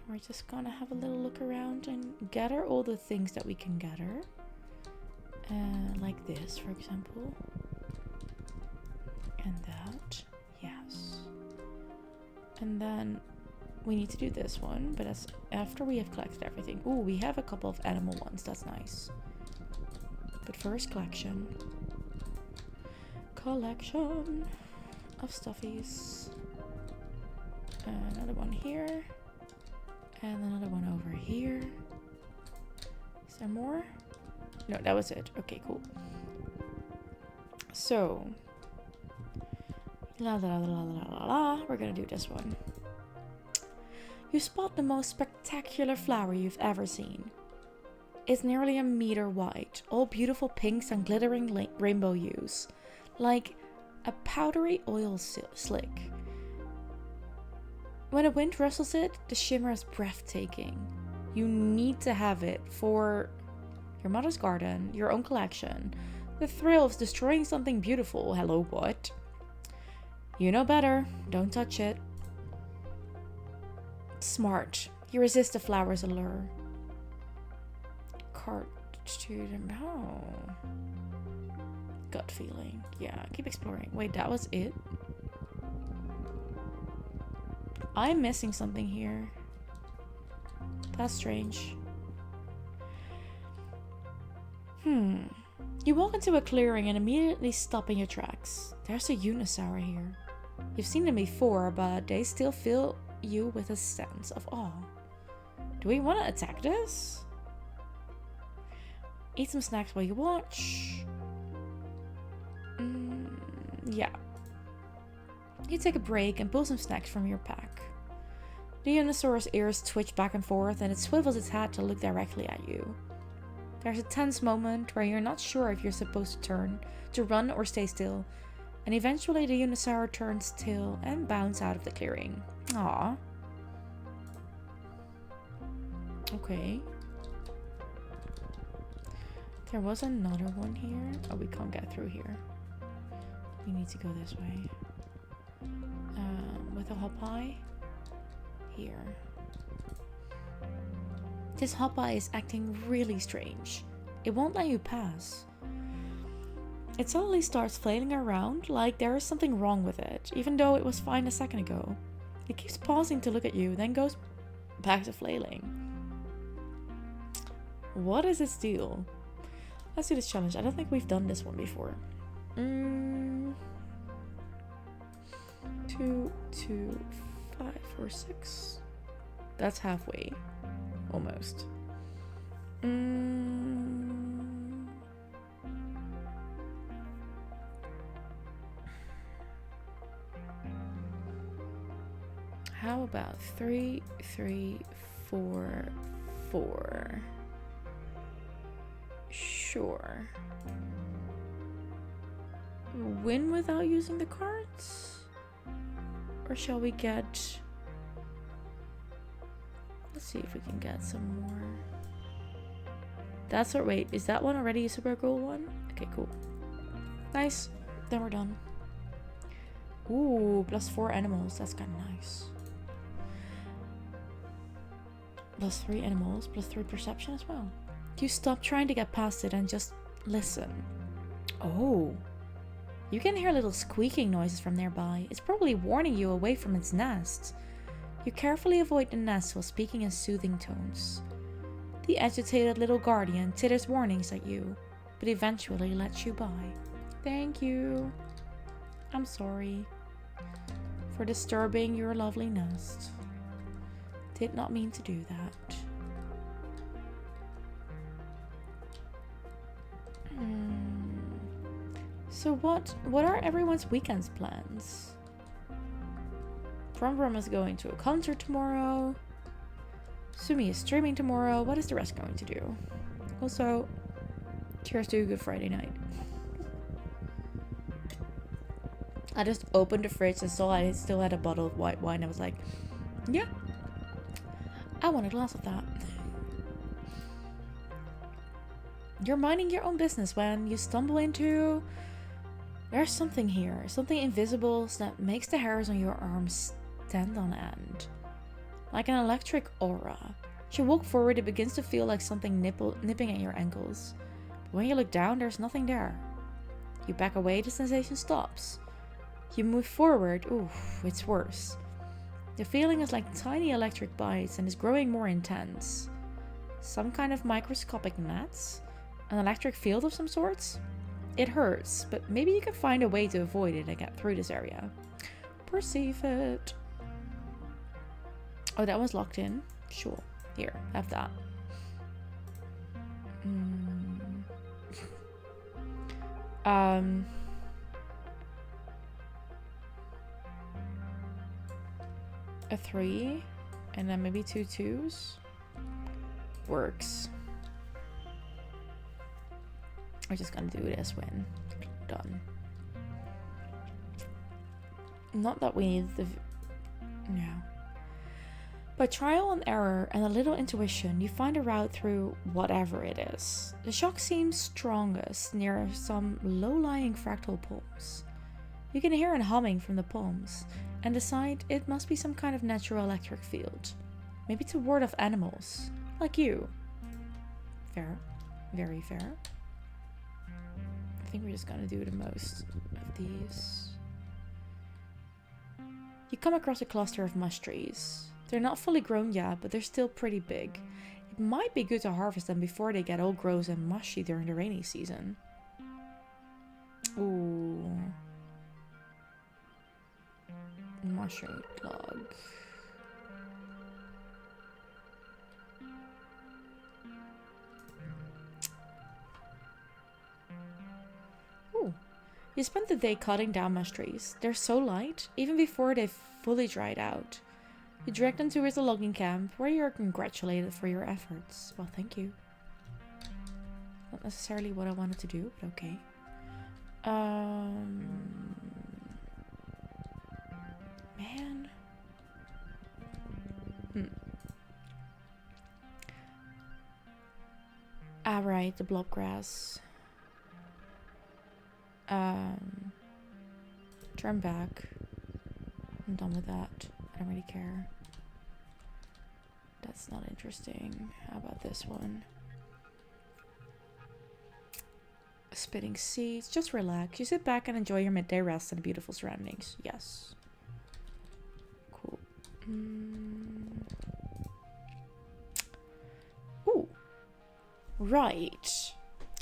We're just gonna have a little look around and gather all the things that we can gather. Like this, for example. And that. Yes. And then we need to do this one, but that's after we have collected everything. Ooh, we have a couple of animal ones. That's nice. But first, collection. Collection of stuffies. Another one here. And another one over here. Is there more? No, that was it. Okay, cool. So. La la la la la la la. We're gonna do this one. You spot the most spectacular flower you've ever seen. It's nearly a meter wide, all beautiful pinks and glittering rainbow hues, like a powdery oil slick. When the wind rustles it, the shimmer is breathtaking. You need to have it for your mother's garden, your own collection. The thrill of destroying something beautiful. Hello, what? You know better. Don't touch it. Smart. You resist the flower's allure. Cart to them. Oh. Gut feeling. Yeah, keep exploring. Wait, that was it? I'm missing something here. That's strange. You walk into a clearing and immediately stop in your tracks. There's a unisaur here. You've seen them before, but they still fill you with a sense of awe. Do we want to attack this? Eat some snacks while you watch. Yeah. You take a break and pull some snacks from your pack. The Unisaur's ears twitch back and forth and it swivels its head to look directly at you. There's a tense moment where you're not sure if you're supposed to turn, to run or stay still, and eventually the Unisaur turns tail and bounds out of the clearing. Aww. Okay. There was another one here. Oh, we can't get through here. We need to go this way. With a hop-eye. Here. This hop-eye is acting really strange. It won't let you pass. It suddenly starts flailing around like there is something wrong with it, even though it was fine a second ago. It keeps pausing to look at you, then goes back to flailing. What is its deal? Let's do this challenge. I don't think we've done this one before. 2, 2, 5, 4, 6. That's halfway. Almost. How about 3, 3, 4, 4? Sure. Win without using the cards? Or shall we get... Let's see if we can get some more. That's our... Wait, is that one already a super cool one? Okay, cool. Nice. Then we're done. Ooh, +4 animals. That's kind of nice. +3 animals, +3 perception as well. You stop trying to get past it and just listen. Oh. You can hear little squeaking noises from nearby. It's probably warning you away from its nest. You carefully avoid the nest while speaking in soothing tones. The agitated little guardian titters warnings at you, but eventually lets you by. Thank you. I'm sorry for disturbing your lovely nest. Did not mean to do that. So what are everyone's weekend's plans? Brum is going to a concert tomorrow. Sumi is streaming tomorrow. What is the rest going to do? Also, cheers to a good Friday night. I just opened the fridge and saw I still had a bottle of white wine. I was like, yeah, I want a glass of that. You're minding your own business when you stumble into... There's something here. Something invisible that makes the hairs on your arms stand on end. Like an electric aura. As you walk forward, it begins to feel like something nipping at your ankles. But when you look down, there's nothing there. You back away, the sensation stops. You move forward, oof, it's worse. The feeling is like tiny electric bites and is growing more intense. Some kind of microscopic gnats? An electric field of some sorts? It hurts, but maybe you can find a way to avoid it and get through this area. Perceive it. Oh, that one's locked in? Sure. Here, have that. A 3, and then maybe 2 2s. Works. We're just gonna do this when done. Not that we need the... No. By trial and error and a little intuition, you find a route through whatever it is. The shock seems strongest near some low-lying fractal palms. You can hear an humming from the palms, and decide it must be some kind of natural electric field. Maybe to ward off animals. Like you. Fair. Very fair. I think we're just gonna do the most of these. You come across a cluster of mush trees. They're not fully grown yet, but they're still pretty big. It might be good to harvest them before they get all gross and mushy during the rainy season. Ooh. Mushroom log. Ooh. You spent the day cutting down mush trees. They're so light, even before they've fully dried out. You direct them towards the logging camp, where you're congratulated for your efforts. Well, thank you. Not necessarily what I wanted to do, but okay. Man. Ah, right, the blob grass. Turn back. I'm done with that. I don't really care. That's not interesting. How about this one? Spitting seeds. Just relax. You sit back and enjoy your midday rest in the beautiful surroundings. Yes. Cool. Ooh. Right.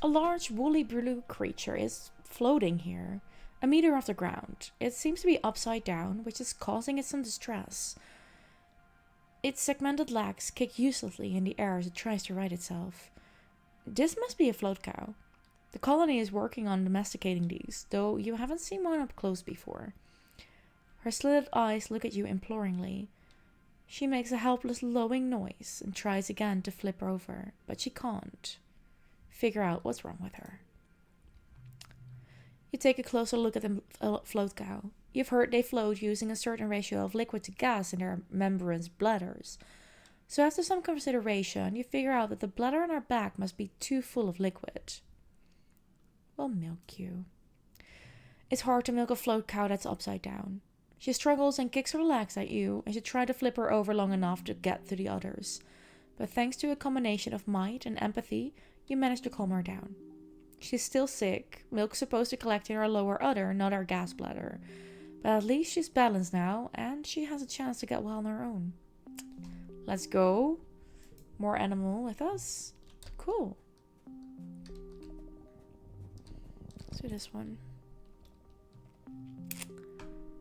A large woolly blue creature is floating here, a meter off the ground. It seems to be upside down, which is causing it some distress. Its segmented legs kick uselessly in the air as it tries to right itself. This must be a float cow. The colony is working on domesticating these, though you haven't seen one up close before. Her slitted eyes look at you imploringly. She makes a helpless lowing noise and tries again to flip her over, but she can't figure out what's wrong with her. You take a closer look at the float cow. You've heard they float using a certain ratio of liquid to gas in their membranous bladders. So after some consideration, you figure out that the bladder on her back must be too full of liquid. We'll milk you. It's hard to milk a float cow that's upside down. She struggles and kicks her legs at you as you try to flip her over long enough to get to the others. But thanks to a combination of might and empathy, you manage to calm her down. She's still sick. Milk's supposed to collect in her lower udder, not her gas bladder. But at least she's balanced now, and she has a chance to get well on her own. Let's go. More animal with us. Cool. Let's do this one.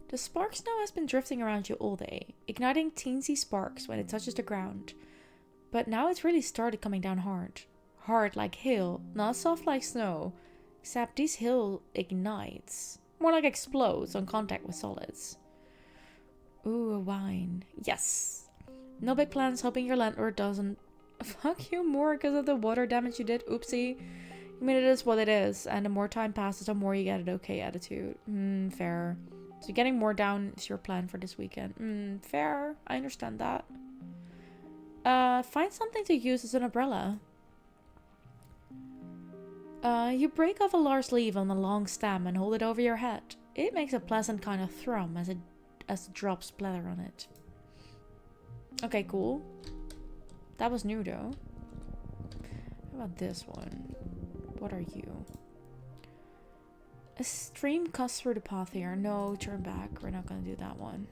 The spark snow has been drifting around you all day, igniting teensy sparks when it touches the ground. But now it's really started coming down hard. Hard like hail, not soft like snow. Except this hail ignites. More like explodes on contact with solids. Ooh, a wine. Yes. No big plans, hoping your landlord doesn't fuck you more because of the water damage you did. Oopsie. I mean, it is what it is. And the more time passes, the more you get an okay attitude. Fair. So getting more down is your plan for this weekend. Fair. I understand that. Find something to use as an umbrella. You break off a large leaf on the long stem and hold it over your head. It makes a pleasant kind of thrum as the drops splatter on it. Okay, cool. That was new though. How about this one? What are you? A stream cuts through the path here. No, turn back. We're not gonna do that one.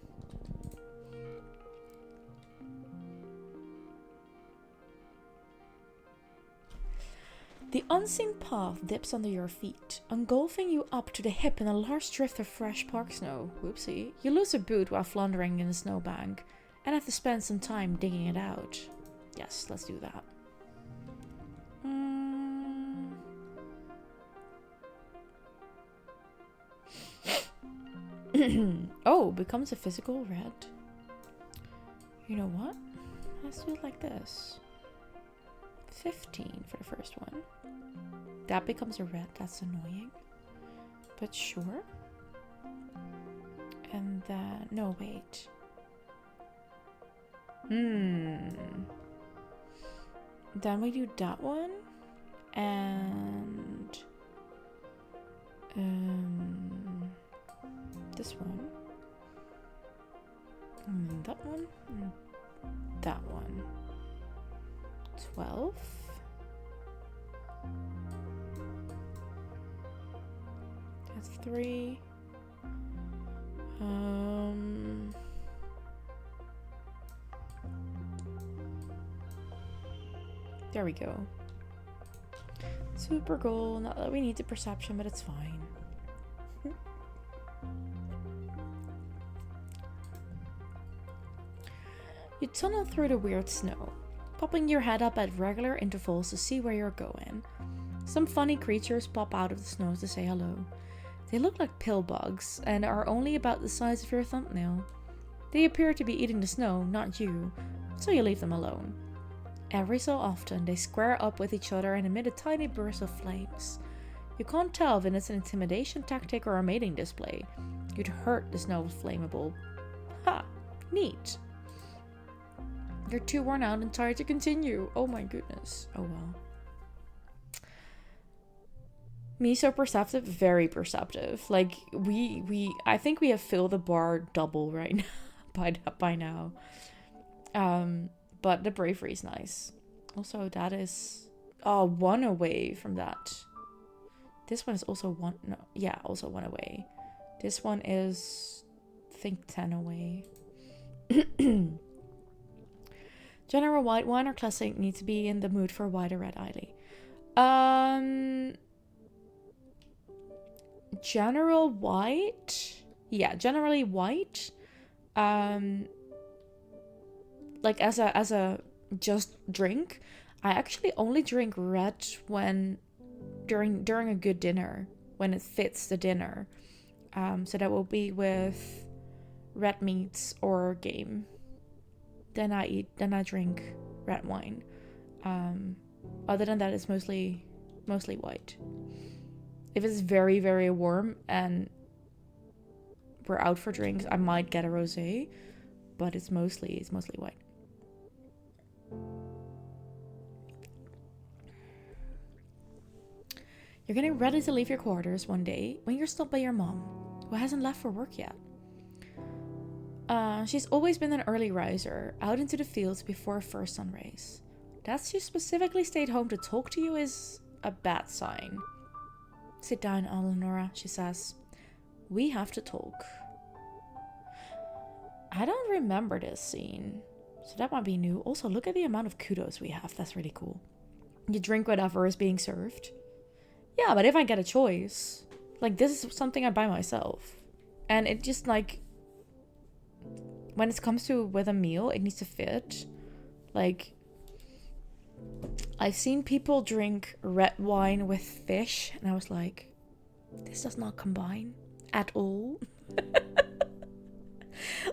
The unseen path dips under your feet, engulfing you up to the hip in a large drift of fresh park snow. Whoopsie. You lose a boot while floundering in the snowbank, and have to spend some time digging it out. Yes, let's do that. Oh, becomes a physical red. You know what? Let's do it like this. 15 for the first one. That becomes a red. That's annoying. But sure. And then... No, wait. Then we do that one. And... this one. And that one. And that one. That's 3. There we go. Super goal. Not that we need the perception, but it's fine. You tunnel through the weird snow, popping your head up at regular intervals to see where you're going. Some funny creatures pop out of the snow to say hello. They look like pill bugs and are only about the size of your thumbnail. They appear to be eating the snow, not you, so you leave them alone. Every so often, they square up with each other and emit a tiny burst of flames. You can't tell if it's an intimidation tactic or a mating display. You'd hurt the snow with flammable. Ha! Neat. You're too worn out and tired to continue. Oh my goodness. Oh well. Me so perceptive? Very perceptive. Like, I think we have filled the bar double right now. by now. But the bravery is nice. Also, that is 1 away from that. This one is also 1. No, yeah, also 1 away. This one is, I think, 10 away. General white wine or classic need to be in the mood for white or red Eiley. General white. Yeah, generally white. Like as a just drink, I actually only drink red when during a good dinner, when it fits the dinner. So that will be with red meats or game. Then I drink red wine. Other than that, it's mostly white. If it's very, very warm and we're out for drinks, I might get a rosé, but it's mostly white. You're getting ready to leave your quarters one day when you're stopped by your mom, who hasn't left for work yet. She's always been an early riser, out into the fields before first sunrise. That she specifically stayed home to talk to you is a bad sign. Sit down, Eleonora, she says. We have to talk. I don't remember this scene, so that might be new. Also, look at the amount of kudos we have. That's really cool. You drink whatever is being served. Yeah, but if I get a choice, like, this is something I buy myself. And it just, like, when it comes to with a meal, it needs to fit. Like, I've seen people drink red wine with fish, and I was like, this does not combine at all.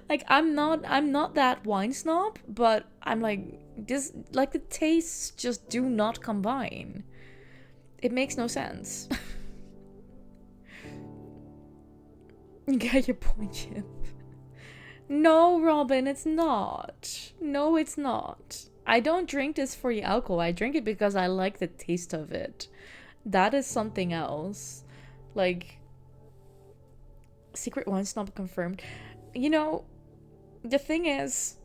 Like, I'm not that wine snob, but I'm like, this, like, the tastes just do not combine. It makes no sense. You get your point, Chip. No, Robin, it's not. No, it's not. I don't drink this for the alcohol. I drink it because I like the taste of it. That is something else. Like, secret wine snob confirmed. You know, the thing is,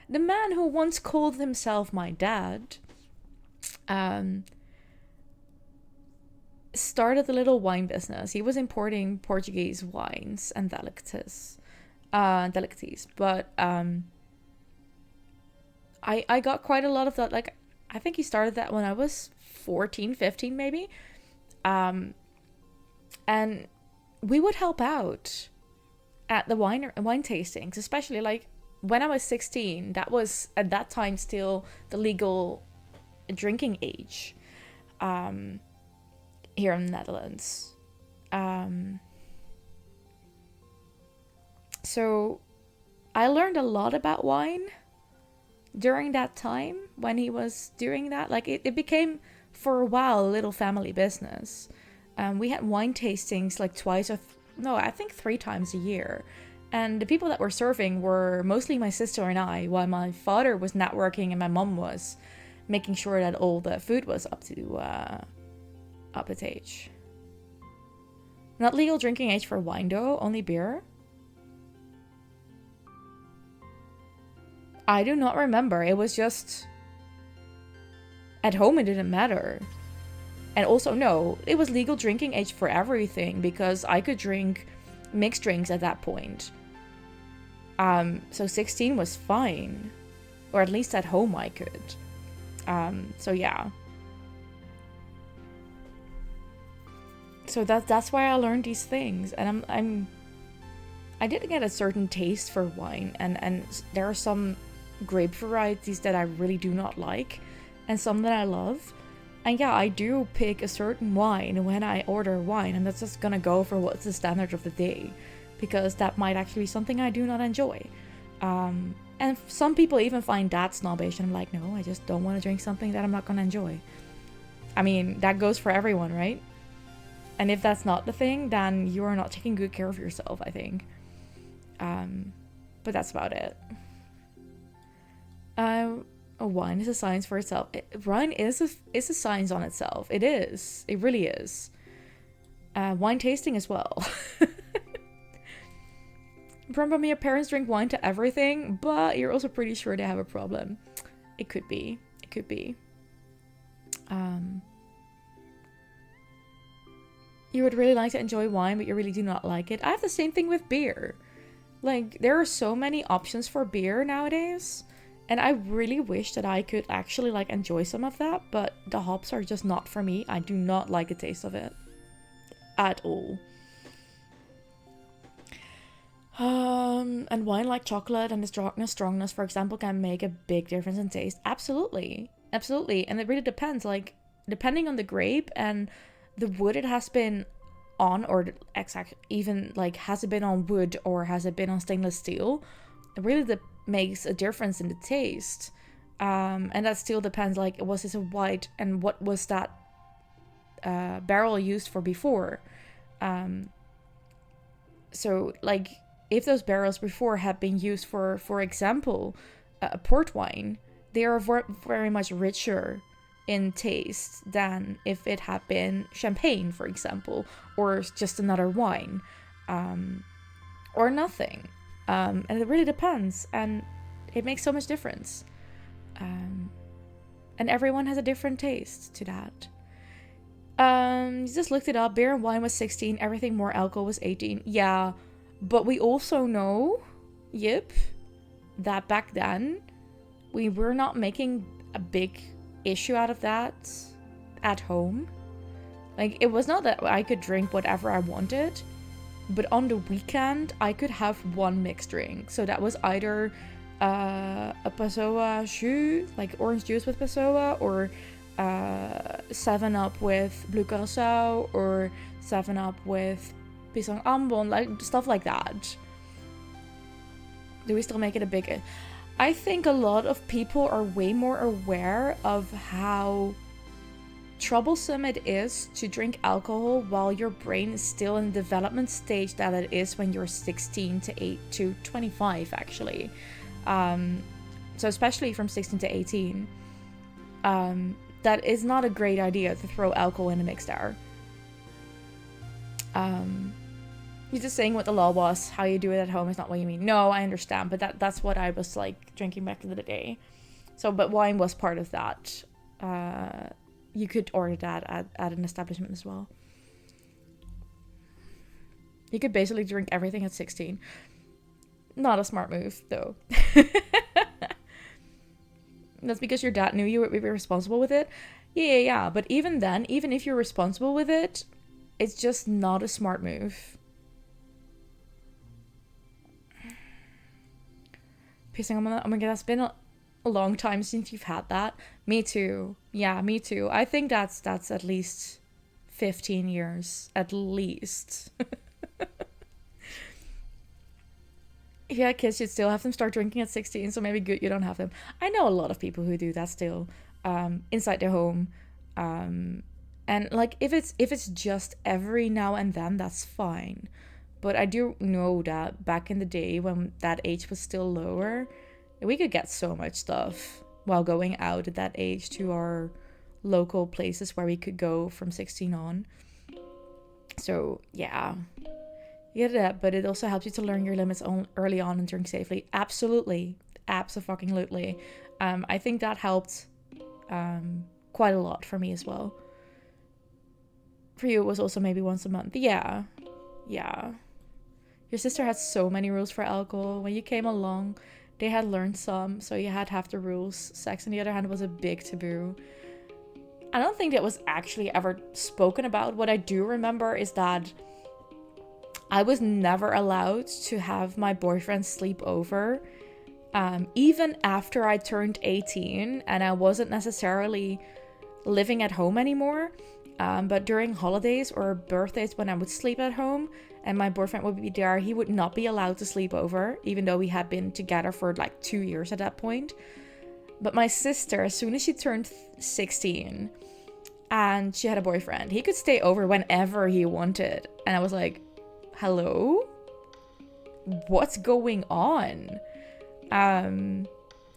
the man who once called himself my dad started a little wine business. He was importing Portuguese wines and delicacies. But I got quite a lot of that. Like, I think he started that when I was 14, 15 maybe. And we would help out at the wine tastings, especially like when I was 16. That was at that time still the legal drinking age here in the Netherlands. So I learned a lot about wine during that time when he was doing that. Like, it became for a while a little family business. We had wine tastings like twice or I think 3 times a year. And the people that were serving were mostly my sister and I, while my father was networking and my mom was making sure that all the food was up to age. Not legal drinking age for wine though, only beer. I do not remember. It was just, At home, it didn't matter. And also, no, it was legal drinking age for everything because I could drink mixed drinks at that point. So 16 was fine. Or at least at home I could. So yeah. So that's why I learned these things. And I did get a certain taste for wine. And there are some grape varieties that I really do not like. And some that I love. And yeah, I do pick a certain wine when I order wine, and that's just gonna go for what's the standard of the day, because that might actually be something I do not enjoy. And some people even find that snobbish, and I'm like, no, I just don't want to drink something that I'm not gonna enjoy. I mean, that goes for everyone, right? And if that's not the thing, then you are not taking good care of yourself, I think. But that's about it. Wine is a science for itself. Wine is a science on itself. It is. It really is. Wine tasting as well. Remember, your parents drink wine to everything, but you're also pretty sure they have a problem. It could be. It could be. You would really like to enjoy wine, but you really do not like it. I have the same thing with beer. Like, there are so many options for beer nowadays. And I really wish that I could actually like enjoy some of that, but the hops are just not for me. I do not like the taste of it at all. And wine like chocolate and the strongness, for example, can make a big difference in taste. Absolutely. Absolutely. And it really depends, like, depending on the grape and the wood it has been on, or even like, has it been on wood or has it been on stainless steel? It really makes a difference in the taste. And that still depends, like, was this a white, and what was that barrel used for before? So, like, if those barrels before had been used for example, port wine, they are very much richer in taste than if it had been champagne, for example, or just another wine, or nothing. And it really depends, and it makes so much difference. And everyone has a different taste to that. Just looked it up. Beer and wine was 16. Everything more alcohol was 18. Yeah, but we also know, that back then we were not making a big issue out of that at home. Like, it was not that I could drink whatever I wanted. But on the weekend, I could have one mixed drink. So that was either a Passoa jus, like orange juice with Passoa, or 7-Up with Blue Curacao, or 7-Up with Pisang Ambon, like stuff like that. Do we still make it a big... I think a lot of people are way more aware of how troublesome it is to drink alcohol while your brain is still in the development stage that it is when you're 16 to 25, actually. So especially from 16 to 18, that is not a great idea to throw alcohol in a mix there. You're just saying what the law was. How you do it at home is not what you mean. No, I understand, but that's what I was like drinking back in the day. So, but wine was part of that. You could order that at an establishment as well. You could basically drink everything at 16. Not a smart move, though. That's because your dad knew you would be responsible with it. Yeah. But even then, even if you're responsible with it, it's just not a smart move. Pissing on my god, that's been a long time since you've had that. Me too. Yeah, me too. I think that's at least 15 years. At least. If you had kids, you'd still have them start drinking at 16, so maybe good you don't have them. I know a lot of people who do that still, inside their home. And like, if it's just every now and then, that's fine. But I do know that back in the day when that age was still lower, we could get so much stuff while going out at that age to our local places where we could go from 16 on. So, yeah. You get that, but it also helps you to learn your limits early on and drink safely. Absolutely. Abso-fucking-lutely. I think that helped quite a lot for me as well. For you, it was also maybe once a month. Yeah. Your sister had so many rules for alcohol. When you came along, they had learned some, so you had half the rules. Sex, on the other hand, was a big taboo. I don't think that was actually ever spoken about. What I do remember is that I was never allowed to have my boyfriend sleep over, even after I turned 18 and I wasn't necessarily living at home anymore. But during holidays or birthdays when I would sleep at home and my boyfriend would be there, he would not be allowed to sleep over, even though we had been together for like 2 years at that point. But my sister, as soon as she turned 16 and she had a boyfriend, he could stay over whenever he wanted. And I was like, hello? What's going on?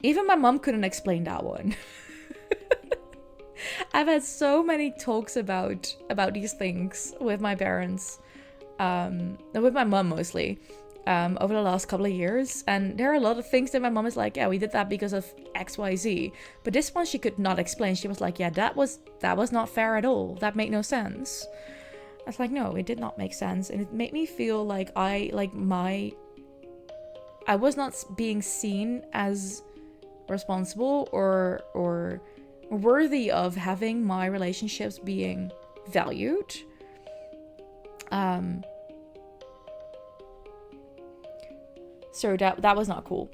Even my mom couldn't explain that one. I've had so many talks about these things with my parents, with my mom mostly, over the last couple of years. And there are a lot of things that my mom is like, yeah, we did that because of XYZ. But this one she could not explain. She was like, yeah, that was not fair at all. That made no sense. I was like, no, it did not make sense. And it made me feel like I was not being seen as responsible or worthy of having my relationships being valued. So that was not cool.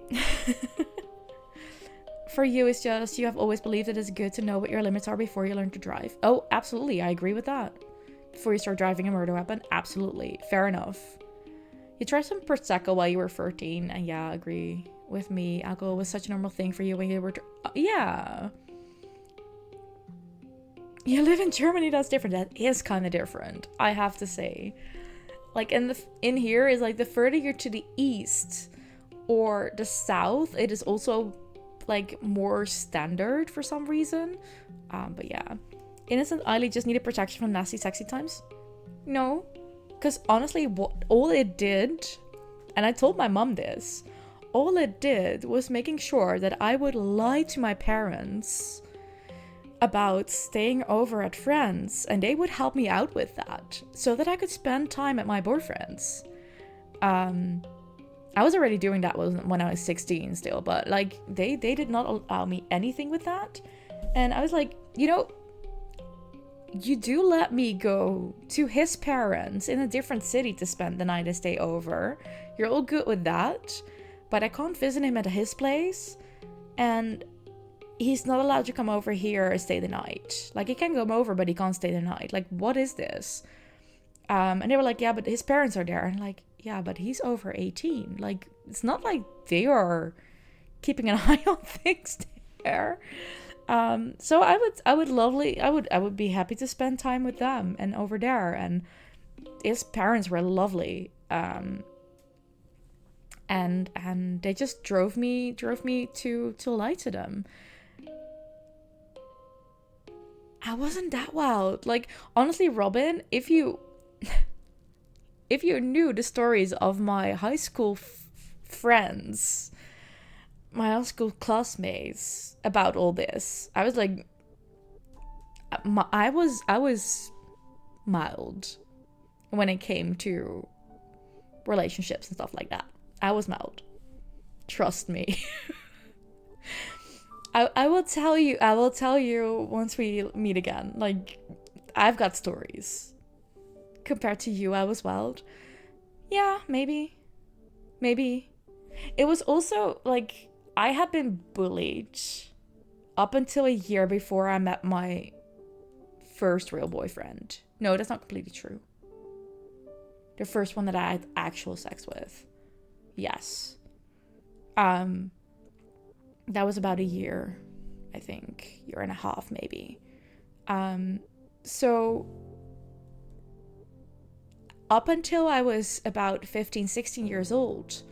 For you, it's just, you have always believed it is good to know what your limits are before you learn to drive. Oh, absolutely. I agree with that. Before you start driving a murder weapon, absolutely. Fair enough. You tried some Prosecco while you were 13, and yeah, I agree with me. Alcohol was such a normal thing for you when you were... yeah. You live in Germany, that's different. That is kind of different, I have to say. Like, in here is like, the further you're to the east or the south, it is also like more standard for some reason. But yeah. Innocent Eiley just needed protection from nasty sexy times? No. Because honestly, all it did, and I told my mom this, all it did was making sure that I would lie to my parents about staying over at friends, and they would help me out with that so that I could spend time at my boyfriend's. I was already doing that when I was 16 still, but like they did not allow me anything with that. And I was like, you do let me go to his parents in a different city to spend the night and stay over. You're all good with that, but I can't visit him at his place, and he's not allowed to come over here and stay the night. Like, he can come over, but he can't stay the night. Like, what is this? And they were like, yeah, but his parents are there. And like, yeah, but he's over 18. Like, it's not like they are keeping an eye on things there. So I would be happy to spend time with them and over there. And his parents were lovely. And they just drove me to lie to them. I wasn't that wild. Like, honestly, Robin, if you knew the stories of my high school friends, my high school classmates about all this, I was like, I was mild when it came to relationships and stuff like that. I was mild. Trust me. I will tell you once we meet again. Like, I've got stories. Compared to you, I was wild. Yeah, maybe. It was also, like, I had been bullied up until a year before I met my first real boyfriend. No, that's not completely true. The first one that I had actual sex with. Yes. That was about a year, I think. Year and a half, maybe. So up until I was about 15, 16 years old,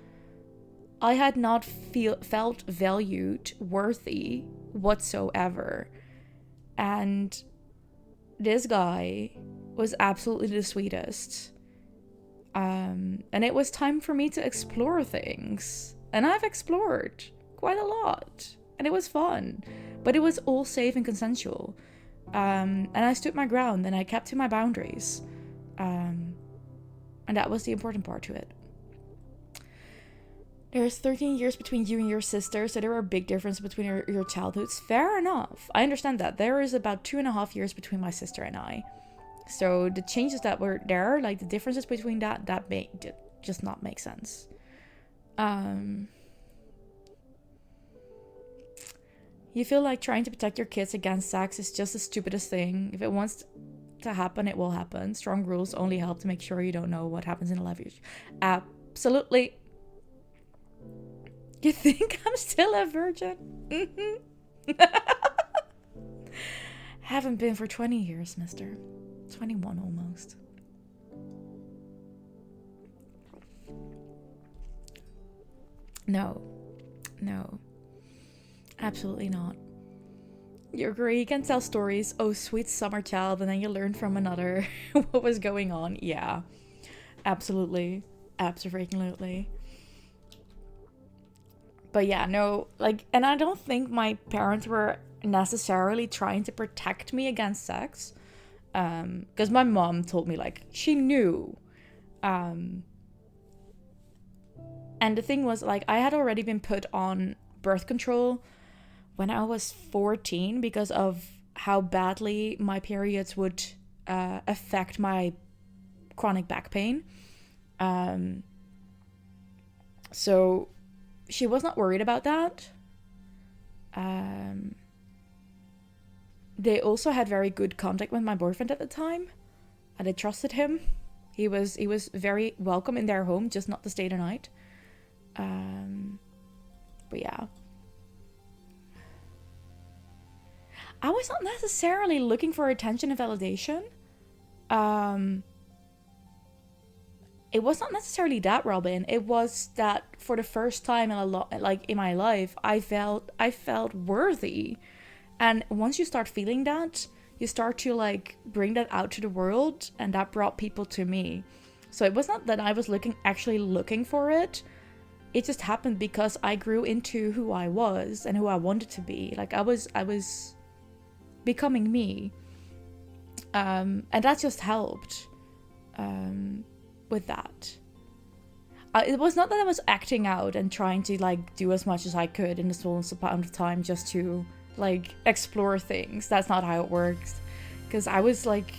I had not felt valued, worthy whatsoever. And this guy was absolutely the sweetest. And it was time for me to explore things. And I've explored quite a lot. And it was fun. But it was all safe and consensual. And I stood my ground and I kept to my boundaries. And that was the important part to it. There's 13 years between you and your sister, so there are a big difference between your childhoods. Fair enough. I understand that. There is about 2.5 years between my sister and I. So the changes that were there, like the differences between that just not make sense. You feel like trying to protect your kids against sex is just the stupidest thing. If it wants to happen, it will happen. Strong rules only help to make sure you don't know what happens in a life. Absolutely. You think I'm still a virgin? Haven't been for 20 years, mister. 21 almost. No. Absolutely not. You agree, you can tell stories, oh sweet summer child, and then you learn from another what was going on. Yeah. Absolutely. Absolutely. But yeah, no, like, and I don't think my parents were necessarily trying to protect me against sex. Because my mom told me, like, she knew. And the thing was, like, I had already been put on birth control when I was 14 because of how badly my periods would affect my chronic back pain. So she was not worried about that. They also had very good contact with my boyfriend at the time, and I trusted him. He was very welcome in their home, just not to stay the night. But yeah. I was not necessarily looking for attention and validation. It was not necessarily that, Robin. It was that for the first time in my life, I felt worthy. And once you start feeling that, you start to like bring that out to the world, and that brought people to me. So it was not that I was actually looking for it. It just happened because I grew into who I was and who I wanted to be. Like I was becoming me. And that just helped with that. It was not that I was acting out and trying to like do as much as I could in the smallest amount of time just to like explore things. That's not how it works. Because I was like,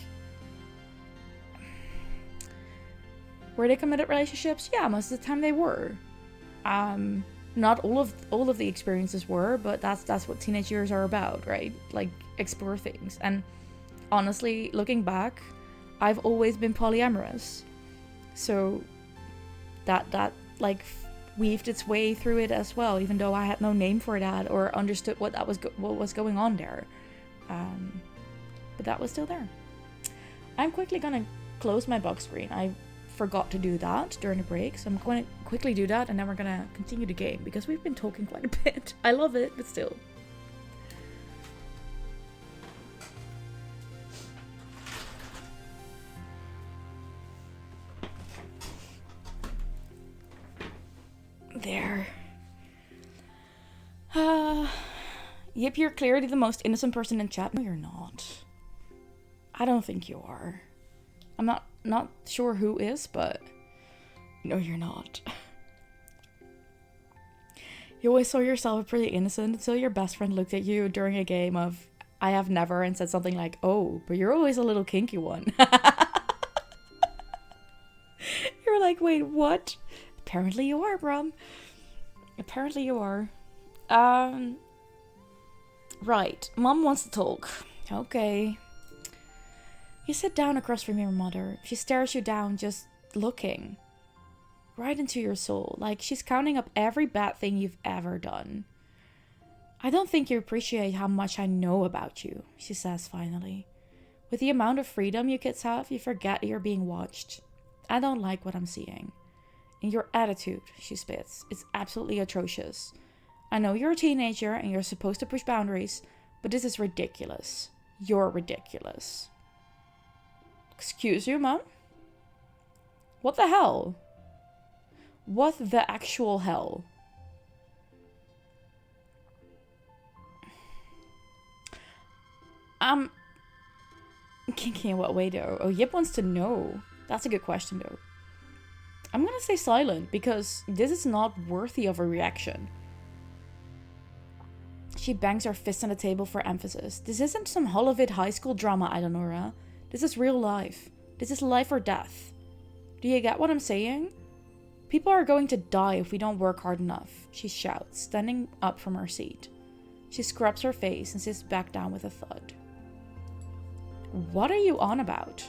were they committed relationships? Yeah, most of the time they were. Not all of the experiences were, but that's what teenage years are about, right? Like explore things. And honestly, looking back, I've always been polyamorous. So that like weaved its way through it as well, even though I had no name for that or understood what was going on there. But that was still there. I'm quickly gonna close my box screen. I forgot to do that during the break, so I'm going to quickly do that, and then we're gonna continue the game because we've been talking quite a bit. I love it, but still. There. Yep, you're clearly the most innocent person in chat. No, you're not. I don't think you are. I'm not sure who is, but no, you're not. You always saw yourself pretty innocent until your best friend looked at you during a game of I Have Never and said something like, oh, but you're always a little kinky one. You're like, wait, what? Apparently you are, Brum. Apparently you are. Right. Mom wants to talk. Okay. You sit down across from your mother. She stares you down, just looking. Right into your soul. Like she's counting up every bad thing you've ever done. I don't think you appreciate how much I know about you, she says finally. With the amount of freedom you kids have, you forget you're being watched. I don't like what I'm seeing. And your attitude, she spits, it's absolutely atrocious. I know you're a teenager and you're supposed to push boundaries, but this is ridiculous. You're ridiculous. Excuse you, Mom? What the hell? What the actual hell? Kinky in what way though? Oh, Yip wants to know. That's a good question though. I'm gonna say silent because this is not worthy of a reaction. She bangs her fist on the table for emphasis. This isn't some Hollywood high school drama, Eleonora. This is real life. This is life or death. Do you get what I'm saying? People are going to die if we don't work hard enough, she shouts, standing up from her seat. She scrubs her face and sits back down with a thud. What are you on about?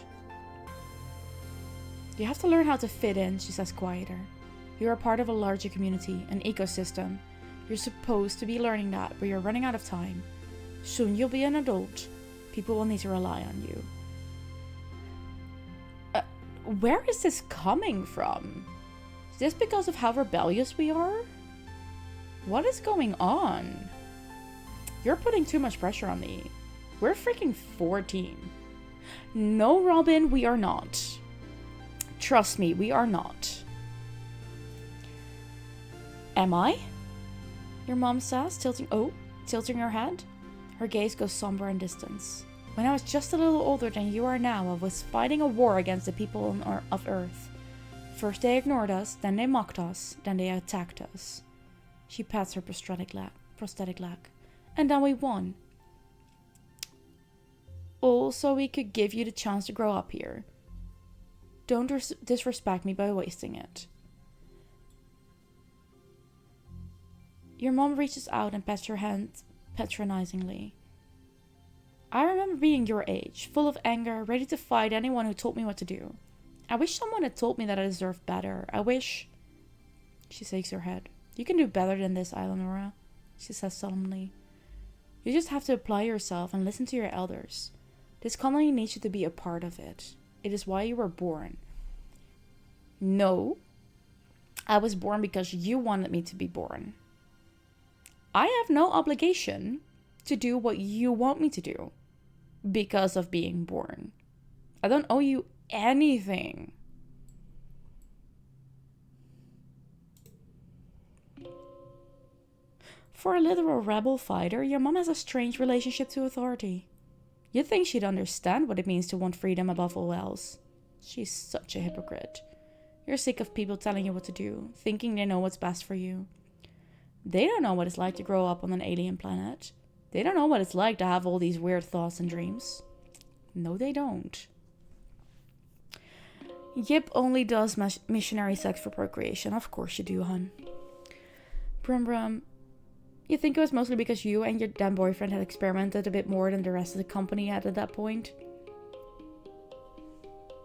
You have to learn how to fit in, she says quieter. You are part of a larger community, an ecosystem. You're supposed to be learning that, but you're running out of time. Soon you'll be an adult. People will need to rely on you. Where is this coming from? Is this because of how rebellious we are? What is going on? You're putting too much pressure on me. We're freaking 14. No, Robin, we are not. Trust me, we are not. Am I? Your mom says, tilting her head. Her gaze goes somber and distant. When I was just a little older than you are now, I was fighting a war against the people of Earth. First they ignored us, then they mocked us, then they attacked us. She pats her prosthetic leg. And then we won. All so we could give you the chance to grow up here. Don't disrespect me by wasting it. Your mom reaches out and pats her hand patronizingly. I remember being your age, full of anger, ready to fight anyone who told me what to do. I wish someone had told me that I deserved better. I wish... She shakes her head. You can do better than this, Eleonora, she says solemnly. You just have to apply yourself and listen to your elders. This colony needs you to be a part of it. It is why you were born. No. I was born because you wanted me to be born. I have no obligation to do what you want me to do because of being born. I don't owe you anything. For a literal rebel fighter, your mom has a strange relationship to authority. You'd think she'd understand what it means to want freedom above all else. She's such a hypocrite. You're sick of people telling you what to do, thinking they know what's best for you. They don't know what it's like to grow up on an alien planet. They don't know what it's like to have all these weird thoughts and dreams. No, they don't. Yip only does missionary sex for procreation. Of course you do, hun. Brum brum. You think it was mostly because you and your then boyfriend had experimented a bit more than the rest of the company had at that point?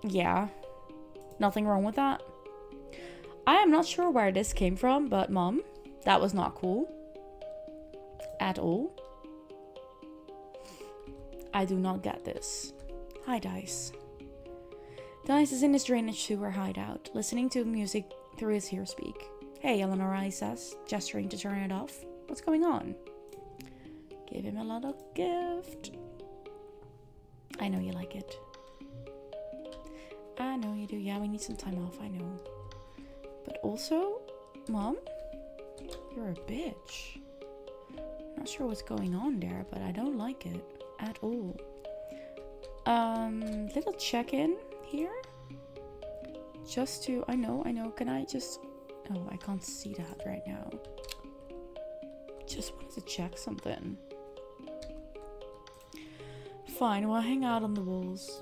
Yeah. Nothing wrong with that. I am not sure where this came from, but Mom, that was not cool. At all. I do not get this. Hi, Dice. Dice is in his drainage sewer hideout, listening to music through his ear speak. Hey, Eleanor, he says, gesturing to turn it off. What's going on? Give him a little gift. I know you like it. I know you do. Yeah, we need some time off, I know. But also, Mom, you're a bitch. Not sure what's going on there, but I don't like it at all. Little check-in here. Just to, I know. Can I just, oh, I can't see that right now. Just wanted to check something. Fine, we'll hang out on the walls.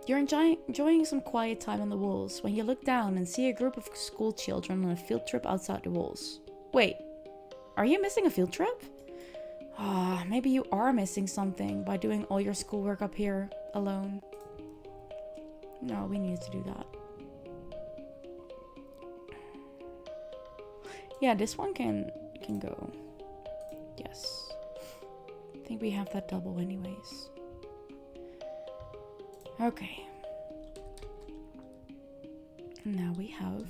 You're enjoying some quiet time on the walls when you look down and see a group of school children on a field trip outside the walls. Wait, are you missing a field trip? Ah, maybe you are missing something by doing all your schoolwork up here alone. No, we needed to do that. Yeah, this one can go. Yes. I think we have that double anyways. Okay. And now we have...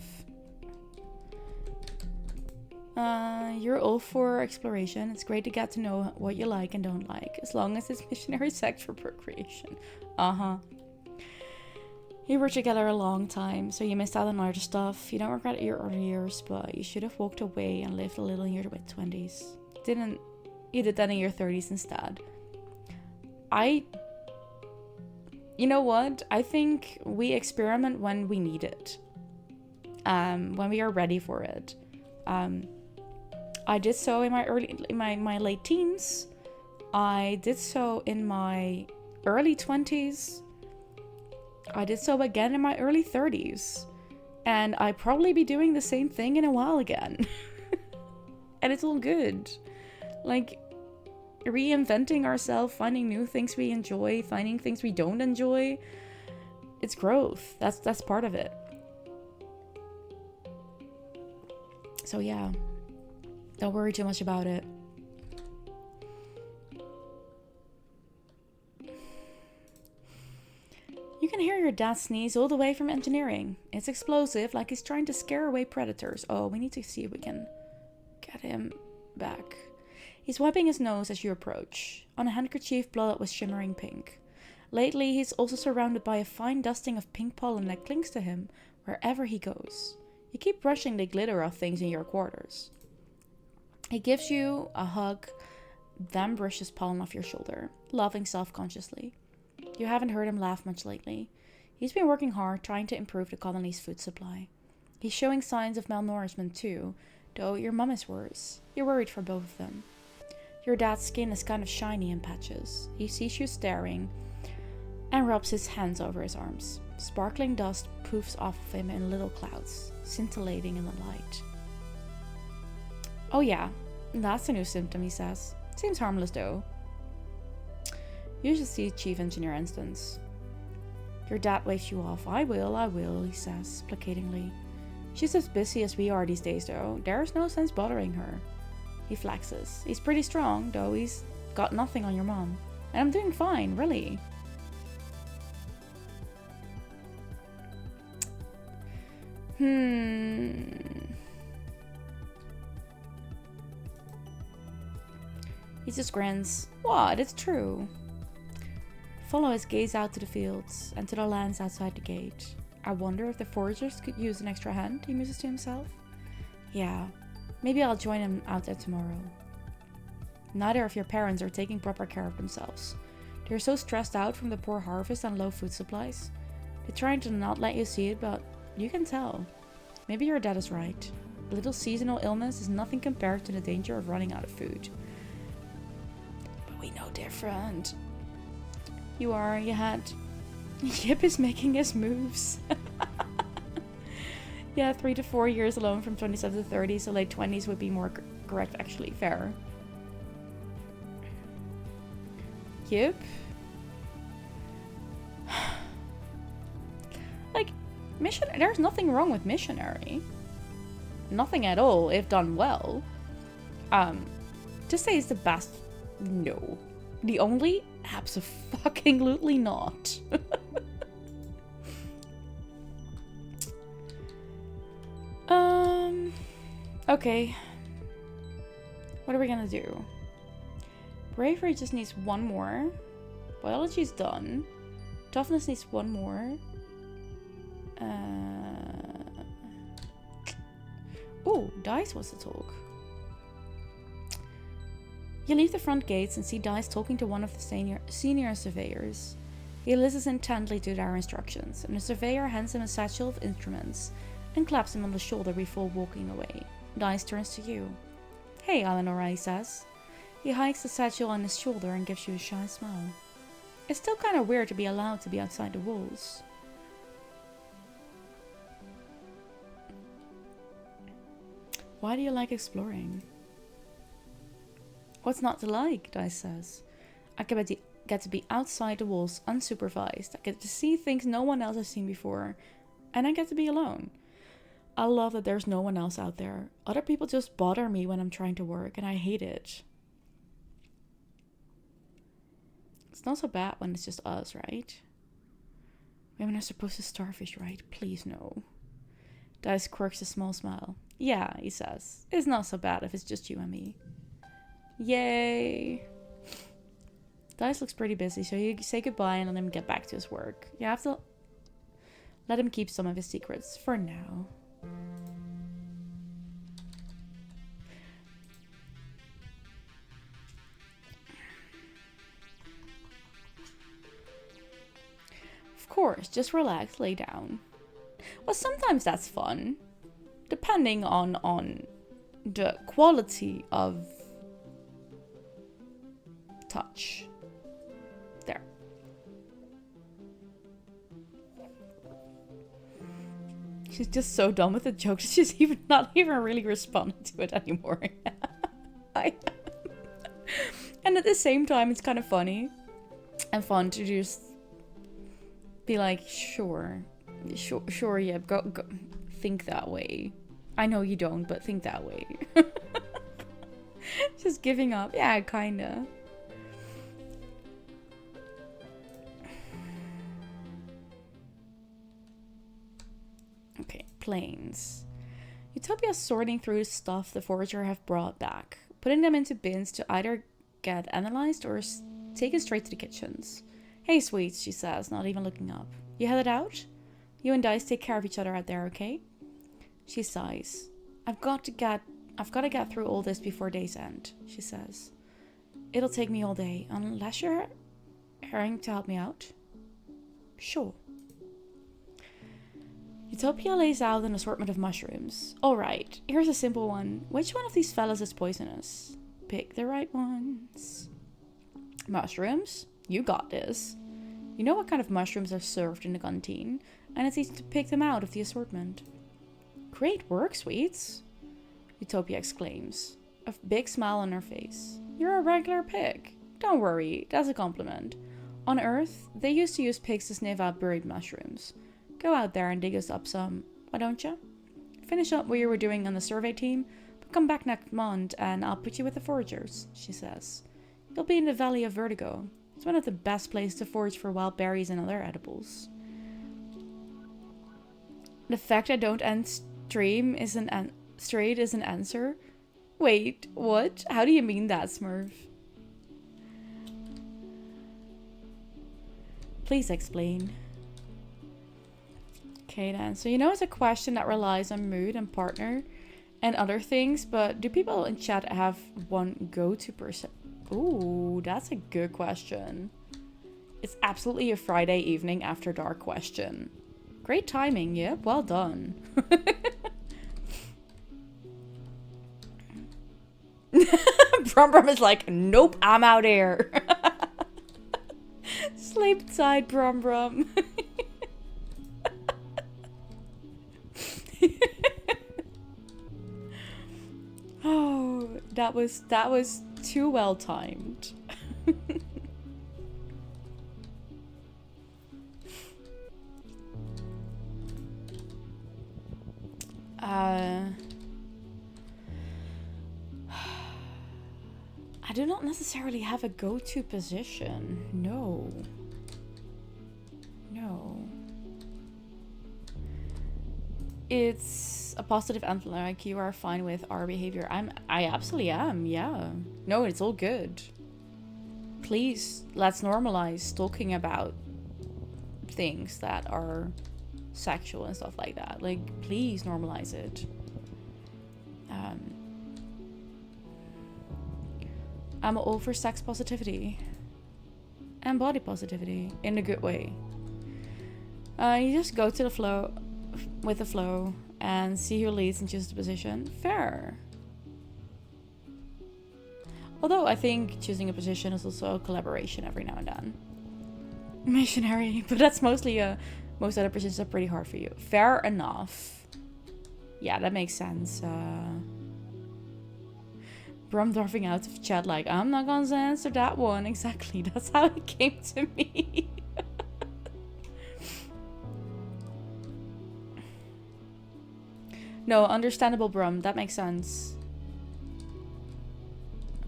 you're all for exploration. It's great to get to know what you like and don't like, as long as it's missionary sex for procreation. Uh-huh. You were together a long time, so you missed out on larger stuff. You don't regret your early years, but you should have walked away and lived a little in your mid-20s. You did that in your 30s instead. I, you know what? I think we experiment when we need it. When we are ready for it. I did so in my late teens. I did so in my early 20s. I did so again in my early 30s. And I'd probably be doing the same thing in a while again. And it's all good. Like, reinventing ourselves, finding new things we enjoy, finding things we don't enjoy. It's growth. That's part of it. So yeah, don't worry too much about it. You can hear your dad sneeze all the way from engineering. It's explosive, like he's trying to scare away predators. Oh, we need to see if we can get him back. He's wiping his nose as you approach. On a handkerchief, blood was shimmering pink. Lately, he's also surrounded by a fine dusting of pink pollen that clings to him wherever he goes. You keep brushing the glitter off things in your quarters. He gives you a hug, then brushes pollen off your shoulder, laughing self-consciously. You haven't heard him laugh much lately. He's been working hard, trying to improve the colony's food supply. He's showing signs of malnourishment too, though your mum is worse. You're worried for both of them. Your dad's skin is kind of shiny in patches. He sees you staring and rubs his hands over his arms. Sparkling dust poofs off of him in little clouds, scintillating in the light. Oh yeah, that's a new symptom, he says. Seems harmless though. You should see Chief Engineer Instance. Your dad waves you off. I will, he says, placatingly. She's as busy as we are these days though. There's no sense bothering her. He flexes. He's pretty strong, though he's got nothing on your mom. And I'm doing fine, really. He just grins. What? It's true. Follow his gaze out to the fields and to the lands outside the gate. I wonder if the foragers could use an extra hand, he muses to himself. Yeah, maybe I'll join him out there tomorrow. Neither of your parents are taking proper care of themselves. They're so stressed out from the poor harvest and low food supplies. They're trying to not let you see it, but you can tell. Maybe your dad is right. A little seasonal illness is nothing compared to the danger of running out of food. But we know different. You are, you had. Yip is making his moves. Yeah, 3 to 4 years alone from 27 to 30, so late 20s would be more correct, actually. Fair. Yip. Like, there's nothing wrong with missionary. Nothing at all, if done well. To say it's the best, no. The only? Abso-fucking-lutely not. Okay. What are we gonna do? Bravery just needs one more. Biology's done. Toughness needs one more. Oh, Dice wants to talk. You leave the front gates and see Dice talking to one of the senior surveyors. He listens intently to their instructions, and the surveyor hands him a satchel of instruments and claps him on the shoulder before walking away. Dice turns to you. Hey, Eleanor, he says. He hikes the satchel on his shoulder and gives you a shy smile. It's still kind of weird to be allowed to be outside the walls. Why do you like exploring? What's not to like, Dice says. I get to be outside the walls unsupervised. I get to see things no one else has seen before. And I get to be alone. I love that there's no one else out there. Other people just bother me when I'm trying to work, and I hate it. It's not so bad when it's just us, right? Women are supposed to starfish, right? Please no. Dice quirks a small smile. Yeah, he says. It's not so bad if it's just you and me. Yay! Dice looks pretty busy, so you say goodbye and let him get back to his work. You have to let him keep some of his secrets for now. course, just relax, lay down. Well, sometimes that's fun, depending on the quality of touch. There. She's just so done with the joke. She's not even really responding to it anymore. And at the same time, it's kind of funny and fun to just be like, sure, yeah, go, think that way. I know you don't, but think that way. Just giving up. Yeah, kinda. Okay, planes. Utopia's sorting through stuff the Forager have brought back, putting them into bins to either get analyzed or taken straight to the kitchens. Hey, sweets, she says, not even looking up. You headed out? You and Dice take care of each other out there, okay? She sighs. I've got to get through all this before day's end, she says. It'll take me all day, unless you're hurrying to help me out. Sure. Utopia lays out an assortment of mushrooms. Alright, here's a simple one. Which one of these fellas is poisonous? Pick the right ones. Mushrooms? You got this. You know what kind of mushrooms are served in the canteen, and it's easy to pick them out of the assortment. Great work, sweets, Utopia exclaims, a big smile on her face. You're a regular pig. Don't worry, that's a compliment. On Earth, they used to use pigs to sniff out buried mushrooms. Go out there and dig us up some, why don't you? Finish up what you were doing on the survey team, but come back next month and I'll put you with the foragers, she says. You'll be in the Valley of Vertigo. It's one of the best places to forage for wild berries and other edibles. The fact I don't end stream is straight is an answer? Wait, what? How do you mean that, Smurf? Please explain. Okay then, so you know it's a question that relies on mood and partner and other things, but do people in chat have one go-to person? Ooh, that's a good question. It's absolutely a Friday evening after dark question. Great timing, yeah, well done. Brum Brum is like, nope, I'm out here. Sleep tight, Brum Brum. Oh, that was too well timed. I do not necessarily have a go-to position. No. It's a positive antler, like you are fine with our behavior. I absolutely am, yeah. No, it's all good. Please, let's normalize talking about things that are sexual and stuff like that. Like, please normalize it. I'm all for sex positivity. And body positivity. In a good way. You just go to the flow, with the flow, and see who leads and chooses the position. Fair. Although I think choosing a position is also a collaboration every now and then. Missionary. But that's mostly most other positions are pretty hard for you. Fair enough. Yeah, that makes sense. Brum dwarfing out of chat like, I'm not gonna answer that one. Exactly, that's how it came to me. No, understandable, Brum. That makes sense.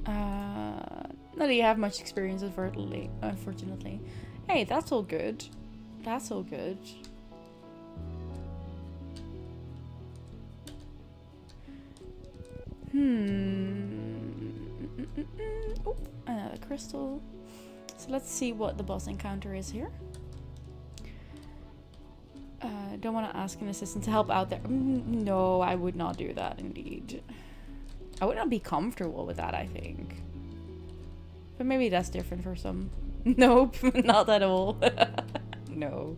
Not that you have much experience, unfortunately. Hey, that's all good. That's all good. Oh, another crystal. So let's see what the boss encounter is here. Don't want to ask an assistant to help out there. No, I would not do that, indeed. I would not be comfortable with that, I think. But maybe that's different for some. Nope, not at all. No.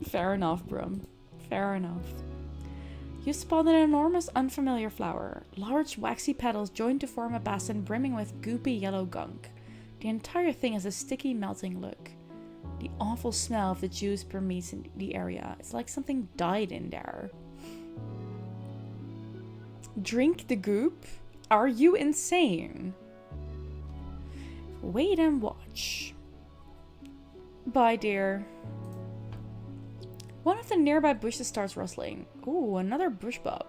Fair enough, Brum. Fair enough. You spot an enormous unfamiliar flower. Large waxy petals joined to form a basin brimming with goopy yellow gunk. The entire thing has a sticky, melting look. The awful smell of the juice permeates in the area. It's like something died in there. Drink the goop? Are you insane? Wait and watch. Bye, dear. One of the nearby bushes starts rustling. Ooh, another bush bub.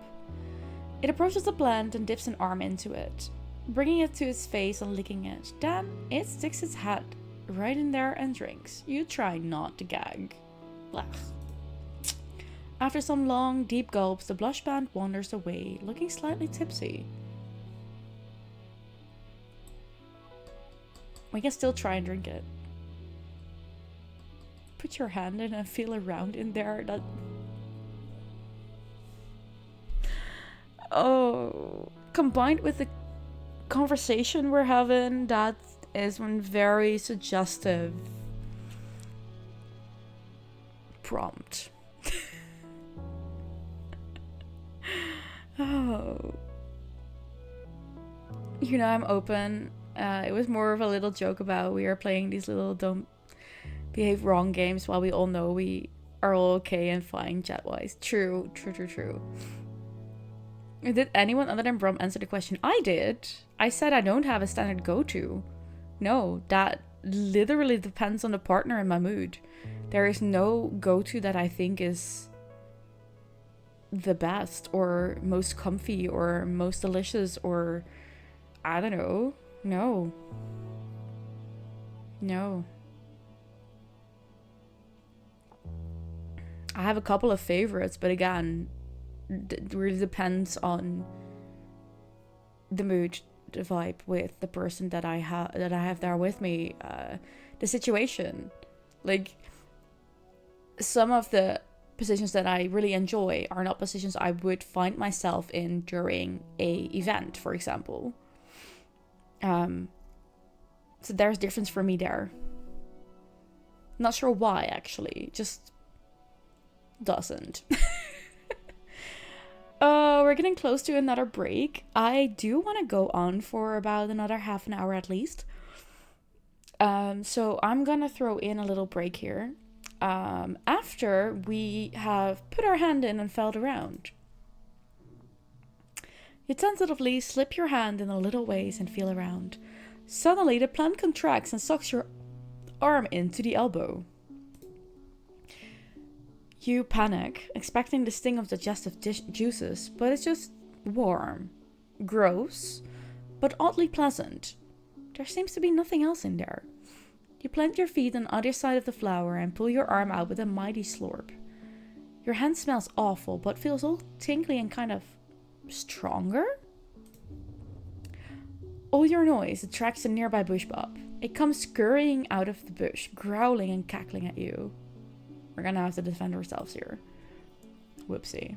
It approaches the plant and dips an arm into it, bringing it to its face and licking it. Then it sticks its head right in there and drinks. You try not to gag. Blech. After some long, deep gulps, the blush band wanders away, looking slightly tipsy. We can still try and drink it. Put your hand in and feel around in there. That. Oh, combined with the conversation we're having, that is one very suggestive prompt. Oh. You know, I'm open. It was more of a little joke about we are playing these little don't behave wrong games while we all know we are all okay and fine chat-wise. True. Did anyone other than Brum answer the question? I did. I said I don't have a standard go-to. No, that literally depends on the partner and my mood. There is no go-to that I think is the best or most comfy or most delicious or I don't know. No. I have a couple of favorites, but again, it really depends on the mood, the vibe with the person that I have there with me, the situation. Like, some of the positions that I really enjoy are not positions I would find myself in during a event, for example. So there's difference for me there. Not sure why, actually. Just doesn't. We're getting close to another break. I do want to go on for about another half an hour at least. So I'm gonna throw in a little break here. After we have put our hand in and felt around. You tentatively slip your hand in a little ways and feel around. Suddenly, the plant contracts and sucks your arm into the elbow. You panic, expecting the sting of digestive juices, but it's just warm, gross, but oddly pleasant. There seems to be nothing else in there. You plant your feet on either side of the flower and pull your arm out with a mighty slurp. Your hand smells awful, but feels all tingly and kind of stronger? All your noise attracts a nearby bush bub. It comes scurrying out of the bush, growling and cackling at you. We're gonna have to defend ourselves here. Whoopsie.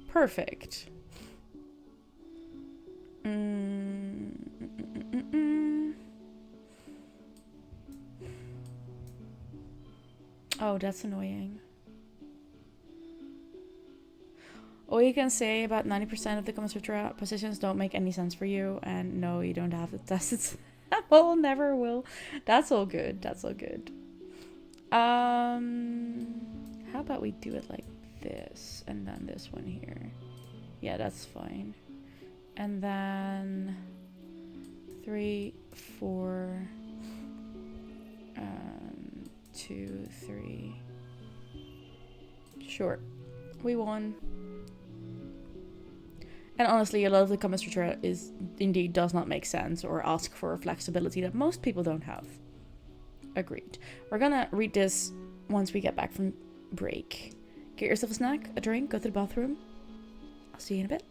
Perfect. Oh, that's annoying. All you can say about 90% of the Kama Sutra positions don't make any sense for you, and no, you don't have to test it. Well, never will. That's all good. That's all good. How about we do it like this, and then this one here? Yeah, that's fine. And then 3, 4, 2, 3. Sure, we won. And honestly, a lot of the Kama Sutra indeed does not make sense or ask for a flexibility that most people don't have. Agreed. We're gonna read this once we get back from break. Get yourself a snack, a drink, go to the bathroom. I'll see you in a bit.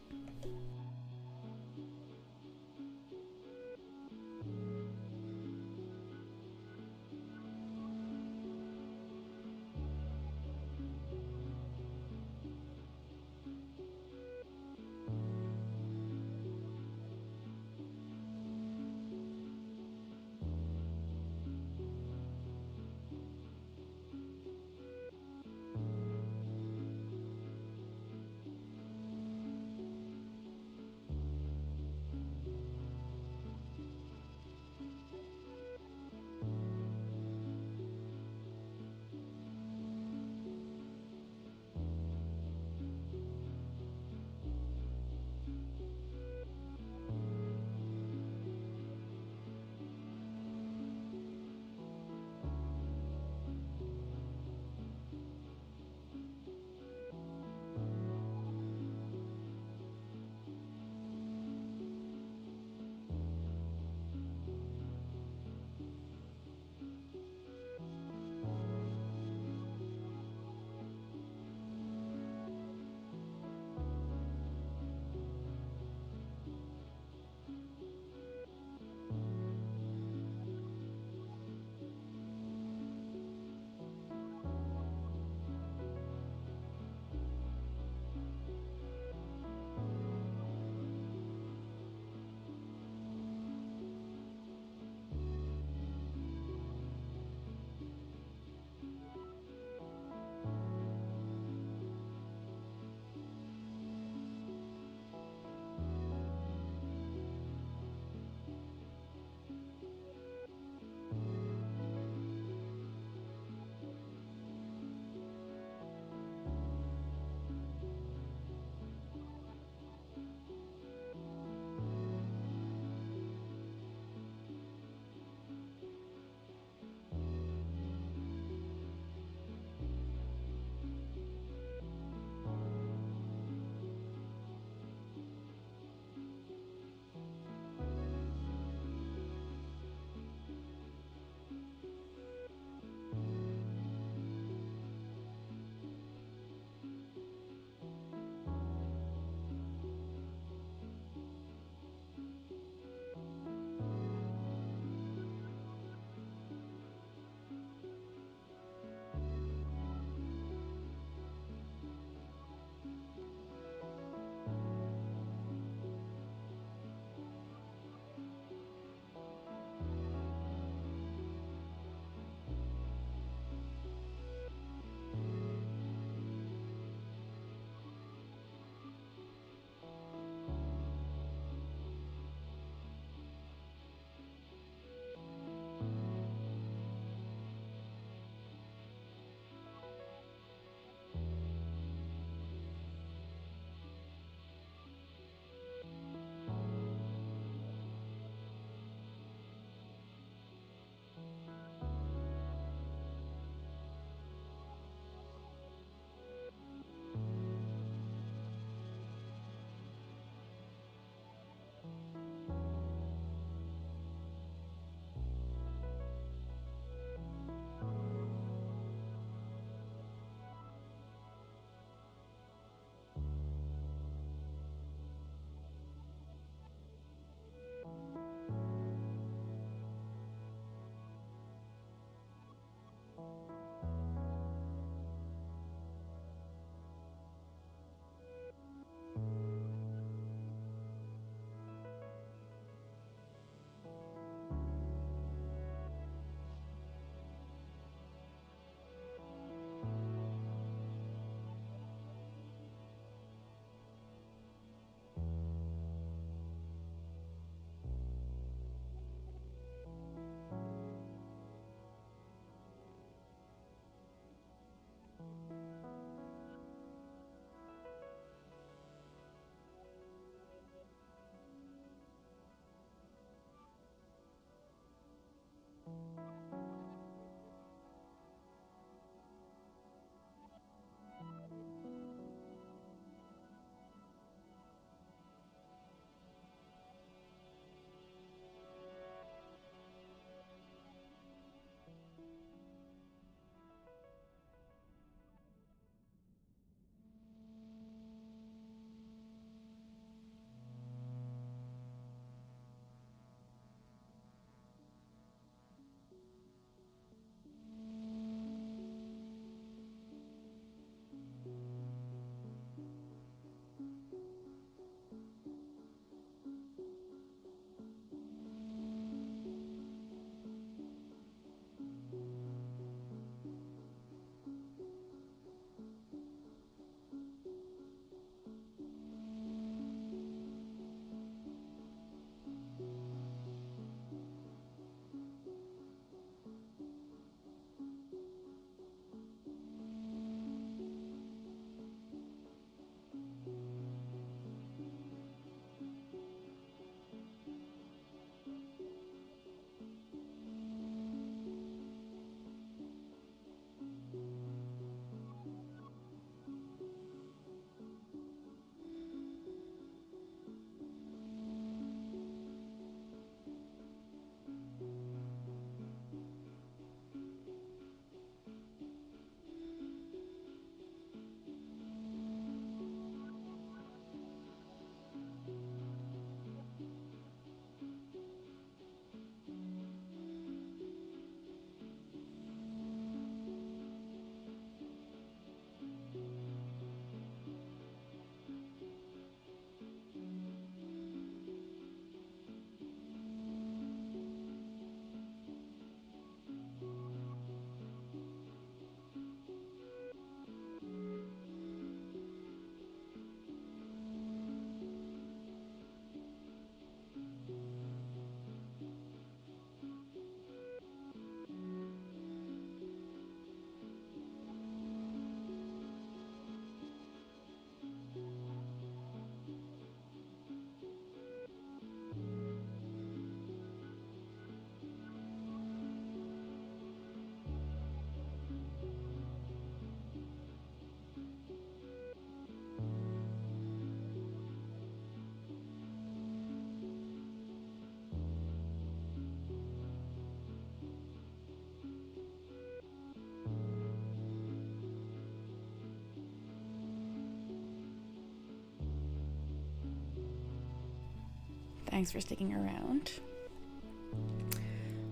Thanks for sticking around.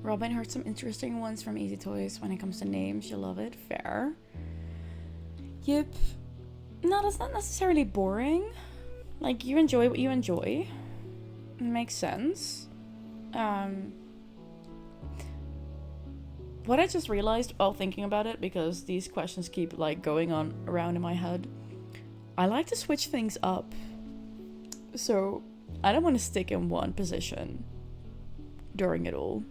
Robin heard some interesting ones from Easy Toys when it comes to names. You'll love it. Fair. Yep. No, that's not necessarily boring. Like, you enjoy what you enjoy. It makes sense. What I just realized while thinking about it, because these questions keep like going on around in my head, I like to switch things up. So I don't want to stick in one position during it all.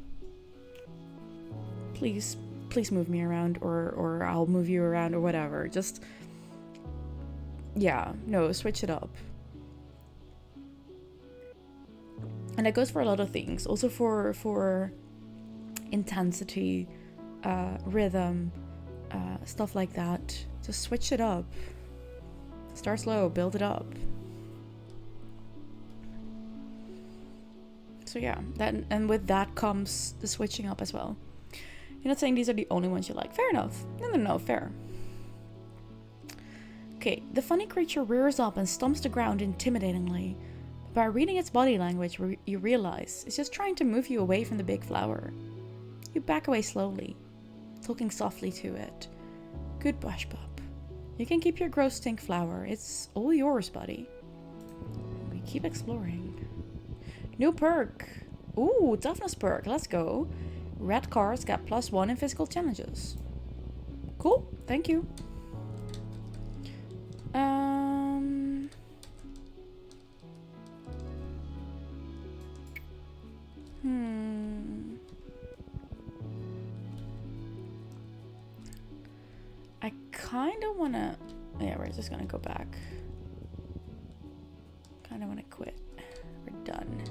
Please move me around, or I'll move you around, or whatever. Just, yeah, no, switch it up. And that goes for a lot of things. Also for intensity, rhythm, stuff like that. Just switch it up. Start slow, build it up. So yeah, and with that comes the switching up as well. You're not saying these are the only ones you like. Fair enough. No, fair. Okay, the funny creature rears up and stomps the ground intimidatingly. By reading its body language, you realize it's just trying to move you away from the big flower. You back away slowly, talking softly to it. Good bush pup. You can keep your gross stink flower. It's all yours, buddy. We keep exploring. New perk. Ooh, toughness perk. Let's go. Red cards get +1 in physical challenges. Cool. Thank you. I kind of want to... Yeah, we're just going to go back. Kind of want to quit. We're done.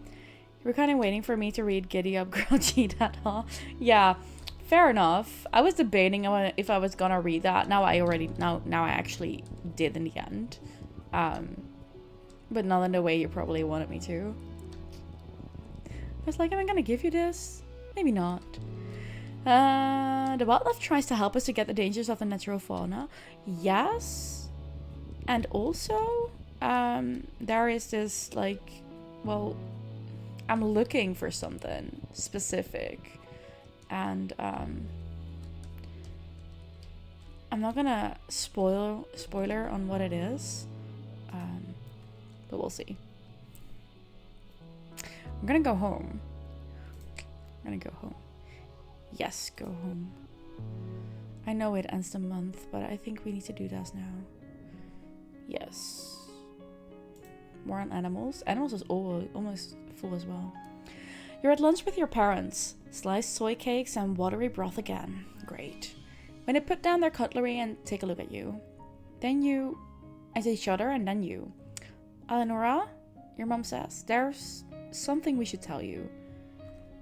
You were kind of waiting for me to read Giddy Up Girl G-Dad, huh? Yeah, fair enough. I was debating if I was going to read that. Now I actually did in the end. But not in the way you probably wanted me to. I was like, am I going to give you this? Maybe not. The wildlife tries to help us to get the dangers of the natural fauna. Yes. And also, there is this, like, well, I'm looking for something specific. And, I'm not gonna spoiler on what it is. But we'll see. I'm gonna go home. Yes, go home. I know it ends the month, but I think we need to do this now. Yes. More on animals. Animals is almost full as well. You're at lunch with your parents. Sliced soy cakes and watery broth again. Great. When they put down their cutlery and take a look at you. Then you... at each other and then you. Eleonora, your mom says, there's something we should tell you.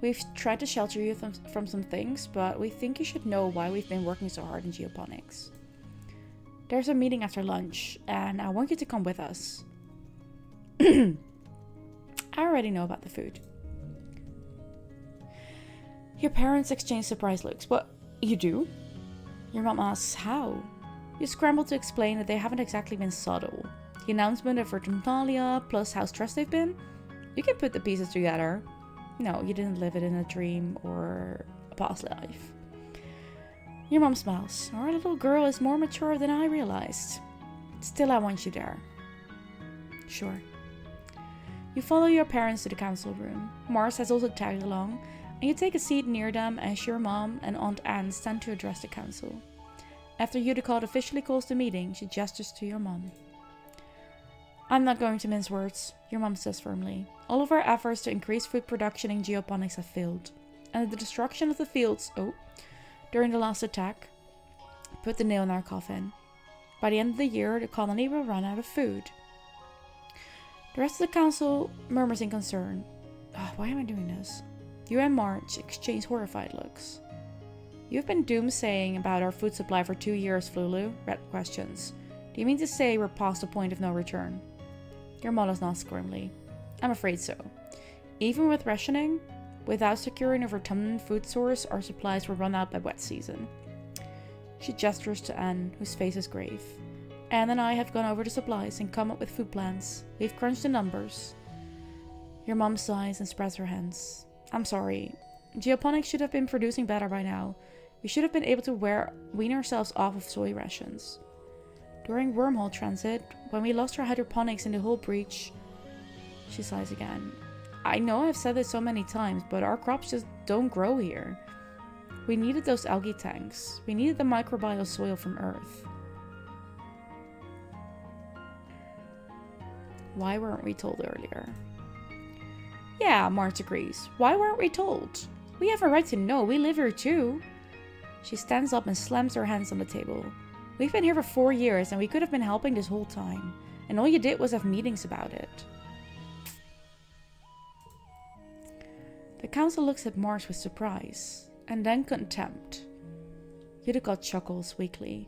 We've tried to shelter you from some things, but we think you should know why we've been working so hard in geoponics. There's a meeting after lunch, and I want you to come with us. I already know about the food. Your parents exchange surprised looks. What? You do? Your mom asks, how? You scramble to explain that they haven't exactly been subtle. The announcement of Virginalia, plus how stressed they've been. You can put the pieces together. No, you didn't live it in a dream or a past life. Your mom smiles. Our little girl is more mature than I realized. Still, I want you there. Sure. You follow your parents to the council room. Mars has also tagged along, and you take a seat near them as your mom and Aunt Anne stand to address the council. After Udicott officially calls the meeting, she gestures to your mom. I'm not going to mince words, your mom says firmly. All of our efforts to increase food production in geoponics have failed, and the destruction of the fields, during the last attack, put the nail in our coffin. By the end of the year, the colony will run out of food. The rest of the council murmurs in concern. Why am I doing this? You and Marge exchange horrified looks. You've been doomsaying about our food supply for 2 years, Flulu. Red questions. Do you mean to say we're past the point of no return? Your mother nods grimly. I'm afraid so. Even with rationing, without securing a autumnal food source, our supplies will run out by wet season. She gestures to Anne, whose face is grave. Anne and I have gone over the supplies and come up with food plans. We've crunched the numbers. Your mom sighs and spreads her hands. I'm sorry. Geoponics should have been producing better by now. We should have been able to wean ourselves off of soy rations. During wormhole transit, when we lost our hydroponics in the hull breach... She sighs again. I know I've said this so many times, but our crops just don't grow here. We needed those algae tanks. We needed the microbial soil from Earth. Why weren't we told earlier? Yeah, Mart agrees. Why weren't we told? We have a right to know. We live here too. She stands up and slams her hands on the table. We've been here for 4 years and we could have been helping this whole time. And all you did was have meetings about it. The council looks at Mars with surprise, and then contempt. Utica chuckles weakly.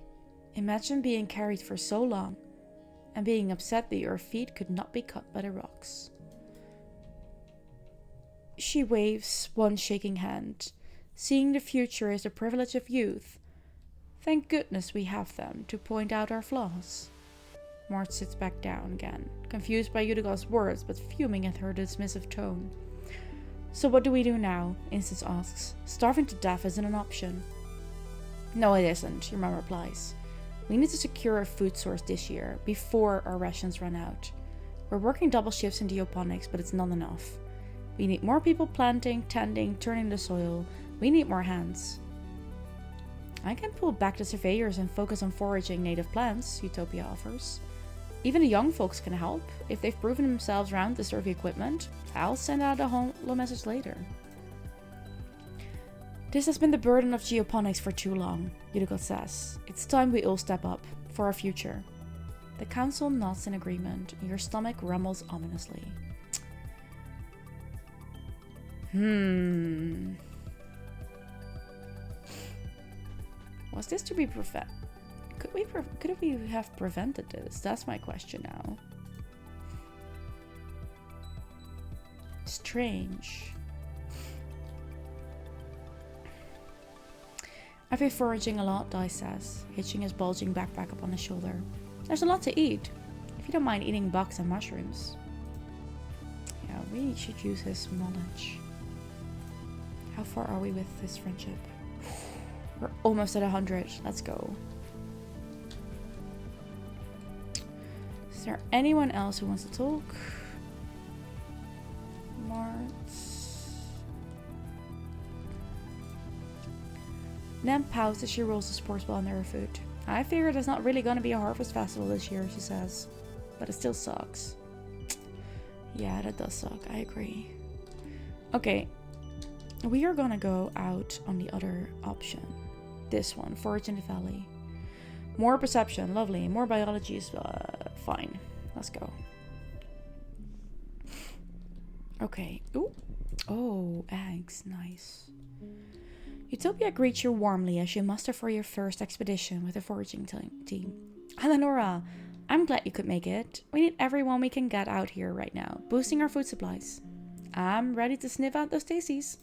Imagine being carried for so long, and being upset that your feet could not be cut by the rocks. She waves one shaking hand. Seeing the future is the privilege of youth. Thank goodness we have them to point out our flaws. Mart sits back down again, confused by Utica's words, but fuming at her dismissive tone. So what do we do now? Instance asks. Starving to death isn't an option. No, it isn't, your mom replies. We need to secure a food source this year, before our rations run out. We're working double shifts in geoponics, but it's not enough. We need more people planting, tending, turning the soil. We need more hands. I can pull back the surveyors and focus on foraging native plants, Utopia offers. Even the young folks can help. If they've proven themselves around the survey equipment, I'll send out a holo message later. This has been the burden of geoponics for too long, Utica says. It's time we all step up, for our future. The council nods in agreement, and your stomach rumbles ominously. Was this to be prevented? Could we have prevented this? That's my question now. Strange. I've been foraging a lot, Dai says, hitching his bulging backpack up on his shoulder. There's a lot to eat, if you don't mind eating bugs and mushrooms. Yeah, we should use his knowledge. How far are we with this friendship? We're almost at 100. Let's go. Is there anyone else who wants to talk? Mart. Nan pouts as she rolls the sports ball under her foot. I figured there's not really going to be a harvest festival this year, she says. But it still sucks. Yeah, that does suck. I agree. Okay. We are going to go out on the other option. This one. Forage in the valley. More perception. Lovely. More biology is fine. Let's go. Okay. Ooh. Oh, eggs. Nice. Utopia greets you warmly as you muster for your first expedition with the foraging team. Eleonora, I'm glad you could make it. We need everyone we can get out here right now, boosting our food supplies. I'm ready to sniff out those tasties.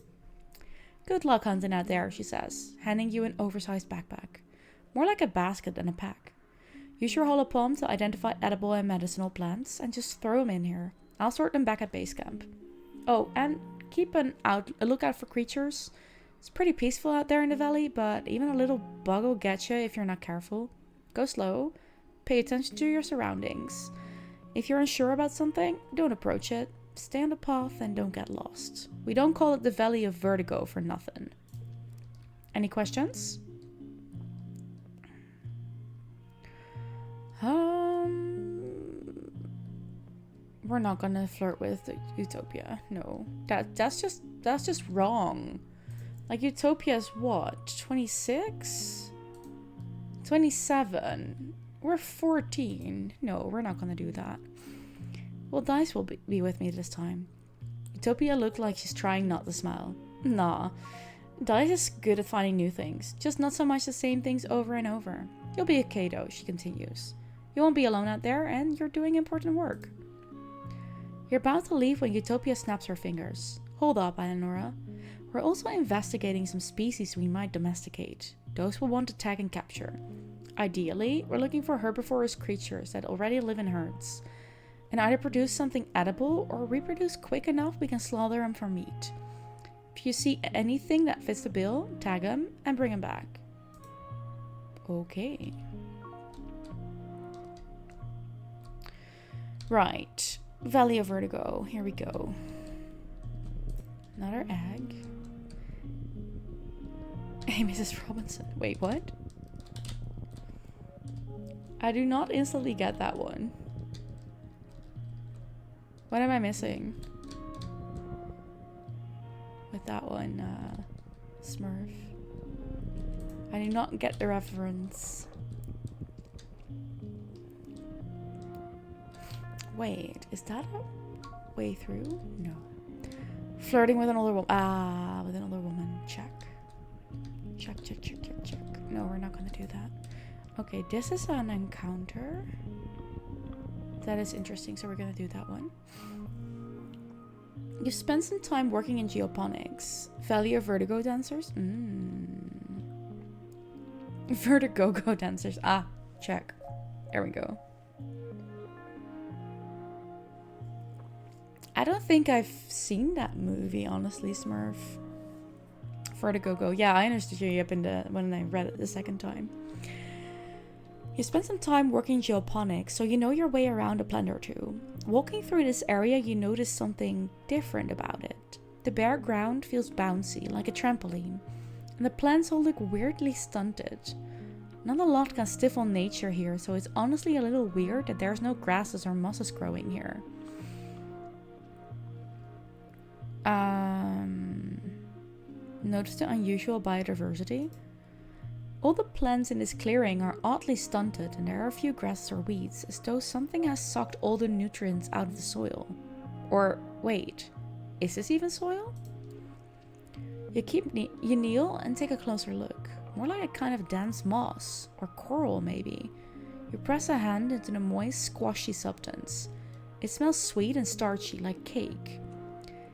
Good luck hunting out there, she says, handing you an oversized backpack. More like a basket than a pack. Use your holopalm to identify edible and medicinal plants and just throw them in here. I'll sort them back at base camp. Oh, and keep a lookout for creatures. It's pretty peaceful out there in the valley, but even a little bug will get you if you're not careful. Go slow. Pay attention to your surroundings. If you're unsure about something, don't approach it. Stay on the path and don't get lost. We don't call it the Valley of Vertigo for nothing. Any questions? We're not gonna flirt with Utopia. No. That's just wrong. Like, Utopia's what? 26? 27? We're 14. No, we're not gonna do that. Well, Dice will be with me this time. Utopia looked like she's trying not to smile. Nah. Dice is good at finding new things. Just not so much the same things over and over. You'll be okay though, she continues. You won't be alone out there, and you're doing important work. You're about to leave when Utopia snaps her fingers. Hold up, Eleonora. We're also investigating some species we might domesticate. Those we'll want to tag and capture. Ideally, we're looking for herbivorous creatures that already live in herds and either produce something edible or reproduce quick enough we can slaughter them for meat. If you see anything that fits the bill, tag them and bring them back. Okay. Right. Valley of Vertigo. Here we go. Another egg. Hey, Mrs. Robinson. Wait, what? I do not instantly get that one. What am I missing? With that one, Smurf. I do not get the reference. Wait, is that a way through? No. Flirting with another woman. Ah, with another woman. Check. Check. No, we're not gonna do that. Okay, this is an encounter. That is interesting, so we're gonna do that one. You spent some time working in geoponics. Valley of Vertigo dancers? Vertigo dancers. Ah, check. There we go. I don't think I've seen that movie, honestly, Smurf. Vertigo. Yeah, I understood you up in the when I read it the second time. You spent some time working in geoponics, so you know your way around a plant or two. Walking through this area, you notice something different about it. The bare ground feels bouncy, like a trampoline, and the plants all look weirdly stunted. Not a lot can stifle nature here, so it's honestly a little weird that there's no grasses or mosses growing here. Notice the unusual biodiversity? All the plants in this clearing are oddly stunted and there are a few grasses or weeds, as though something has sucked all the nutrients out of the soil. Or, wait, is this even soil? You kneel and take a closer look. More like a kind of dense moss, or coral maybe. You press a hand into the moist, squashy substance. It smells sweet and starchy, like cake.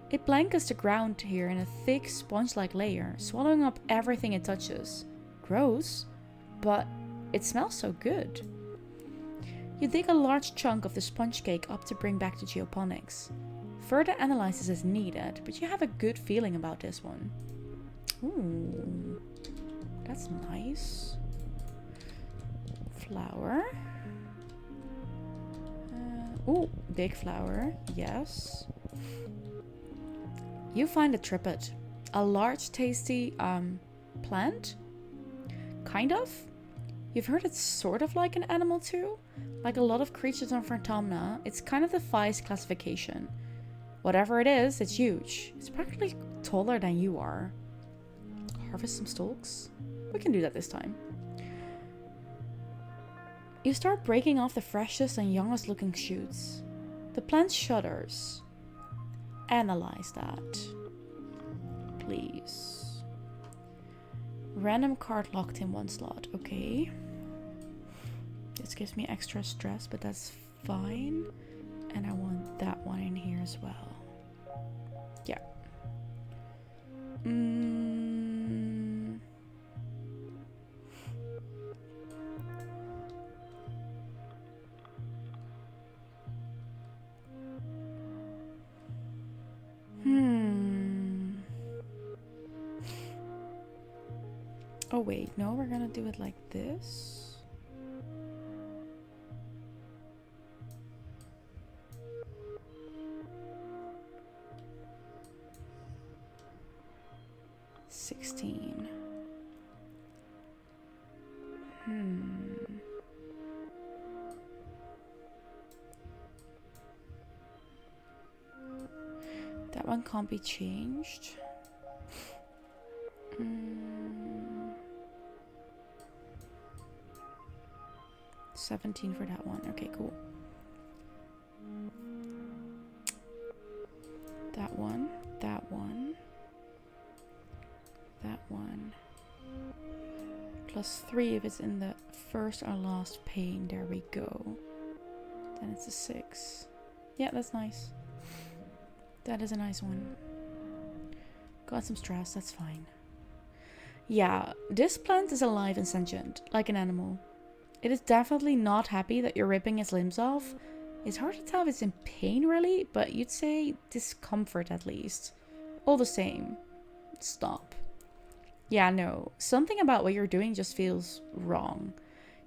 It blankets the ground here in a thick, sponge-like layer, swallowing up everything it touches. Gross, but it smells so good. You dig a large chunk of the sponge cake up to bring back to geoponics. Further analysis is needed, but you have a good feeling about this one. Ooh, that's nice. Flower. Ooh, big flower, yes. You find a triplet, a large, tasty plant. Kind of. You've heard it's sort of like an animal too. Like a lot of creatures on Phantomna, it's kind of defies classification. Whatever it is, it's huge. It's practically taller than you are. Harvest some stalks? We can do that this time. You start breaking off the freshest and youngest looking shoots. The plant shudders. Analyze that. Please. Random card locked in one slot. Okay. This gives me extra stress, but that's fine. And I want that one in here as well. Yeah. Oh wait, no, we're gonna do it like this. $16. That one can't be changed. 17 for that one. Okay, cool. That one, that one, that one. +3 if it's in the first or last pane. There we go. Then it's a 6. Yeah, that's nice. That is a nice one. Got some stress, that's fine. Yeah, this plant is alive and sentient, like an animal. It is definitely not happy that you're ripping its limbs off. It's hard to tell if it's in pain really, but you'd say discomfort at least. All the same, stop. Yeah, no, something about what you're doing just feels wrong.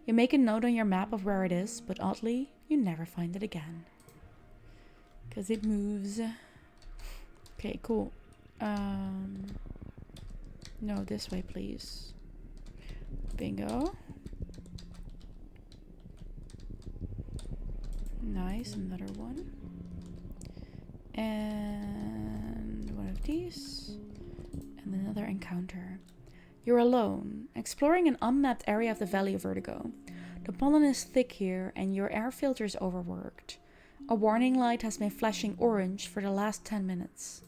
You make a note on your map of where it is, but oddly, you never find it again. Because it moves. Okay, cool. No, this way, please. Bingo. Nice, another one. And one of these. And another encounter. You're alone, exploring an unmapped area of the Valley of Vertigo. The pollen is thick here, and your air filter is overworked. A warning light has been flashing orange for the last 10 minutes.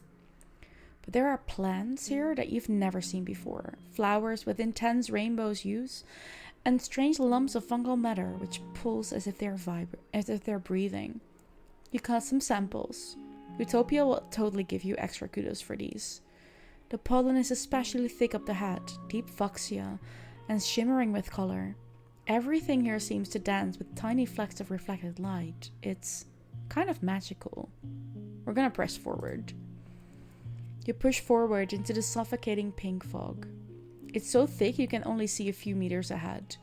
But there are plants here that you've never seen before. Flowers with intense rainbow hues, and strange lumps of fungal matter which pulse as if they're breathing. You cut some samples. Utopia will totally give you extra kudos for these. The pollen is especially thick up the head, deep fuchsia, and shimmering with color. Everything here seems to dance with tiny flecks of reflected light. It's kind of magical. We're gonna press forward. You push forward into the suffocating pink fog. It's so thick you can only see a few meters ahead.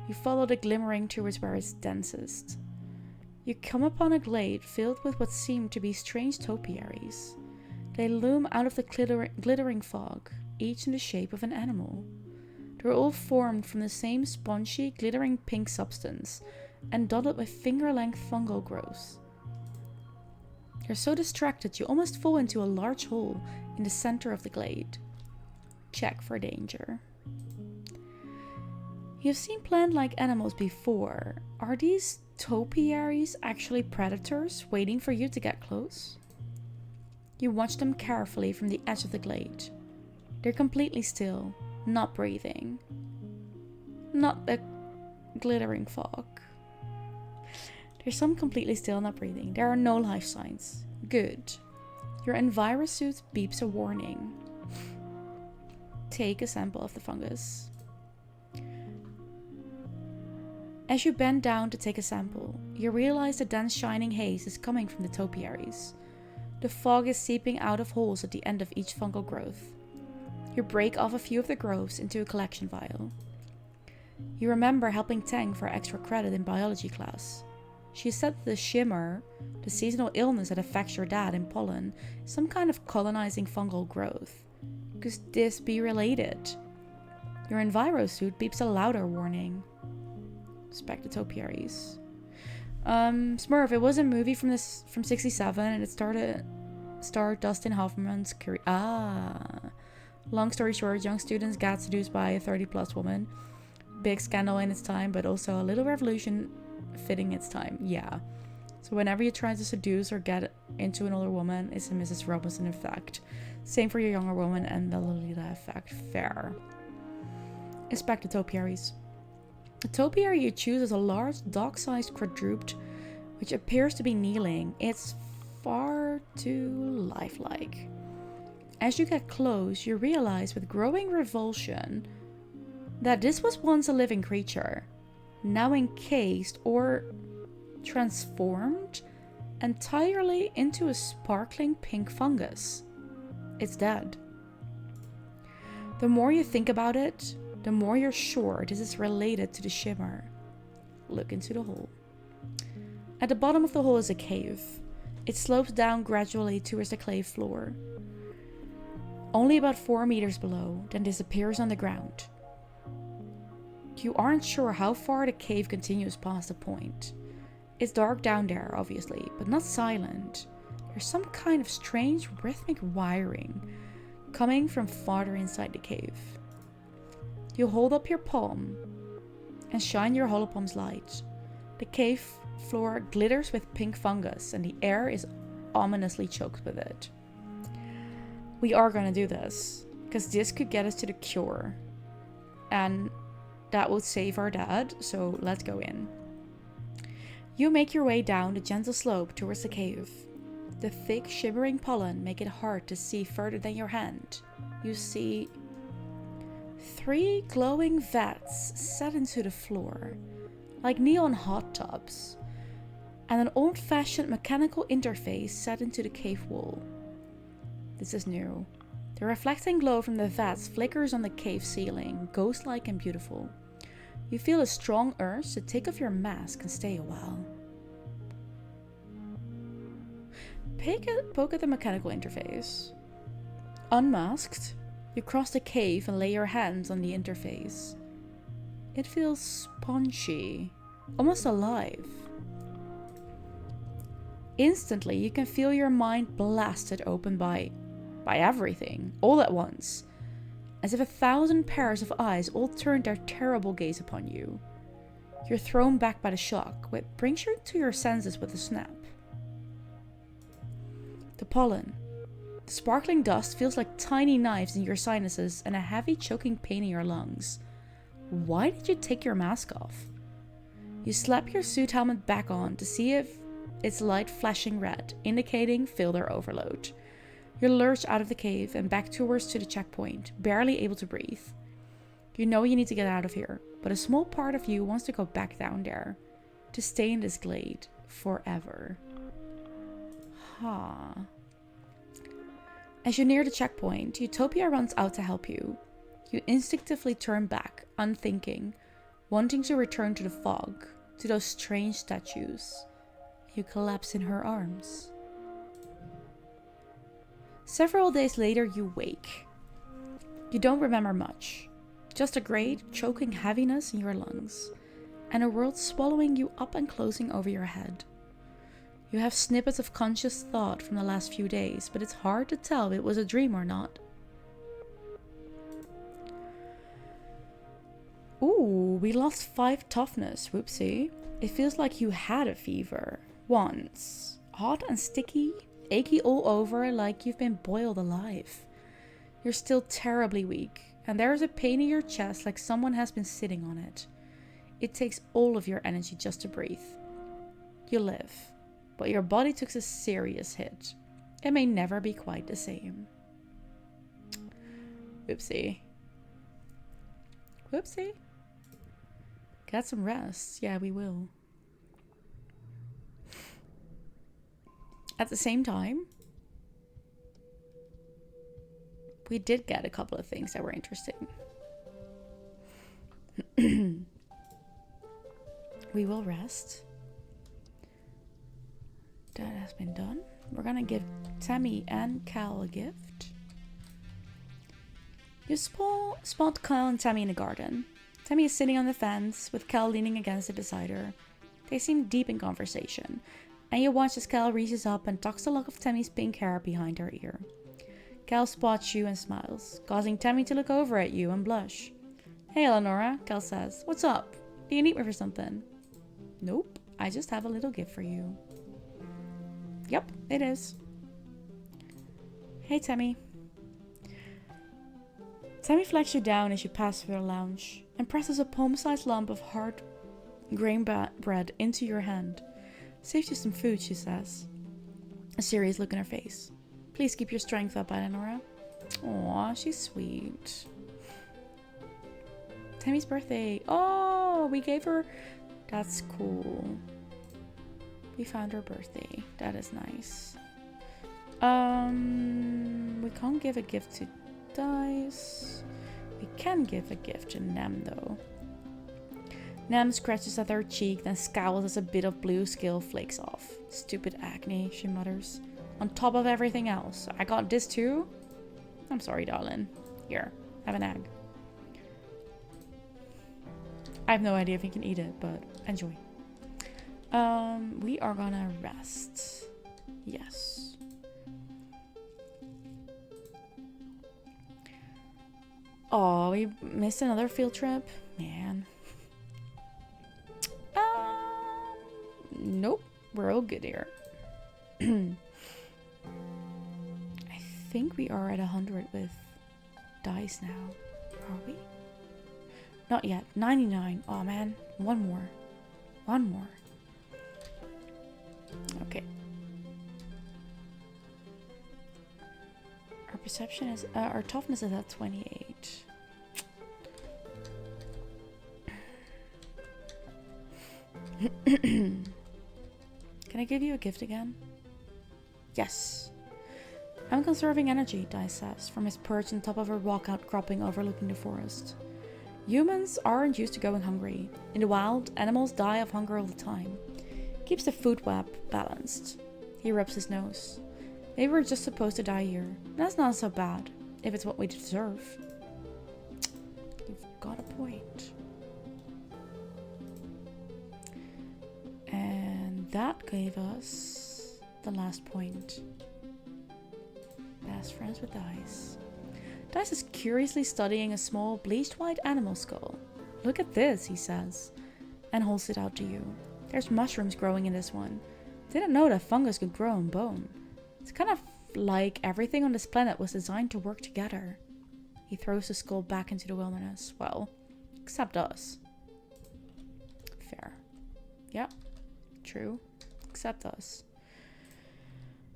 You follow the glimmering towards where it's densest. You come upon a glade filled with what seem to be strange topiaries. They loom out of the glittering fog, each in the shape of an animal. They're all formed from the same spongy, glittering pink substance and dotted with finger-length fungal growths. You're so distracted you almost fall into a large hole in the center of the glade. Check for danger. You've seen plant-like animals before. Are these topiaries actually predators waiting for you to get close? You watch them carefully from the edge of the glade. They're completely still, not breathing. Not the glittering fog. There's some completely still, not breathing. There are no life signs. Good. Your envirosuit beeps a warning. Take a sample of the fungus. As you bend down to take a sample, you realize the dense shining haze is coming from the topiaries. The fog is seeping out of holes at the end of each fungal growth. You break off a few of the growths into a collection vial. You remember helping Tang for extra credit in biology class. She said that the shimmer, the seasonal illness that affects your dad in pollen, is some kind of colonizing fungal growth. Could this be related? Your envirosuit beeps a louder warning. Suspect the topiaries. Smurf, it was a movie from 67 and it starred Dustin Hoffman's career. Long story short, young students got seduced by a 30-plus woman. Big scandal in its time, but also a little revolution fitting its time. Yeah. So whenever you try to seduce or get into an older woman, it's a Mrs. Robinson effect. Same for your younger woman and the Lolita effect. Fair. Inspect the topiaries. The topiary you choose is a large dog-sized quadruped, which appears to be kneeling. It's far too lifelike. As you get close, you realize with growing revulsion that this was once a living creature, now encased or transformed entirely into a sparkling pink fungus. It's dead. The more you think about it, the more you're sure this is related to the shimmer. Look into the hole. At the bottom of the hole is a cave. It slopes down gradually towards the clay floor. Only about 4 meters below, then disappears on the ground. You aren't sure how far the cave continues past the point. It's dark down there, obviously, but not silent. There's some kind of strange rhythmic wiring coming from farther inside the cave. You hold up your palm and shine your holopalm's light. The cave floor glitters with pink fungus and the air is ominously choked with it. We are gonna do this, because this could get us to the cure. And that would save our dad, so let's go in. You make your way down the gentle slope towards the cave. The thick, shimmering pollen make it hard to see further than your hand. You see 3 glowing vats set into the floor, like neon hot tubs, and an old-fashioned mechanical interface set into the cave wall. This is new. The reflecting glow from the vats flickers on the cave ceiling, ghost-like and beautiful. You feel a strong urge to take off your mask and stay a while. Poke at the mechanical interface. Unmasked, you cross the cave and lay your hands on the interface. It feels spongy, almost alive. Instantly, you can feel your mind blasted open by everything, all at once, as if 1,000 pairs of eyes all turned their terrible gaze upon you. You're thrown back by the shock, which brings you to your senses with a snap. The pollen. The sparkling dust feels like tiny knives in your sinuses and a heavy choking pain in your lungs. Why did you take your mask off? You slap your suit helmet back on to see if its light flashing red, indicating failure overload. You lurch out of the cave and back towards to the checkpoint, barely able to breathe. You know you need to get out of here, but a small part of you wants to go back down there, to stay in this glade forever. As you near the checkpoint, Utopia runs out to help you. You instinctively turn back, unthinking, wanting to return to the fog, to those strange statues. You collapse in her arms. Several days later, you wake. You don't remember much, just a great, choking heaviness in your lungs, and a world swallowing you up and closing over your head. You have snippets of conscious thought from the last few days, but it's hard to tell if it was a dream or not. Ooh, we lost 5 toughness, whoopsie. It feels like you had a fever. Once. Hot and sticky, achy all over like you've been boiled alive. You're still terribly weak, and there is a pain in your chest like someone has been sitting on it. It takes all of your energy just to breathe. You live, but your body took a serious hit. It may never be quite the same. Whoopsie. Whoopsie. Get some rest. Yeah, we will. At the same time, we did get a couple of things that were interesting. We will rest. That has been done. We're gonna give Tammy and Cal a gift. You spot Cal and Tammy in the garden. Tammy is sitting on the fence, with Cal leaning against it beside her. They seem deep in conversation, and you watch as Cal reaches up and tucks a lock of Tammy's pink hair behind her ear. Cal spots you and smiles, causing Tammy to look over at you and blush. Hey, Eleonora, Cal says. What's up? Do you need me for something? Nope, I just have a little gift for you. Yep, it is. Hey, Tammy. Tammy flags you down as you pass through the lounge and presses a palm-sized lump of hard grain bread into your hand. Saved you some food, she says. A serious look in her face. Please keep your strength up, Eleonora. Aw, she's sweet. Tammy's birthday. Oh, we gave her... That's cool. We found her birthday. That is nice. We can't give a gift to Dice. We can give a gift to Nem, though. Nem scratches at her cheek, then scowls as a bit of blue scale flakes off. Stupid acne, she mutters. On top of everything else. I got this too? I'm sorry, darling. Here, have an egg. I have no idea if you can eat it, but enjoy. We are gonna rest. Yes. Oh, we missed another field trip? Man. Nope. We're all good here. I think we are at 100 with Dice now. Are we? Not yet. 99. Oh, man. One more. One more. Okay. Our perception is... our toughness is at 28. Can I give you a gift again? Yes. I'm conserving energy, Dice says, from his perch on top of a rock outcropping overlooking the forest. Humans aren't used to going hungry. In the wild, animals die of hunger all the time. Keeps the food web balanced. He rubs his nose. Maybe we're just supposed to die here. That's not so bad, if it's what we deserve. You've got a point. And that gave us the last point. Best friends with Dice. Dice is curiously studying a small bleached white animal skull. Look at this, he says, and holds it out to you. There's mushrooms growing in this one. Didn't know that fungus could grow on bone. It's kind of like everything on this planet was designed to work together. He throws the skull back into the wilderness. Well, except us. Fair. Yep. True. Except us.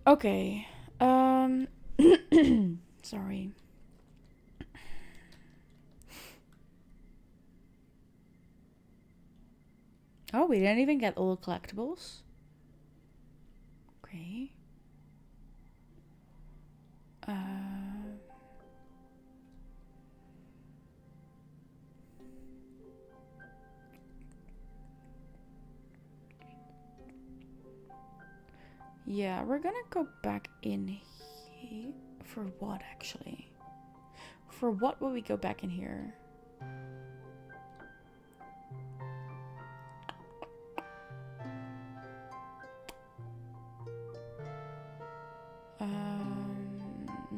Okay. Sorry. Oh, we didn't even get all the collectibles. Okay. Yeah, we're gonna go back in here. For what, actually? For what will we go back in here?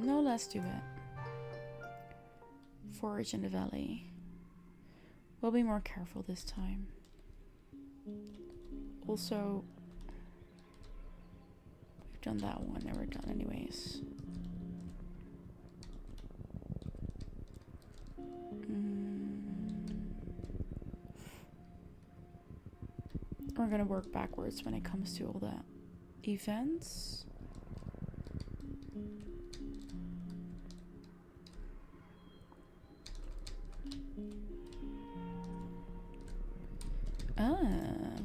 No, let's do it. Forage in the valley. We'll be more careful this time. Also, we've done that one, never done anyways. We're gonna work backwards when it comes to all that events.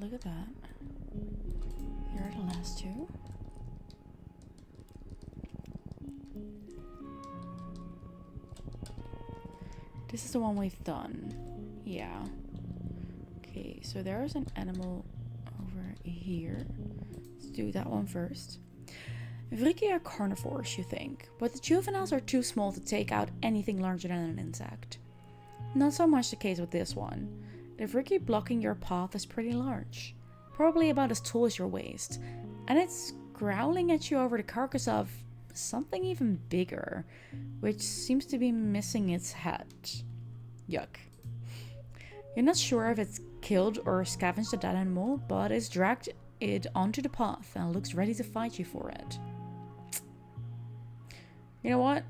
Look at that. Here are the last two. This is the one we've done. Yeah. Okay, so there's an animal over here. Let's do that one first. Vriki are carnivores, you think, but the juveniles are too small to take out anything larger than an insect. Not so much the case with this one. The Vriki blocking your path is pretty large, probably about as tall as your waist, and it's growling at you over the carcass of something even bigger, which seems to be missing its head. Yuck. You're not sure if it's killed or scavenged a dead animal, but it's dragged it onto the path and looks ready to fight you for it. You know what?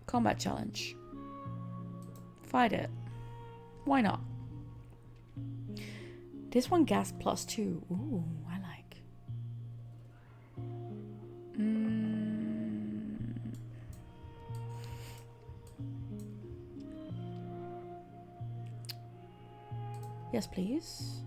Combat challenge. Fight it. Why not? This one gas +2. Ooh, I like. Yes, please.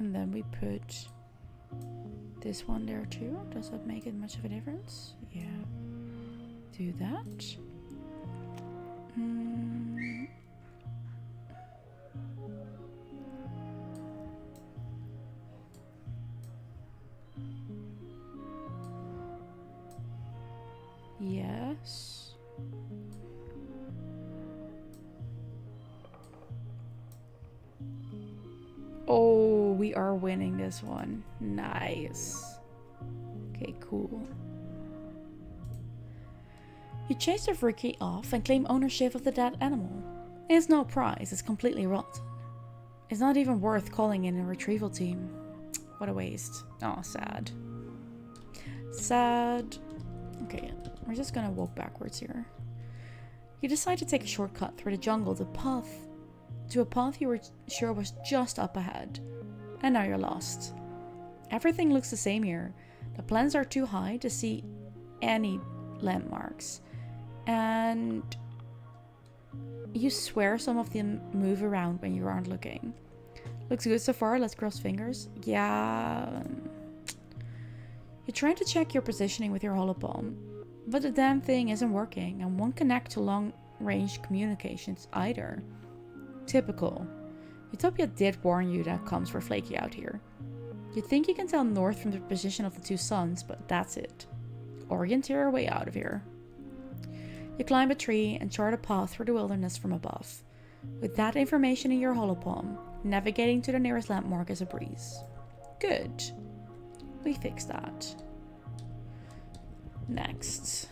And then we put this one there too. Does that make it much of a difference? Yeah. Do that. Yes. Oh, we are winning this one. Nice. Okay, cool. You chase the Vriki off and claim ownership of the dead animal. It's no prize, it's completely rotten. It's not even worth calling in a retrieval team. What a waste. Oh, sad. Sad. Okay, we're just gonna walk backwards here. You decide to take a shortcut through the jungle to a path you were sure was just up ahead. And now you're lost. Everything looks the same here. The plants are too high to see any landmarks. And you swear some of them move around when you aren't looking. Looks good so far, let's cross fingers. Yeah. You're trying to check your positioning with your holopalm, but the damn thing isn't working and won't connect to long-range communications either. Typical. Utopia did warn you that comms were flaky out here. You think you can tell north from the position of the two suns, but that's it. Orient your way out of here. You climb a tree and chart a path through the wilderness from above. With that information in your holopalm, navigating to the nearest landmark is a breeze. Good. We fixed that. Next.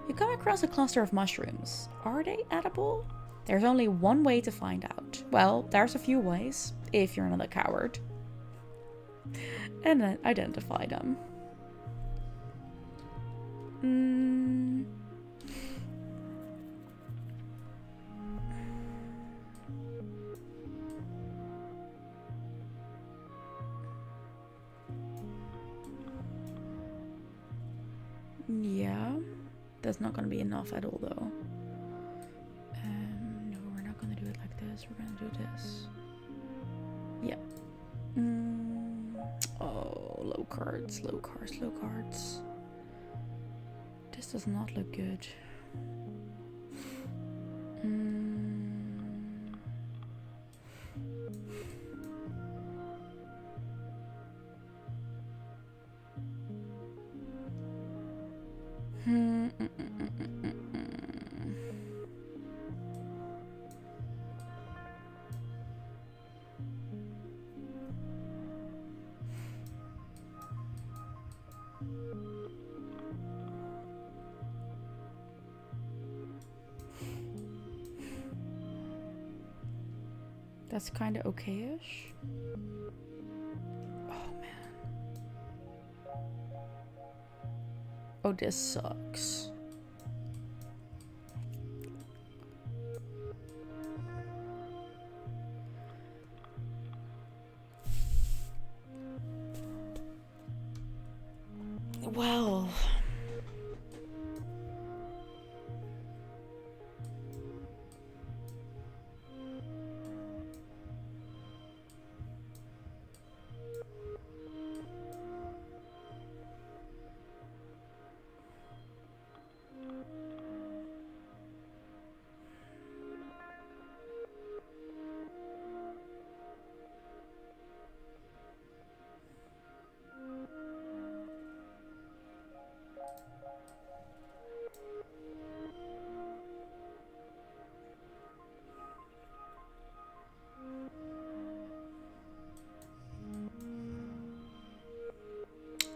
You come across a cluster of mushrooms. Are they edible? There's only one way to find out. Well, there's a few ways, if you're not a coward. And then identify them. Yeah, that's not going to be enough at all though. No, we're not going to do it like this. We're going to do this. Yeah. Oh, low cards, low cards, low cards. This does not look good. That's kind of okay-ish. Oh, man. Oh, this sucks. Well...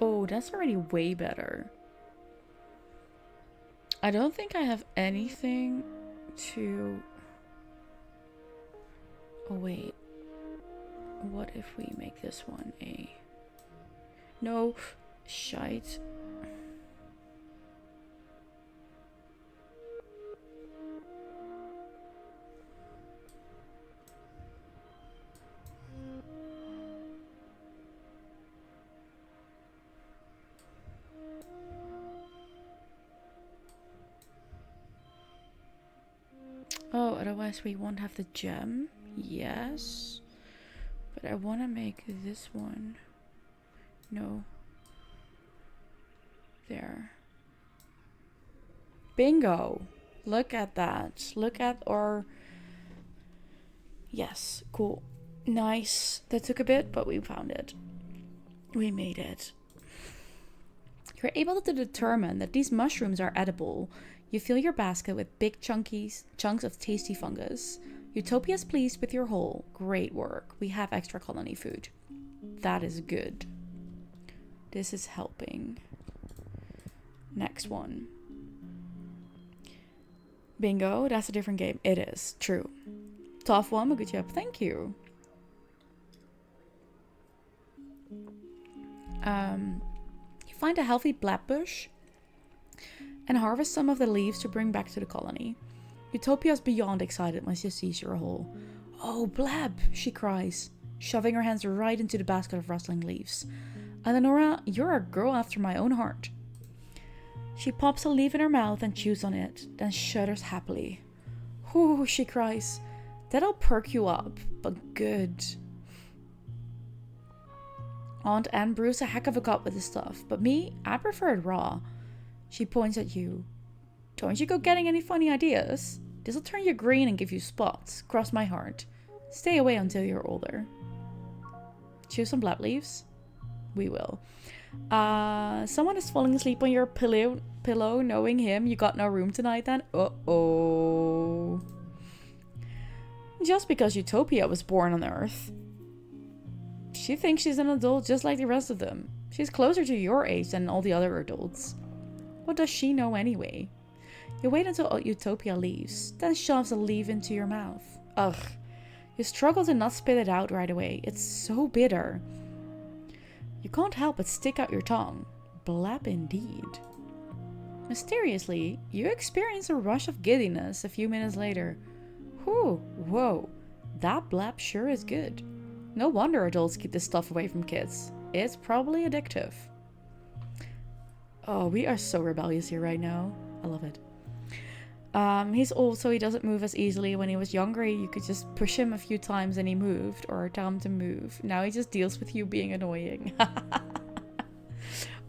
Oh, that's already way better. I don't think I have anything to... Oh, wait. What if we make this one a... No, shite. Oh, otherwise we won't have the gem. Yes. But I want to make this one. No. There. Bingo. Look at that. Look at our... Yes. Cool. Nice. That took a bit, but we found it. We made it. You're able to determine that these mushrooms are edible. You fill your basket with big chunks of tasty fungus. Utopia's pleased with your haul. Great work. We have extra colony food. That is good. This is helping. Next one. Bingo. That's a different game. It is. True. Tough one, but good job. Thank you. You find a healthy blab bush and harvest some of the leaves to bring back to the colony. Utopia's beyond excited when she sees your hole. Oh, blab, she cries, shoving her hands right into the basket of rustling leaves. Eleonora, you're a girl after my own heart. She pops a leaf in her mouth and chews on it, then shudders happily. Whew, she cries. That'll perk you up, but good. Aunt Anne brews a heck of a gut with the stuff, but me, I prefer it raw. She points at you. Don't you go getting any funny ideas. This'll turn you green and give you spots. Cross my heart. Stay away until you're older. Chew some black leaves? We will. Someone is falling asleep on your pillow, knowing him. You got no room tonight then? Uh-oh. Just because Utopia was born on Earth. She thinks she's an adult just like the rest of them. She's closer to your age than all the other adults. What does she know anyway? You wait until Utopia leaves, then shoves a leaf into your mouth. Ugh. You struggle to not spit it out right away. It's so bitter. You can't help but stick out your tongue. Blab indeed. Mysteriously, you experience a rush of giddiness a few minutes later. Whoa, that blab sure is good. No wonder adults keep this stuff away from kids. It's probably addictive. Oh, we are so rebellious here right now. I love it. He's old, so he doesn't move as easily. When he was younger, you could just push him a few times and he moved, or tell him to move. Now he just deals with you being annoying.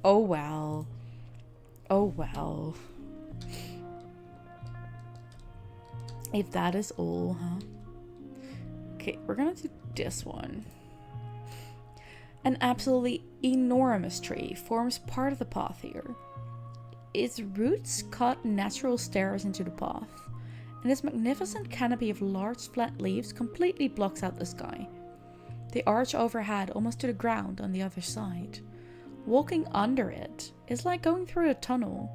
Oh well. Oh well. If that is all, huh? Okay, we're gonna do this one. An absolutely enormous tree forms part of the path here. Its roots cut natural stairs into the path, and its magnificent canopy of large flat leaves completely blocks out the sky. They arch overhead almost to the ground on the other side. Walking under it is like going through a tunnel.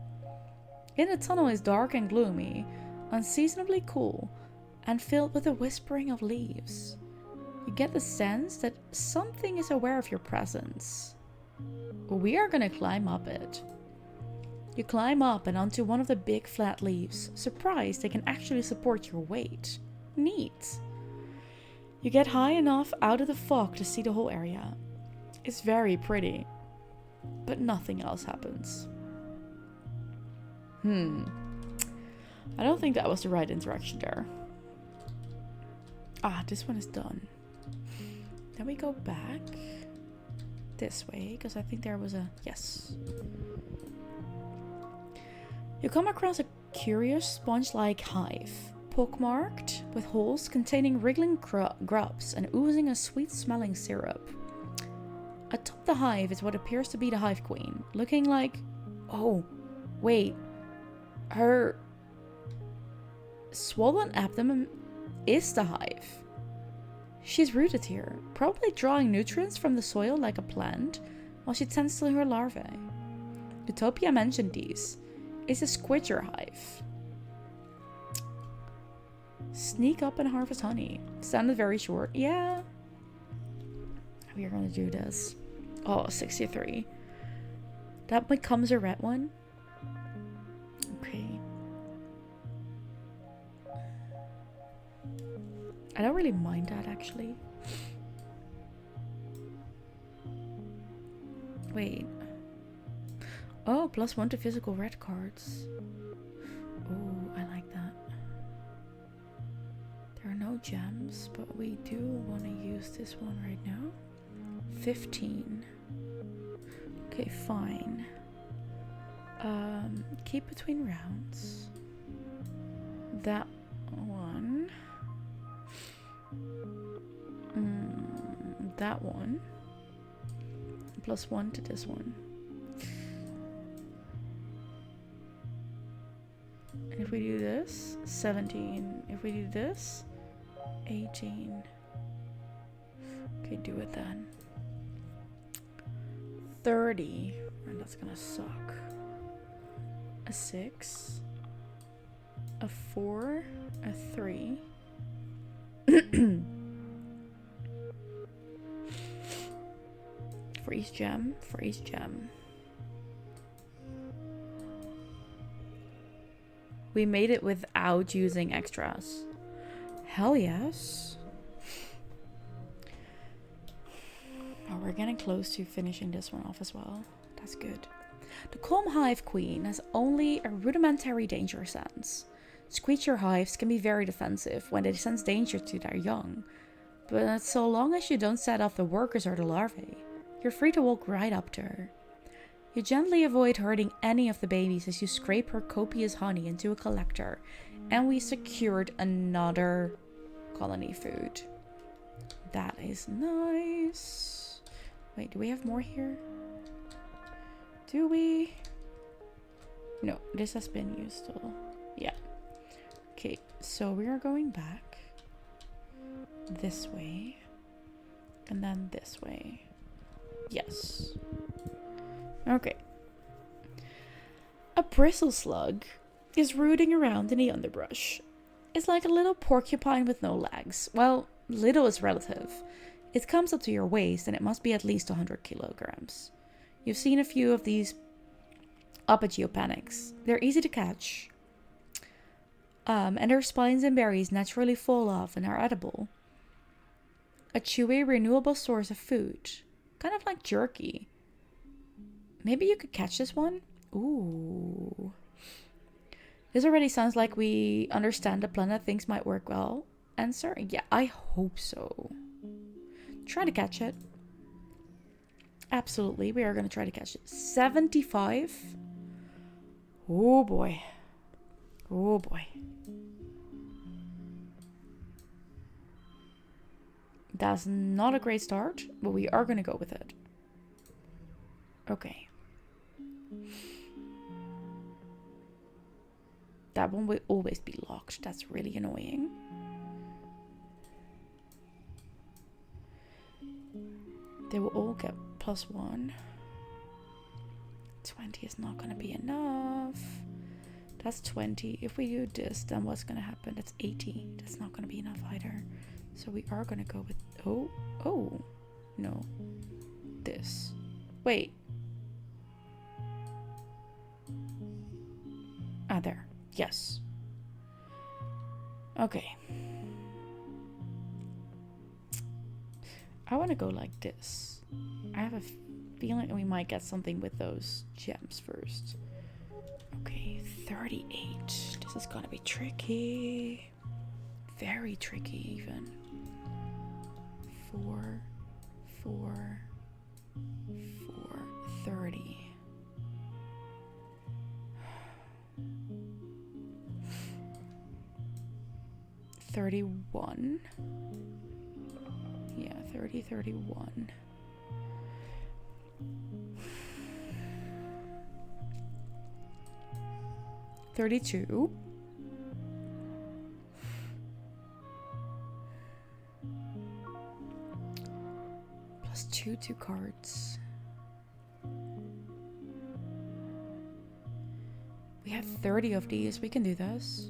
In the tunnel is dark and gloomy, unseasonably cool, and filled with the whispering of leaves. You get the sense that something is aware of your presence. We are gonna climb up it. You climb up and onto one of the big flat leaves, surprised they can actually support your weight. Neat. You get high enough out of the fog to see the whole area. It's very pretty, but nothing else happens. I don't think that was the right interaction there. Ah, this one is done. Then we go back this way, because I think there was a... Yes. You come across a curious sponge-like hive, pockmarked with holes containing wriggling grubs and oozing a sweet-smelling syrup. Atop the hive is what appears to be the hive queen, looking like... Oh, wait. Her swollen abdomen is the hive. She's rooted here, probably drawing nutrients from the soil like a plant, while she tends to her larvae. Utopia mentioned these. It's a squidger hive. Sneak up and harvest honey. Sounded very short. Yeah. We are gonna do this. Oh, 63. That becomes a red one. Okay. I don't really mind that, actually. Wait. Oh, +1 to physical red cards. Oh, I like that. There are no gems, but we do want to use this one right now. 15. Okay, fine. Keep between rounds. That one. That one. +1 to this one. And if we do this, 17. If we do this, 18. Okay, do it then. 30. And that's gonna suck. A 6. A 4. A 3. For each gem. For each gem. We made it without using extras. Hell yes. Oh, we're getting close to finishing this one off as well. That's good. The calm hive queen has only a rudimentary danger sense. Screecher hives can be very defensive when they sense danger to their young, but so long as you don't set off the workers or the larvae, you're free to walk right up to her. You gently avoid hurting any of the babies as you scrape her copious honey into a collector, and we secured another colony food. That is nice. Wait, do we have more here? Do we? No, this has been used still. Yeah. Okay, so we are going back this way and then this way. Yes. Okay. A bristle slug is rooting around in the underbrush. It's like a little porcupine with no legs. Well, little is relative. It comes up to your waist and it must be at least 100 kilograms. You've seen a few of these up at geopanics. They're easy to catch. And their spines and berries naturally fall off and are edible. A chewy, renewable source of food. Kind of like jerky. Maybe you could catch this one? Ooh. This already sounds like we understand the plan that things might work well. Answer? Yeah, I hope so. Try to catch it. Absolutely, we are going to try to catch it. 75. Oh boy. Oh boy. That's not a great start, but we are going to go with it. Okay. That one will always be locked. That's really annoying. They will all get +1. 20 is not going to be enough. That's 20. If we do this, then what's going to happen? That's 80. That's not going to be enough either. So we are going to go with... Oh. No. This. Wait. Ah, there. Yes. Okay. I want to go like this. I have a feeling we might get something with those gems first. Okay, 38. This is gonna be tricky. Very tricky even. 4, 4, 4, 30. $31. Yeah, 30, 31. $32. +2 cards. We have 30 of these. We can do this.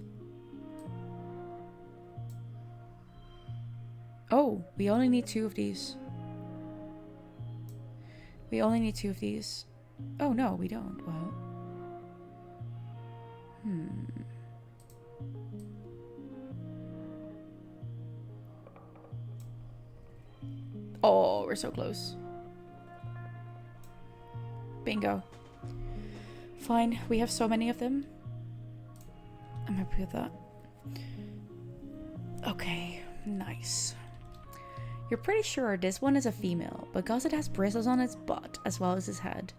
Oh, we only need 2 of these. We only need 2 of these. Oh, no, we don't. Well. Oh, we're so close. Bingo. Fine, we have so many of them. I'm happy with that. Okay, nice. You're pretty sure this one is a female because it has bristles on its butt as well as its head.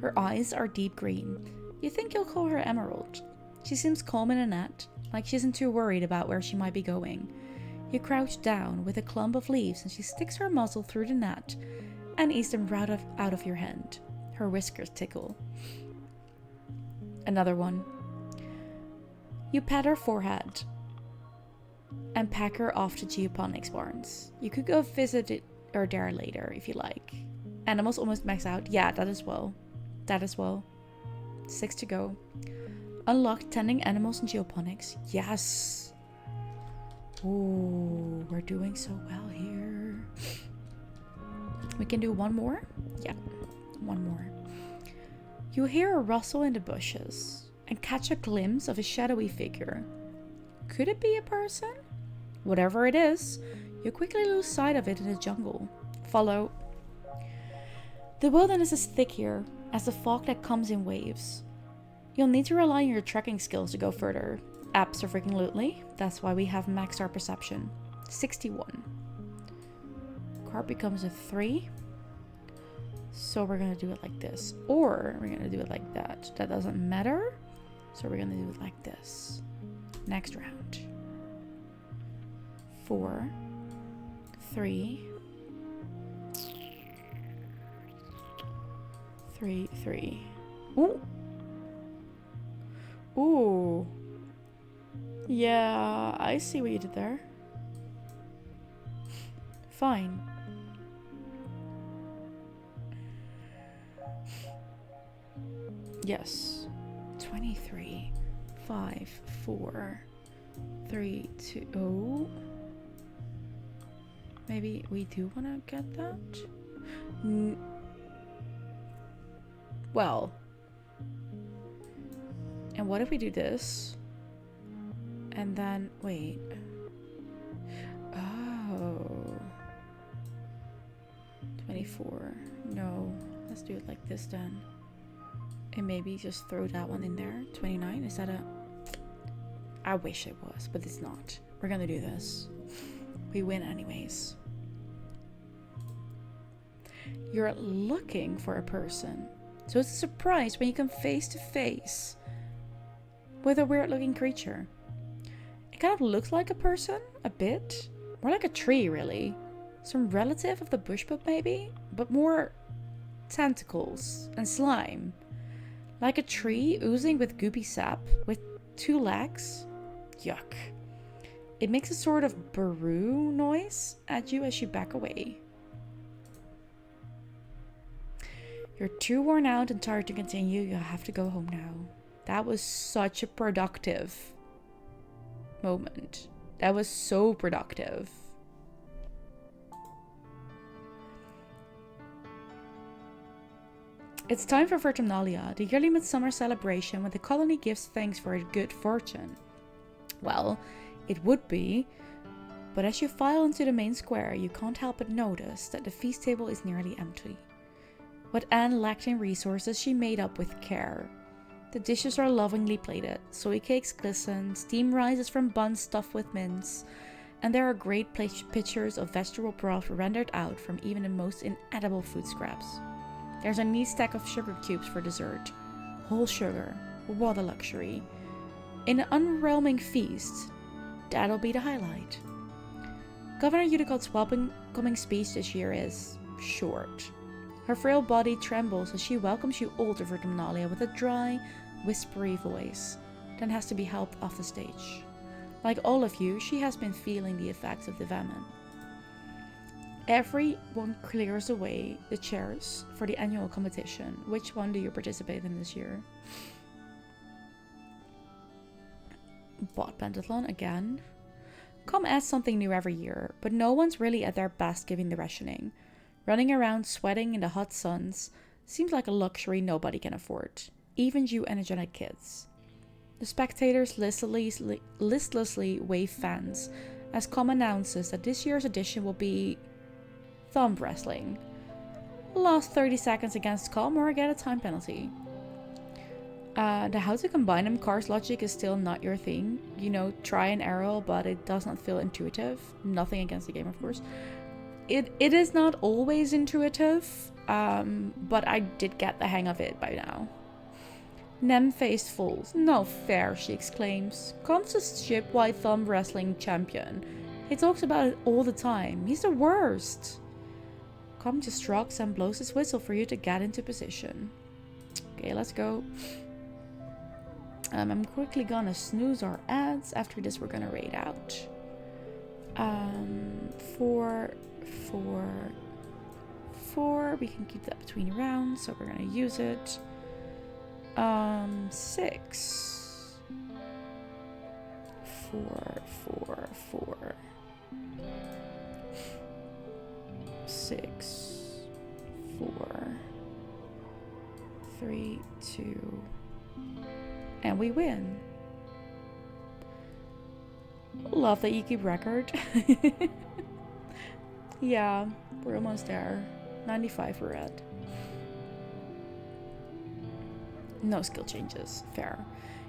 Her eyes are deep green. You think you'll call her Emerald. She seems calm in a net, like she isn't too worried about where she might be going. You crouch down with a clump of leaves and she sticks her muzzle through the net and eats them right out of your hand. Her whiskers tickle. Another one. You pat her forehead and pack her off to Geoponics Barns. You could go visit her there later if you like. Animals almost max out. Yeah, that as well. 6 to go. Unlock tending animals in Geoponics. Yes. Oh, we're doing so well here. We can do one more? Yeah, one more. You hear a rustle in the bushes and catch a glimpse of a shadowy figure. Could it be a person? Whatever it is, you quickly lose sight of it in the jungle. Follow. The wilderness is thick here, as the fog that comes in waves. You'll need to rely on your trekking skills to go further. Absolutely. That's why we have maxed our perception. 61. Card becomes a 3. So we're going to do it like this. Or we're going to do it like that. That doesn't matter. So we're going to do it like this. Next round. 4. 3. 3, 3. Ooh. Ooh. Yeah, I see what you did there. Fine. Yes. 23. 5, 4, 3, 2. Oh. Maybe we do want to get that? Well. And what if we do this? And then, wait. Oh. 24. No. Let's do it like this then. And maybe just throw that one in there. 29. Is that a... I wish it was, but it's not. We're gonna do this. We win anyways. You're looking for a person. So it's a surprise when you come face to face with a weird looking creature. It kind of looks like a person, a bit. More like a tree, really. Some relative of the bushbuck, maybe? But more tentacles and slime. Like a tree oozing with goopy sap, with 2 legs. Yuck. It makes a sort of baroo noise at you as you back away. You're too worn out and tired to continue. You have to go home now. That was such a productive moment. That was so productive. It's time for Vertumnalia, the yearly midsummer celebration when the colony gives thanks for its good fortune. Well, it would be, but as you file into the main square, you can't help but notice that the feast table is nearly empty. What Anne lacked in resources, she made up with care. The dishes are lovingly plated, soy cakes glisten, steam rises from buns stuffed with mince, and there are great pitchers of vegetable broth rendered out from even the most inedible food scraps. There's a neat stack of sugar cubes for dessert. Whole sugar. What a luxury. In an unwhelming feast, that'll be the highlight. Governor Udicott's welcoming speech this year is short. Her frail body trembles as she welcomes you all to Vertumnalia with a dry, whispery voice, then has to be helped off the stage. Like all of you, she has been feeling the effects of the famine. Everyone clears away the chairs for the annual competition. Which one do you participate in this year? Bot pentathlon again. Com adds something new every year, but no one's really at their best giving the rationing. Running around sweating in the hot suns seems like a luxury nobody can afford, even you energetic kids. The spectators listlessly wave fans as Com announces that this year's edition will be thumb wrestling. Last 30 seconds against Com or get a time penalty. The how to combine them cars logic is still not your thing. You know, try and error, but it does not feel intuitive. Nothing against the game, of course. It is not always intuitive, but I did get the hang of it by now. Nem-faced fools. No fair, she exclaims. Com's a ship-wide thumb wrestling champion. He talks about it all the time. He's the worst. Com just shrugs and blows his whistle for you to get into position. Okay, let's go. I'm quickly gonna snooze our ads. After this, we're gonna raid out. 4, 4, 4. We can keep that between rounds, so we're gonna use it. 6, 4, 4, 4. 6, 4, 3, 2. And we win. Love that you keep record. Yeah, we're almost there. 95 we're at. No skill changes. Fair.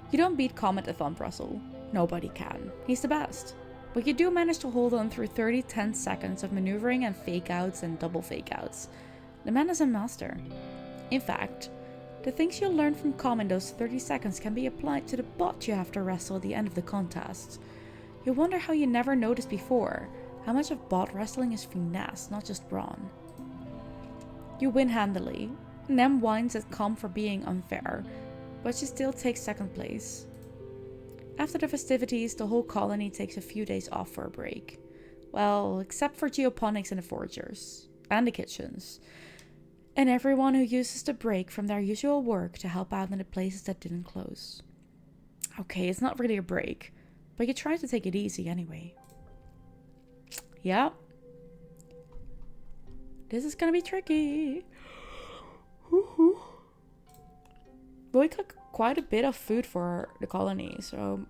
You don't beat Comet at thumb wrestle. Nobody can. He's the best. But you do manage to hold on through 30 tense seconds of maneuvering and fake outs and double fake outs. The man is a master. In fact, the things you'll learn from Com in those 30 seconds can be applied to the bot you have to wrestle at the end of the contest. You'll wonder how you never noticed before, how much of bot wrestling is finesse, not just brawn. You win handily. Nem whines at Com for being unfair, but she still takes second place. After the festivities, the whole colony takes a few days off for a break. Well, except for geoponics and the foragers, and the kitchens. And everyone who uses the break from their usual work to help out in the places that didn't close. Okay, it's not really a break, but you try to take it easy anyway. Yeah. This is gonna be tricky. But we cook quite a bit of food for the colony, so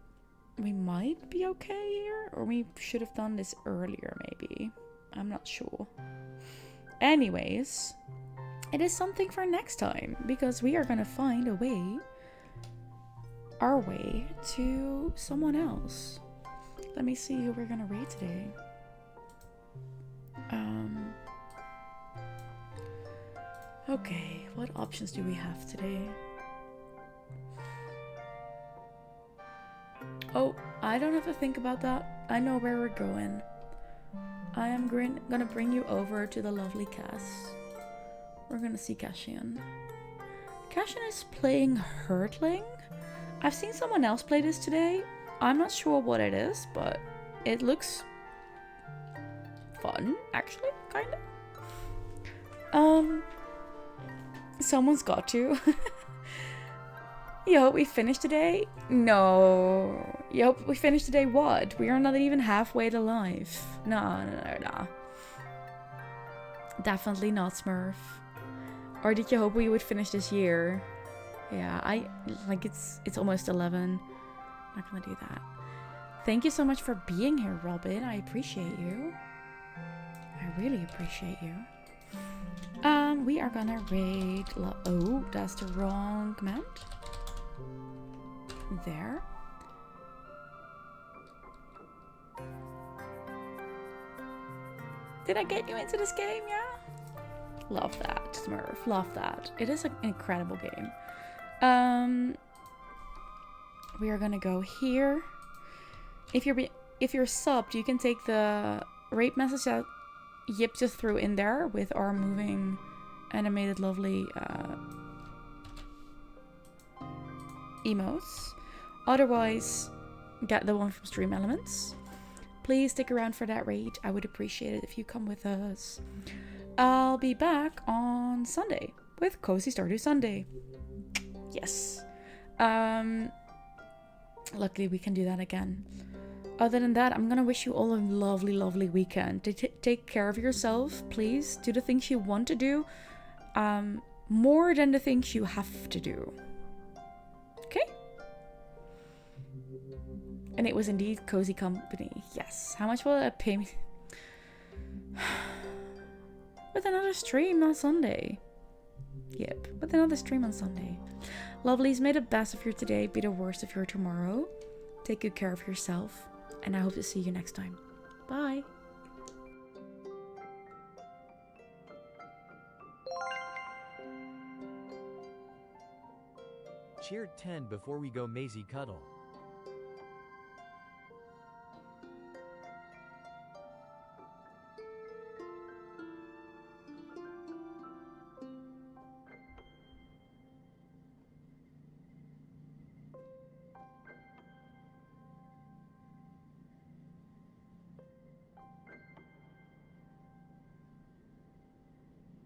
we might be okay here. Or we should have done this earlier, maybe. I'm not sure. Anyways, it is something for next time, because we are gonna find a way, our way to someone else. Let me see who we're gonna raid today. Okay, what options do we have today? Oh, I don't have to think about that. I know where we're going. I am gonna bring you over to the lovely Cass. We're gonna see Cashian. Cashian is playing Hurtling. I've seen someone else play this today. I'm not sure what it is, but it looks fun, actually, kind of. Someone's got to. You hope we finished today? No. You hope we finished today what? We are not even halfway to life. No. Definitely not, Smurf. Or did you hope we would finish this year? Yeah, it's almost 11. I'm not gonna do that. Thank you so much for being here, Robin. I appreciate you. I really appreciate you. We are gonna raid. Oh, that's the wrong command. There. Did I get you into this game? Yeah. Love that, Smurf. Love that. It is an incredible game. We are gonna go here. If you're subbed, you can take the raid message that Yip just threw in there with our moving animated lovely emotes. Otherwise, get the one from Stream Elements. Please stick around for that raid. I would appreciate it if you come with us. I'll be back on Sunday with Cozy Stardew Sunday. Yes. Luckily we can do that again. Other than that, I'm gonna wish you all a lovely, lovely weekend. Take care of yourself, please. Do the things you want to do, more than the things you have to do. Okay? And it was indeed Cozy Company. Yes. How much will it pay me? With another stream on Sunday. Yep, with another stream on Sunday. Lovelies, may the best of your today be the worst of your tomorrow. Take good care of yourself. And I hope to see you next time. Bye. Cheered 10 before we go Maisie Cuddle.